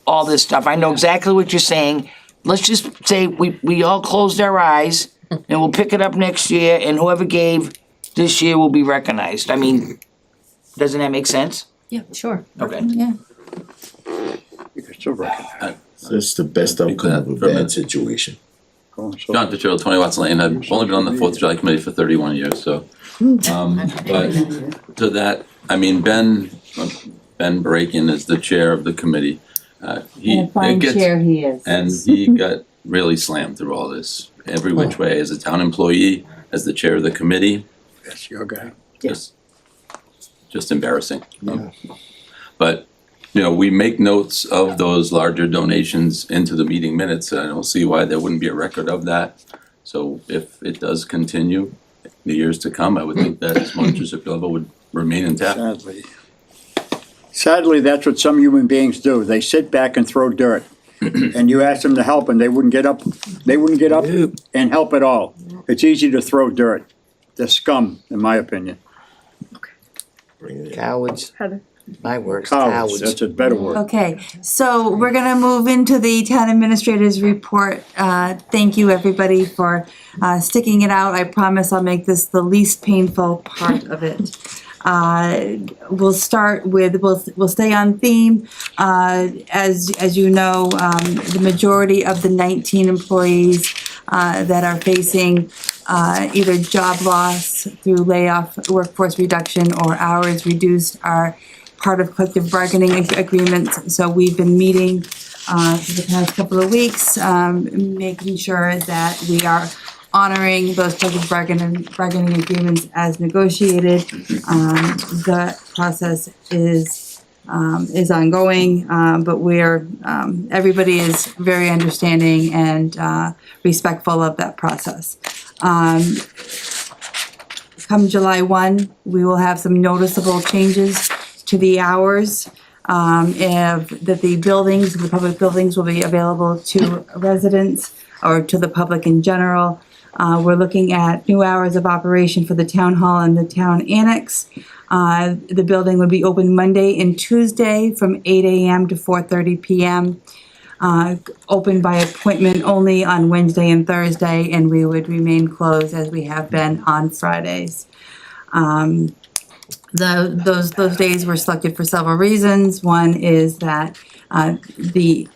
all this stuff. I know exactly what you're saying. Let's just say we all closed our eyes and we'll pick it up next year, and whoever gave this year will be recognized. I mean, doesn't that make sense? Yeah, sure. Okay. Yeah. That's the best outcome of a bad situation. John Fitzgerald, 20 Watson Lane. I've only been on the 4th of July committee for 31 years, so. But to that, I mean, Ben Barakian is the chair of the committee. And a fine chair he is. And he got really slammed through all this, every which way, as a town employee, as the chair of the committee. That's your guy. Just embarrassing. But, we make notes of those larger donations into the meeting minutes, and I don't see why there wouldn't be a record of that. So if it does continue in the years to come, I would think that sponsorship level would remain intact. Sadly, that's what some human beings do. They sit back and throw dirt. And you ask them to help and they wouldn't get up. They wouldn't get up and help at all. It's easy to throw dirt. They're scum, in my opinion. Cowards. Heather. My word, Cowards, that's a better word. Okay, so we're gonna move into the town administrator's report. Thank you, everybody, for sticking it out. I promise I'll make this the least painful part of it. We'll start with, we'll stay on theme. As you know, the majority of the 19 employees that are facing either job loss through layoff, workforce reduction, or hours reduced are part of collective bargaining agreements. So we've been meeting for the past couple of weeks, making sure that we are honoring those collective bargaining agreements as negotiated. The process is ongoing, but everybody is very understanding and respectful of that process. Come July 1, we will have some noticeable changes to the hours, that the public buildings will be available to residents or to the public in general. We're looking at new hours of operation for the town hall and the town annex. The building would be open Monday and Tuesday from 8 a.m. to 4:30 p.m. Open by appointment only on Wednesday and Thursday, and we would remain closed as we have been on Fridays. Those days were selected for several reasons. One is that the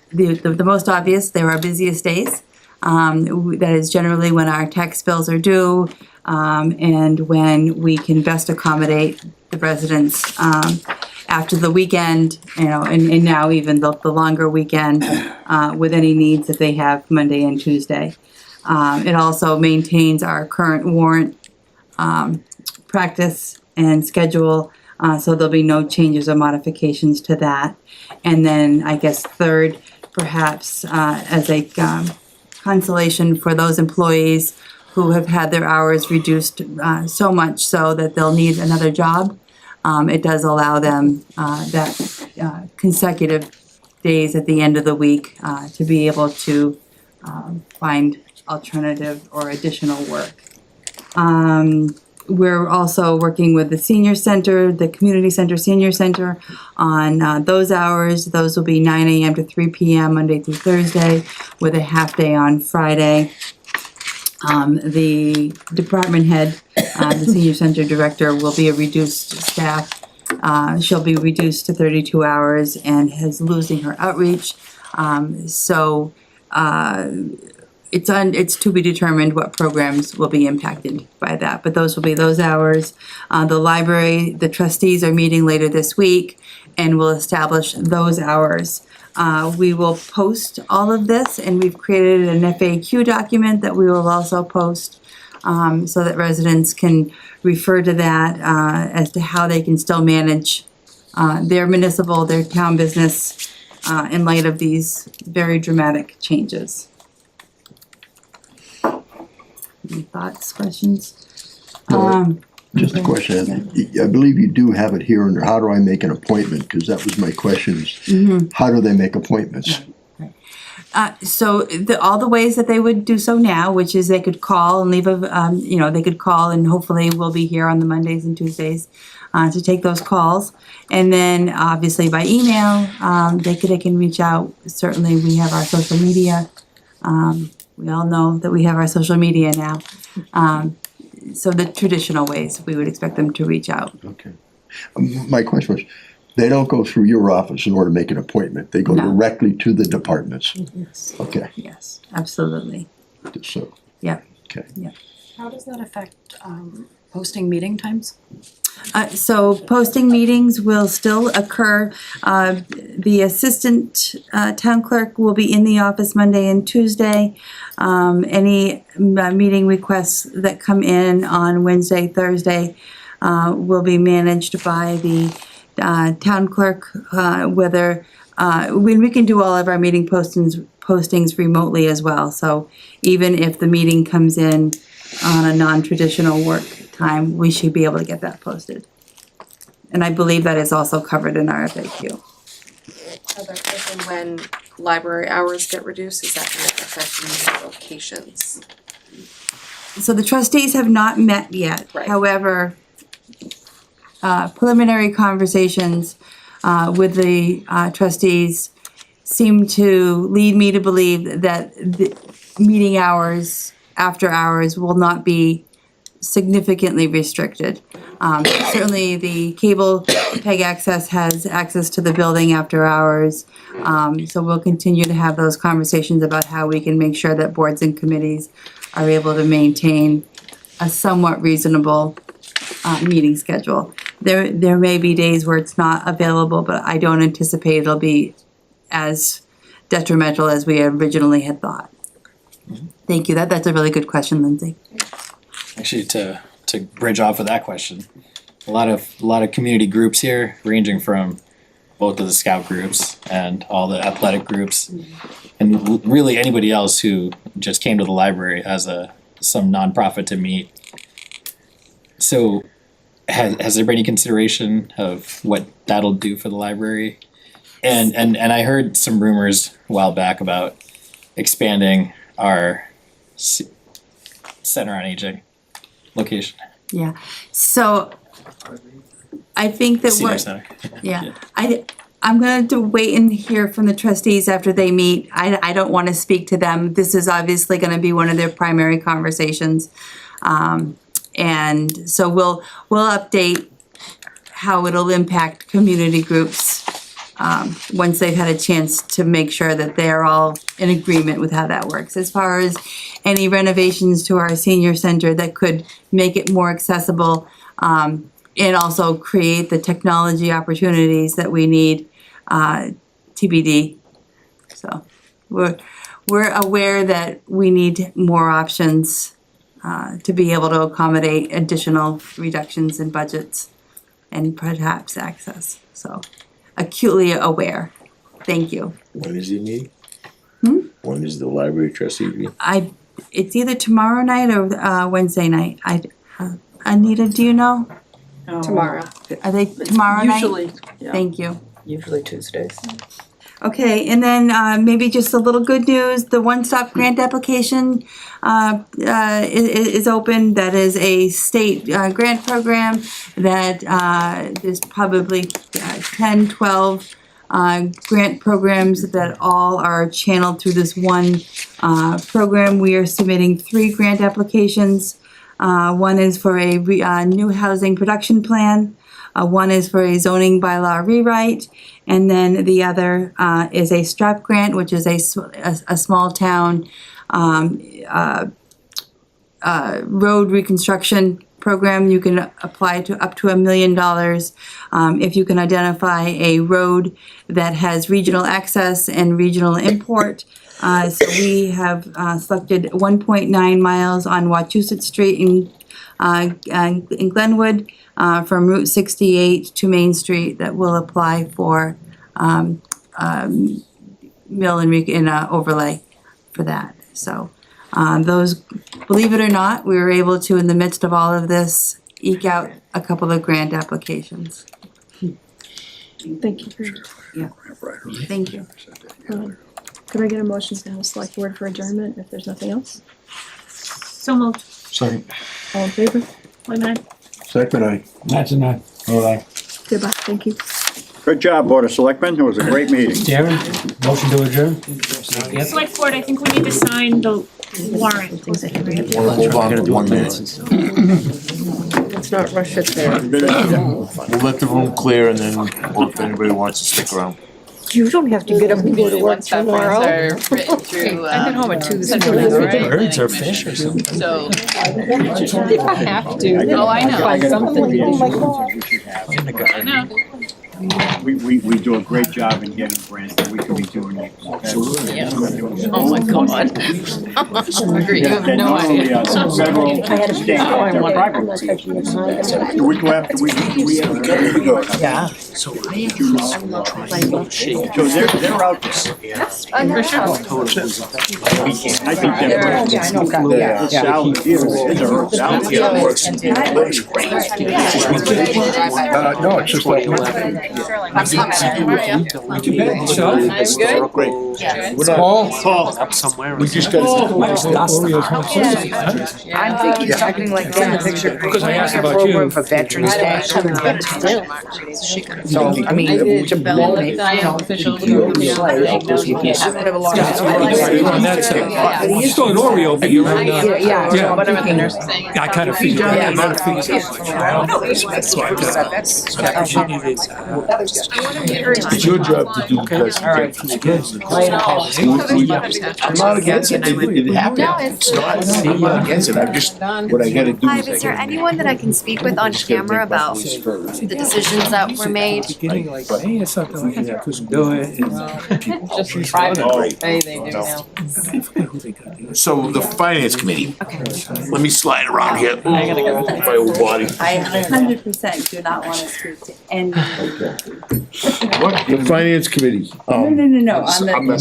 most obvious, they're our busiest days. That is generally when our tax bills are due, and when we can best accommodate the residents after the weekend, and now even the longer weekend with any needs that they have Monday and Tuesday. It also maintains our current warrant practice and schedule So there'll be no changes or modifications to that. And then I guess third, perhaps as a consolation for those employees who have had their hours reduced so much so that they'll need another job. It does allow them that consecutive days at the end of the week to be able to find alternative or additional work. We're also working with the senior center, the community center, senior center on those hours. Those will be 9 a.m. to 3 p.m. Monday through Thursday with a half day on Friday. The department head, the senior center director, will be a reduced staff. She'll be reduced to 32 hours and is losing her outreach. It's to be determined what programs will be impacted by that, but those will be those hours. The library, the trustees are meeting later this week and will establish those hours. We will post all of this, and we've created an FAQ document that we will also post so that residents can refer to that as to how they can still manage their town business in light of these very dramatic changes. Any thoughts, questions? Just a question. I believe you do have it here under how do I make an appointment? Because that was my question. How do they make appointments? So all the ways that they would do so now, which is they could call and leave they could call, and hopefully we'll be here on the Mondays and Tuesdays to take those calls. And then obviously by email, they can reach out. Certainly we have our social media. We all know that we have our social media now. So the traditional ways, we would expect them to reach out. Okay. My question was, they don't go through your office in order to make an appointment. They go No. directly to the departments. Yes. Okay. Yes, absolutely. So, Yeah. okay. Yeah. How does that affect posting meeting times? So posting meetings will still occur. The assistant town clerk will be in the office Monday and Tuesday. Any meeting requests that come in on Wednesday, Thursday will be managed by the town clerk, when we can do all of our meeting postings remotely as well. So even if the meeting comes in on a non-traditional work time, we should be able to get that posted. And I believe that is also covered in our FAQ. Heather, if and when library hours get reduced, is that going to affect these locations? So the trustees have not met yet. Right. However, preliminary conversations with the trustees seem to lead me to believe that the meeting hours, after hours, will not be significantly restricted. Certainly the cable PEG access has access to the building after hours. So we'll continue to have those conversations about how we can make sure that boards and committees are able to maintain a somewhat reasonable meeting schedule. There may be days where it's not available, but I don't anticipate it'll be as detrimental as we originally had thought. Thank you. That's a really good question, Lindsay. Actually, to bridge off of that question, a lot of community groups here, ranging from both of the scout groups and all the athletic groups, and really anybody else who just came to the library as some nonprofit to meet. So, has there been any consideration of what that'll do for the library? And I heard some rumors a while back about expanding our Center on Aging location. Yeah. So I think that Senior Center. Yeah. I'm going to wait and hear from the trustees after they meet. I don't want to speak to them. This is obviously going to be one of their primary conversations. And so we'll update how it'll impact community groups once they've had a chance to make sure that they're all in agreement with how that works. As far as any renovations to our senior center that could make it more accessible and also create the technology opportunities that we need, TBD. So we're aware that we need more options to be able to accommodate additional reductions in budgets. and perhaps access. So acutely aware. Thank you. When is the meeting? When is the library trustee meeting? It's either tomorrow night or Wednesday night. Anita, do you know? Tomorrow. Are they tomorrow night? Usually, yeah. Thank you. Usually Tuesdays. Okay, and then maybe just a little good news, the one-stop grant application is open. That is a state grant program that there's probably 10, 12 grant programs that all are channeled through this one program. We are submitting 3 grant applications. One is for a new housing production plan. One is for a zoning bylaw rewrite, and then the other is a STRAP grant, which is a small town road reconstruction program. You can apply to up to $1 million if you can identify a road that has regional access and regional import. So we have selected 1.9 miles on Wachusett Street in Glenwood from Route 68 to Main Street that will apply for mill and overlay for that. So those, believe it or not, we were able to, in the midst of all of this, eke out a couple of grant applications. Thank you. Yeah. Thank you. Could I get a motion from the select board for adjournment if there's nothing else? So moved. Second. All in favor? Wait a minute. Second, That's enough. Goodbye, thank you. Good job, Board of Selectmen. It was a great meeting. Darren, motion to adjourn? Yep. Select board, I think we need to sign the warrant. Hold on for 1 minute. Let's not rush it there. We'll let the room clear and then, or if anybody wants to stick around. You don't have to get up and go to work tomorrow. I get home at 2 this morning, Birds or fish or something. So. If I have to. Oh, I know. Find something. Oh my God. I know. We do a great job in getting grants that we can be doing it. Yeah. Oh my God. Agree, you have no idea. Federal, I had a state, I'm not private. touching your time. Do we go after, we go. Yeah. So I am So they're out there. For sure. I think they're. Salad here is a salad here. No, it's just like. I'm coming. So? I'm good. Paul, up somewhere. We just got. I'm thinking something like that in the picture. Because I asked about Program you. for Veterans Day. So, I mean, to promote it. He's still an Oreo, but you're on, Yeah. Whatever the nurse is saying. I kind of figured that. I figured That's why. It's your job to do the best you can for the kids. I'm not against it, it happened, it's not against it, I'm just, what I gotta do Hi, is I is there gotta. anyone that I can speak with on camera about the decisions that were made? like, hey, it's something like that, couldn't do it. Just in private, hey, they do now. So the finance committee, let me slide around here, my old body. I 100% do not want to speak to any. The finance committee. No, on the.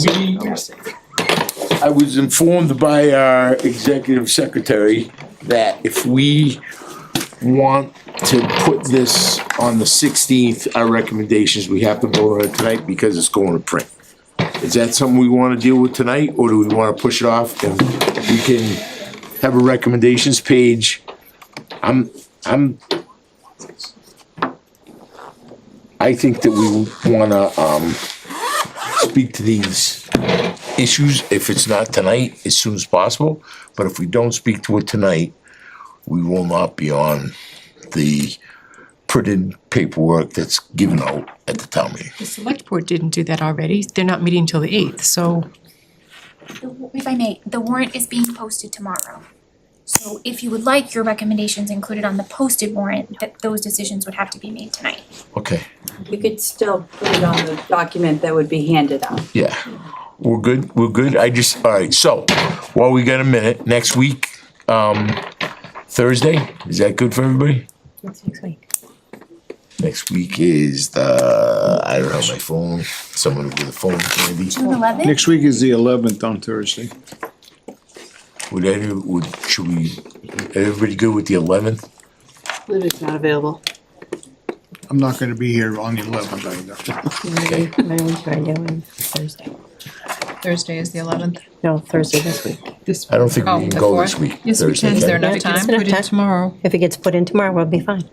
I was informed by our executive secretary that if we want to put this on the 16th, our recommendations, we have to vote on it tonight because it's going to print. Is that something we wanna deal with tonight, or do we wanna push it off and we can have a recommendations page? I think that we wanna, speak to these issues, if it's not tonight, as soon as possible. But if we don't speak to it tonight, we will not be on the printed paperwork that's given out at the town meeting. The select board didn't do that already. They're not meeting till the 8th, so. If I may, the warrant is being posted tomorrow. So if you would like your recommendations included on the posted warrant, that those decisions would have to be made tonight. Okay, You could still put it on the document that would be handed out. yeah, we're good, all right, so, while we got a minute, next week, Thursday, is that good for everybody? Next week. Next week is the, I don't have my phone, someone with a phone handy. June 11th? Next week is the 11th on Thursday. Should we, everybody good with the 11th? Lydia's not available. I'm not gonna be here on the 11th either. My own trying to do on Thursday. Thursday is the 11th. No, Thursday this week. I don't think we can go this week. Yes, we Thursday, can. Is there can we? enough time? Put in tomorrow. If it gets put in tomorrow, we'll be fine.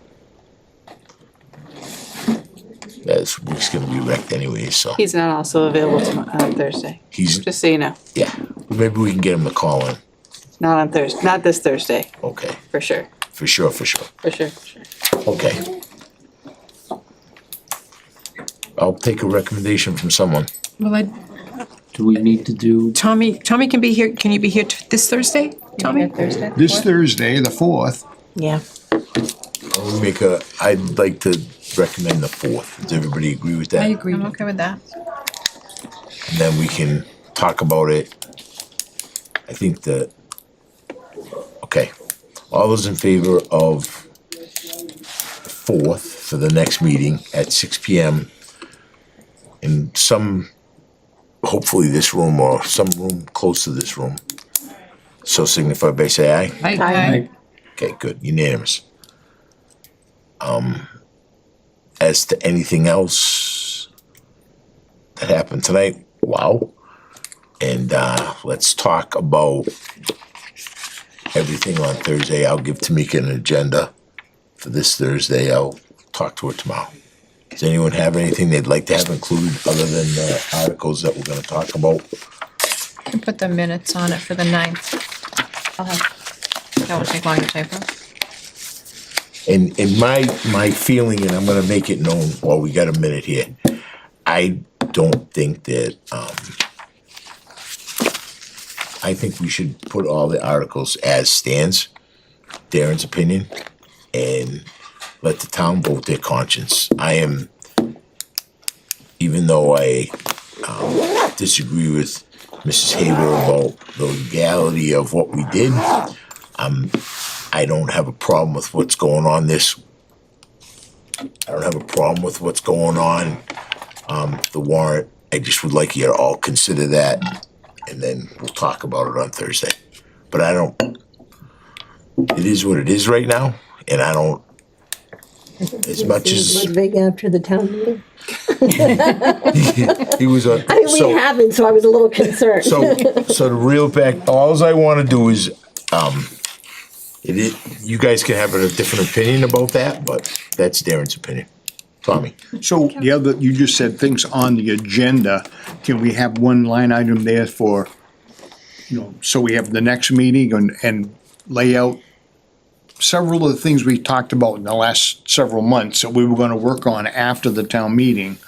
Yeah, this week's gonna be wrecked anyway, so. He's not also available on Thursday, He's, just so you know. yeah, maybe we can get him to call in. Not on Thursday, not this Thursday, Okay, for sure, for sure, for sure. for sure, for sure. Okay. I'll take a recommendation from someone. Well, Do we need to do, Tommy can be here, can you be here this Thursday, Tommy? Thursday? This Thursday, the 4th, Yeah. I'd like to recommend the 4th. Does everybody agree with that? I agree. I'm okay with that. And then we can talk about it. I think that, okay, all those in favor of the 4th for the next meeting at 6 PM in some, hopefully this room or some room close to this room. So signify by say aye. Aye. Okay, good, unanimous. As to anything else that happened tonight, wow. And, let's talk about everything on Thursday. I'll give Tamika an agenda for this Thursday. I'll talk to her tomorrow. Does anyone have anything they'd like to have included other than the articles that we're gonna talk about? You can put the minutes on it for the 9th. That won't take long to type up. And my feeling, and I'm gonna make it known while we got a minute here, I don't think that, I think we should put all the articles as stands, Darren's opinion, and let the town vote their conscience. I am, even though I, disagree with Mrs. Haber about the legality of what we did, I don't have a problem with what's going on I don't have a problem with what's going on, the warrant. I just would like you to all consider that, and then we'll talk about it on Thursday. But it is what it is right now, and I don't, as much as. Big after the town meeting. He was on. I mean, we haven't, so I was a little concerned. So to reel back, alls I wanna do is, you guys can have a different opinion about that, but that's Darren's opinion. Tommy? so the other, you just said things on the agenda, can we have one line item there for, so we have the next meeting and lay out several of the things we talked about in the last several months that we were gonna work on after the town meeting.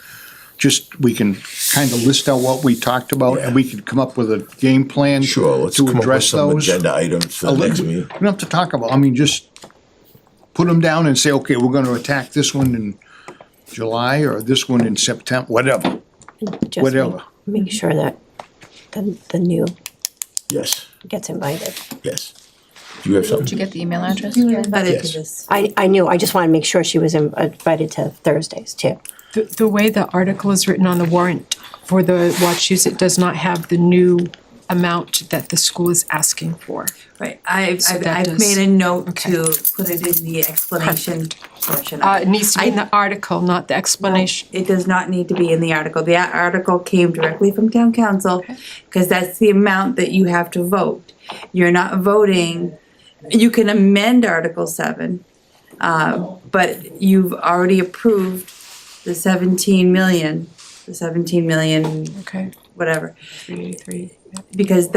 Just, we can kind of list out what we talked about and we can come up with a game plan Sure, let's to come up with address some those. agenda items for the next meeting. We don't have to talk about, just put them down and say, okay, we're gonna attack this one in July or this one in September, whatever. Just Whatever. Make sure that the new Yes, gets invited. yes. Do you have something? Did you get the email address? Invited to Yes. this. I knew, I just wanted to make sure she was invited to Thursdays too. The way the article is written on the warrant for the Wachusett does not have the new amount that the school is asking for. Right, I've So that I've does- made a note okay. to put it in the explanation portion. of It needs to be in the article, not the explanation. It does not need to be in the article. The article came directly from town council, because that's the amount that you have to vote. You're not voting, you can amend Article 7, but you've already approved the 17 million, Okay. whatever. 383. Because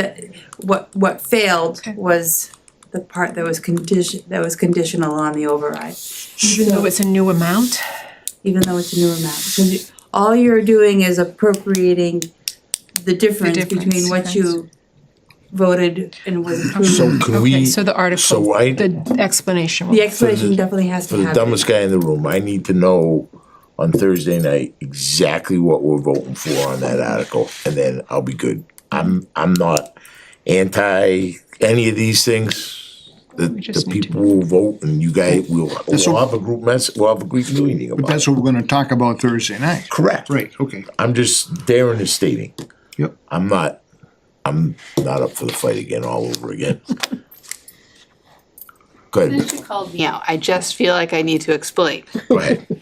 what failed was the part that was conditional on the override. Even though it's a new amount? Even though it's a new amount, because all you're doing is appropriating the difference between what you voted and was approved. So can we? Okay, so the article, so I- the explanation. will- The explanation definitely has For to the happen. dumbest guy in the room, I need to know on Thursday night exactly what we're voting for on that article, and then I'll be good. I'm not anti any of these things. the people will vote and you guys, we'll have a group we'll have a group meeting But about that's it. what we're gonna talk about Thursday night. Correct. Right, okay. I'm just, Darren is stating. Yep. I'm not up for the fight again, all over again. Go ahead, Since you called me out, I just feel like I need to explain. go ahead.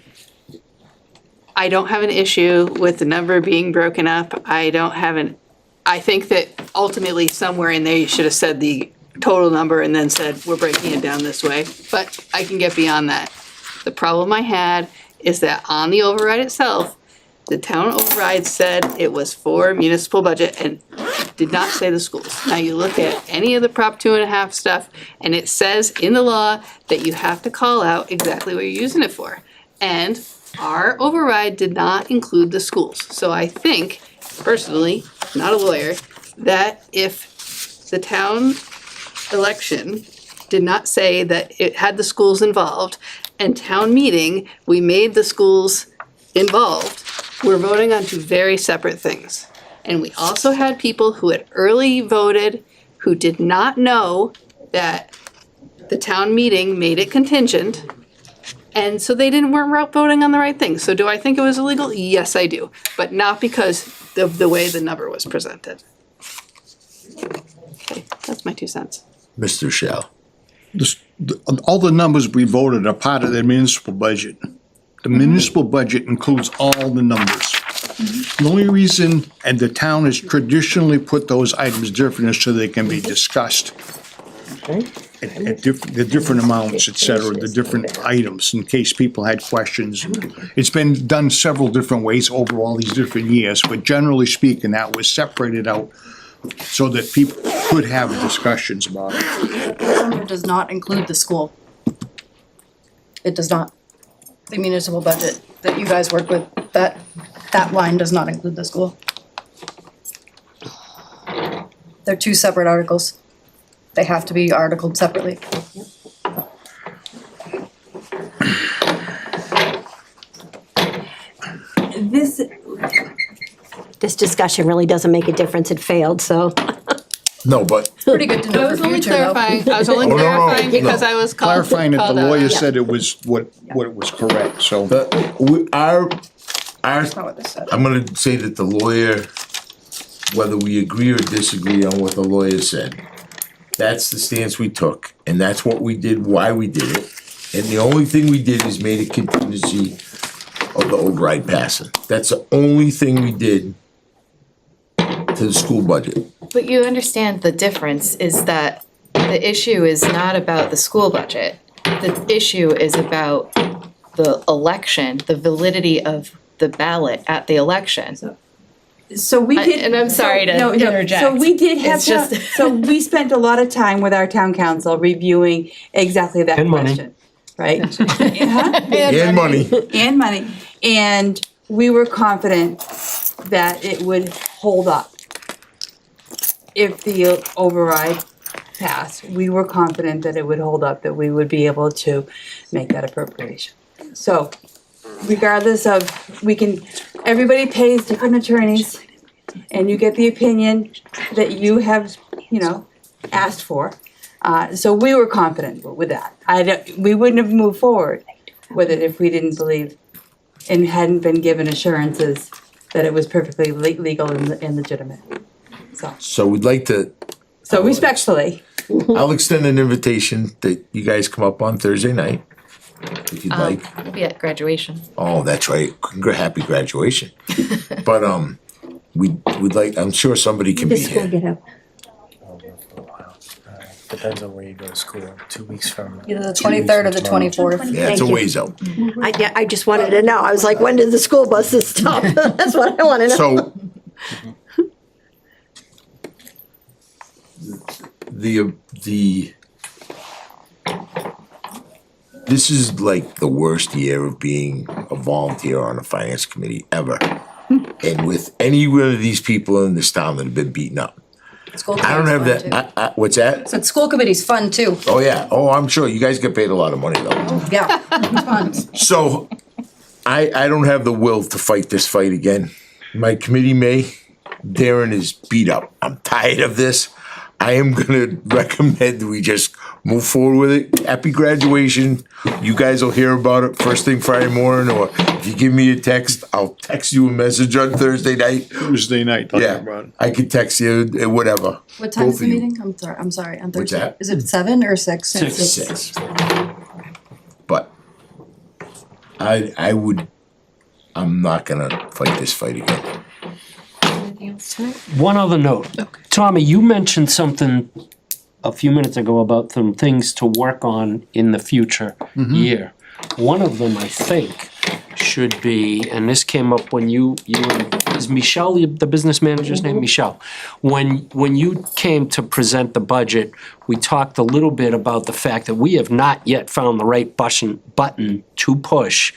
I don't have an issue with the number being broken up. I think that ultimately somewhere in there you should have said the total number and then said, we're breaking it down this way. But I can get beyond that. The problem I had is that on the override itself, the town override said it was for municipal budget and did not say the schools. Now you look at any of the Prop 2.5 stuff and it says in the law that you have to call out exactly what you're using it for. And our override did not include the schools. So I think, personally, not a lawyer, that if the town election did not say that it had the schools involved, and town meeting, we made the schools involved, we're voting on two very separate things. And we also had people who had early voted who did not know that the town meeting made it contingent. And so they weren't voting on the right thing. So do I think it was illegal? Yes, I do. But not because of the way the number was presented. Okay, that's my 2 cents. Mr. Shell. All the numbers we voted are part of the municipal budget. The municipal budget includes all the numbers. The only reason, and the town has traditionally put those items different is so they can be discussed. At the different amounts, et cetera, the different items, in case people had questions. It's been done several different ways over all these different years, but generally speaking, that was separated out so that people could have discussions about it. The number does not include the school. It does not. The municipal budget that you guys work with, that line does not include the school. They're two separate articles. They have to be articled separately. This discussion really doesn't make a difference. It failed, so. No, but. Pretty good to know I was for only future though. clarifying, I was only Oh, no, no, clarifying no. because I was called Clarifying that the called out. lawyer said it was what it was correct, so. Our, That's not what this said. I'm gonna say that the lawyer, whether we agree or disagree on what the lawyer said, that's the stance we took, and that's what we did, why we did it. And the only thing we did is made a contingency of the override passing. That's the only thing we did to the school budget. But you understand the difference is that the issue is not about the school budget. The issue is about the election, the validity of the ballot at the election. So we did. And I'm sorry to interject. So we did have, It's just- so we spent a lot of time with our town council reviewing exactly that And money. question, right? And money. And money. And we were confident that it would hold up. If the override passed, we were confident that it would hold up, that we would be able to make that appropriation. So regardless of, everybody pays different attorneys and you get the opinion that you have, asked for. So we were confident with that. We wouldn't have moved forward with it if we didn't believe and hadn't been given assurances that it was perfectly legal and legitimate. So we'd like to, So respectfully. I'll extend an invitation that you guys come up on Thursday night, if you'd like. I'll be at graduation. Oh, that's right. Happy graduation. But, we'd like, I'm sure somebody can be here. Depends on where you go to school, 2 weeks from. Either the 23rd or the 24th. Yeah, it's a Thank you. ways out. I just wanted to know. I was like, when did the school buses stop? That's what I want to know. So, this is like the worst year of being a volunteer on a finance committee ever. And with any one of these people in this town that have been beaten up. School I don't have committee's fun, that, what's that? So school committee's fun too. Oh, yeah. Oh, I'm sure. You guys get paid a lot of money though. Yeah, it's fun. So, I don't have the will to fight this fight again. My committee may. Darren is beat up. I'm tired of this. I am gonna recommend we just move forward with it. Happy graduation. You guys will hear about it first thing Friday morning, or if you give me a text, I'll text you a message on Thursday night. Thursday night, talking about. I could text you, whatever. What time Both is the of you. meeting? I'm sorry, on What's Thursday. that? Is it 7 or 6? Six. But I'm not gonna fight this fight again. One other note. Tommy, you mentioned something a few minutes ago about some things to work on in the future year. One of them, I think, should be, and this came up when you is Michelle the business manager's name? Michelle. When you came to present the budget, we talked a little bit about the fact that we have not yet found the right button to push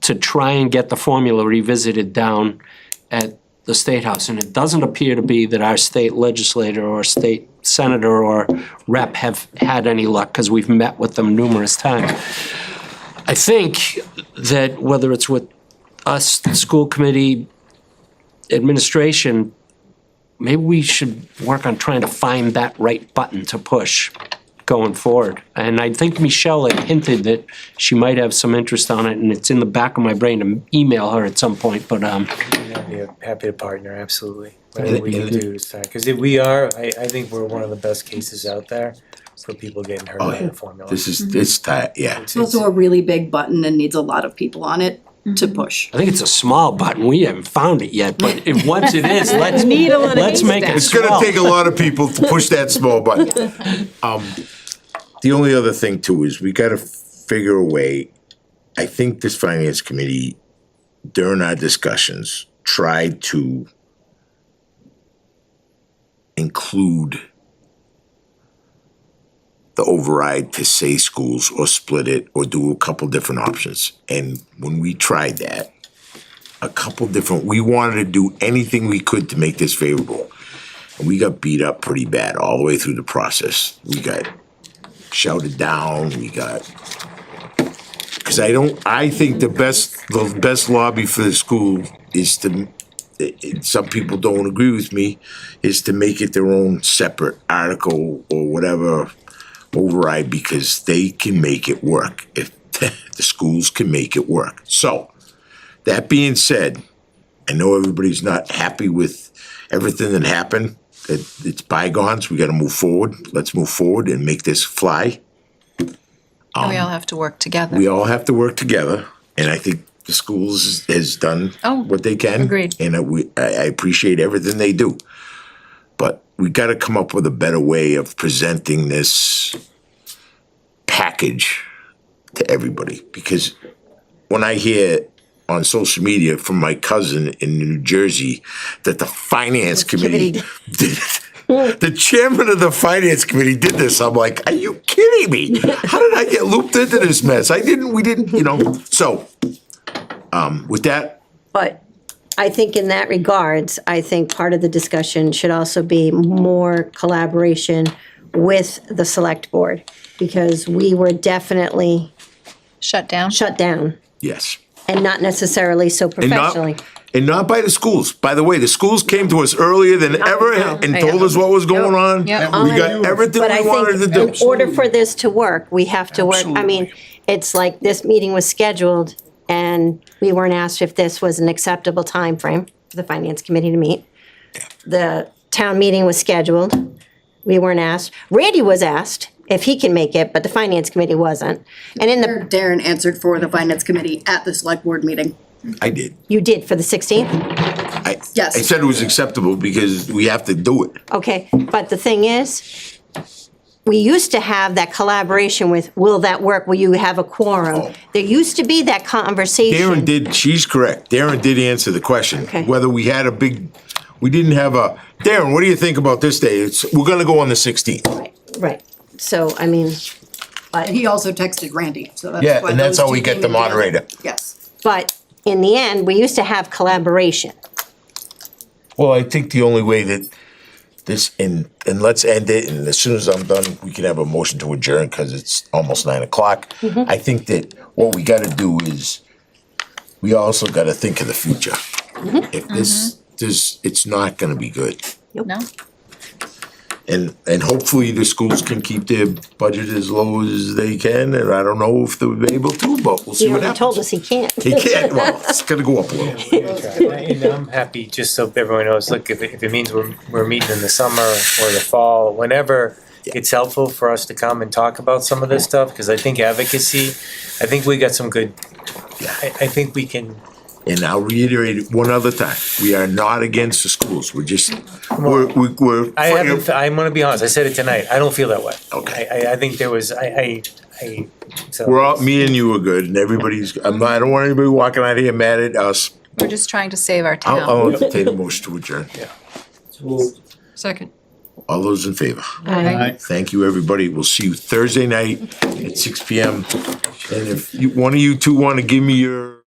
to try and get the formula revisited down at the State House. And it doesn't appear to be that our state legislator or state senator or rep have had any luck, because we've met with them numerous times. I think that whether it's with us, the school committee, administration, maybe we should work on trying to find that right button to push going forward. And I think Michelle had hinted that she might have some interest on it, and it's in the back of my brain to email her at some point, but Happy to partner, absolutely. Whatever we can do to start, because we are, I think we're one of the best cases out there for people getting hurt by the formula. This is, it's tight, yeah. It's also a really big button and needs a lot of people on it to push. I think it's a small button. We haven't found it yet, but if once it is, let's make it It's small. gonna take a lot of people to push that small button. The only other thing too is we gotta figure a way, I think this finance committee, during our discussions, tried to include the override to say schools or split it or do a couple different options. And when we tried that, we wanted to do anything we could to make this favorable. And we got beat up pretty bad all the way through the process. We got shouted down, because I think the best lobby for the school is to, some people don't agree with me, is to make it their own separate article or whatever override, because they can make it work. If the schools can make it work. So, that being said, I know everybody's not happy with everything that happened. It's bygones. We got to move forward. Let's move forward and make this fly. And we all have to work together. We all have to work together, and I think the schools has done what they can. Agreed. And I appreciate everything they do. But we got to come up with a better way of presenting this package to everybody. Because when I hear on social media from my cousin in New Jersey that the finance committee did, the chairman of the finance committee did this, I'm like, are you kidding me? How did I get looped into this mess? We didn't, so, with that. But I think in that regards, I think part of the discussion should also be more collaboration with the select board, because we were definitely shut down. Yes. And not necessarily so professionally. And not by the schools. By the way, the schools came to us earlier than ever and told us what was going on. Yep. We got everything But we I wanted to think do. in order for this to work, we have to work, I mean, it's like this meeting was scheduled and we weren't asked if this was an acceptable time frame for the finance committee to meet. The town meeting was scheduled, we weren't asked. Randy was asked if he can make it, but the finance committee wasn't. And in the, Darren answered for the finance committee at the select board meeting. I did. you did for the 16th? Yes. I said it was acceptable because we have to do it. Okay, but the thing is, we used to have that collaboration with, will that work, will you have a quorum? There used to be that conversation. She's correct. Darren did answer the question. Okay. Whether we had we didn't have Darren, what do you think about this day? We're gonna go on the 16th. Right, so, I mean, but. He also texted Randy, so that's Yeah, why and that's those how we two get came the together. moderator. Yes. But in the end, we used to have collaboration. Well, I think the only way that and let's end it, and as soon as I'm done, we can have a motion to adjourn because it's almost 9 o'clock. Mhm. I think that what we gotta do is, we also gotta think of the future. If it's not gonna be good. No? And hopefully the schools can keep their budget as low as they can, and I don't know if they'll be able to, but we'll see He what already happens. told us he can't. He can't, well, it's gonna go up a little. And I'm happy, just so everyone knows, look, if it means we're meeting in the summer or the fall, whenever it's helpful for us to come and talk about some of this stuff, because I think advocacy, I think we got some good, I think we can. And I'll reiterate it one other time, we are not against the schools, we're just, we're. I'm gonna be honest, I said it tonight, I don't feel that way. Okay. I think there was, so. We're all, me and you are good, and everybody's, I don't want anybody walking out here mad at us. We're just trying to save our town. I'll entertain a motion to adjourn. Second. All those in favor? Aye. Thank you, everybody. We'll see you Thursday night at 6 PM. And if one of you two wanna give me your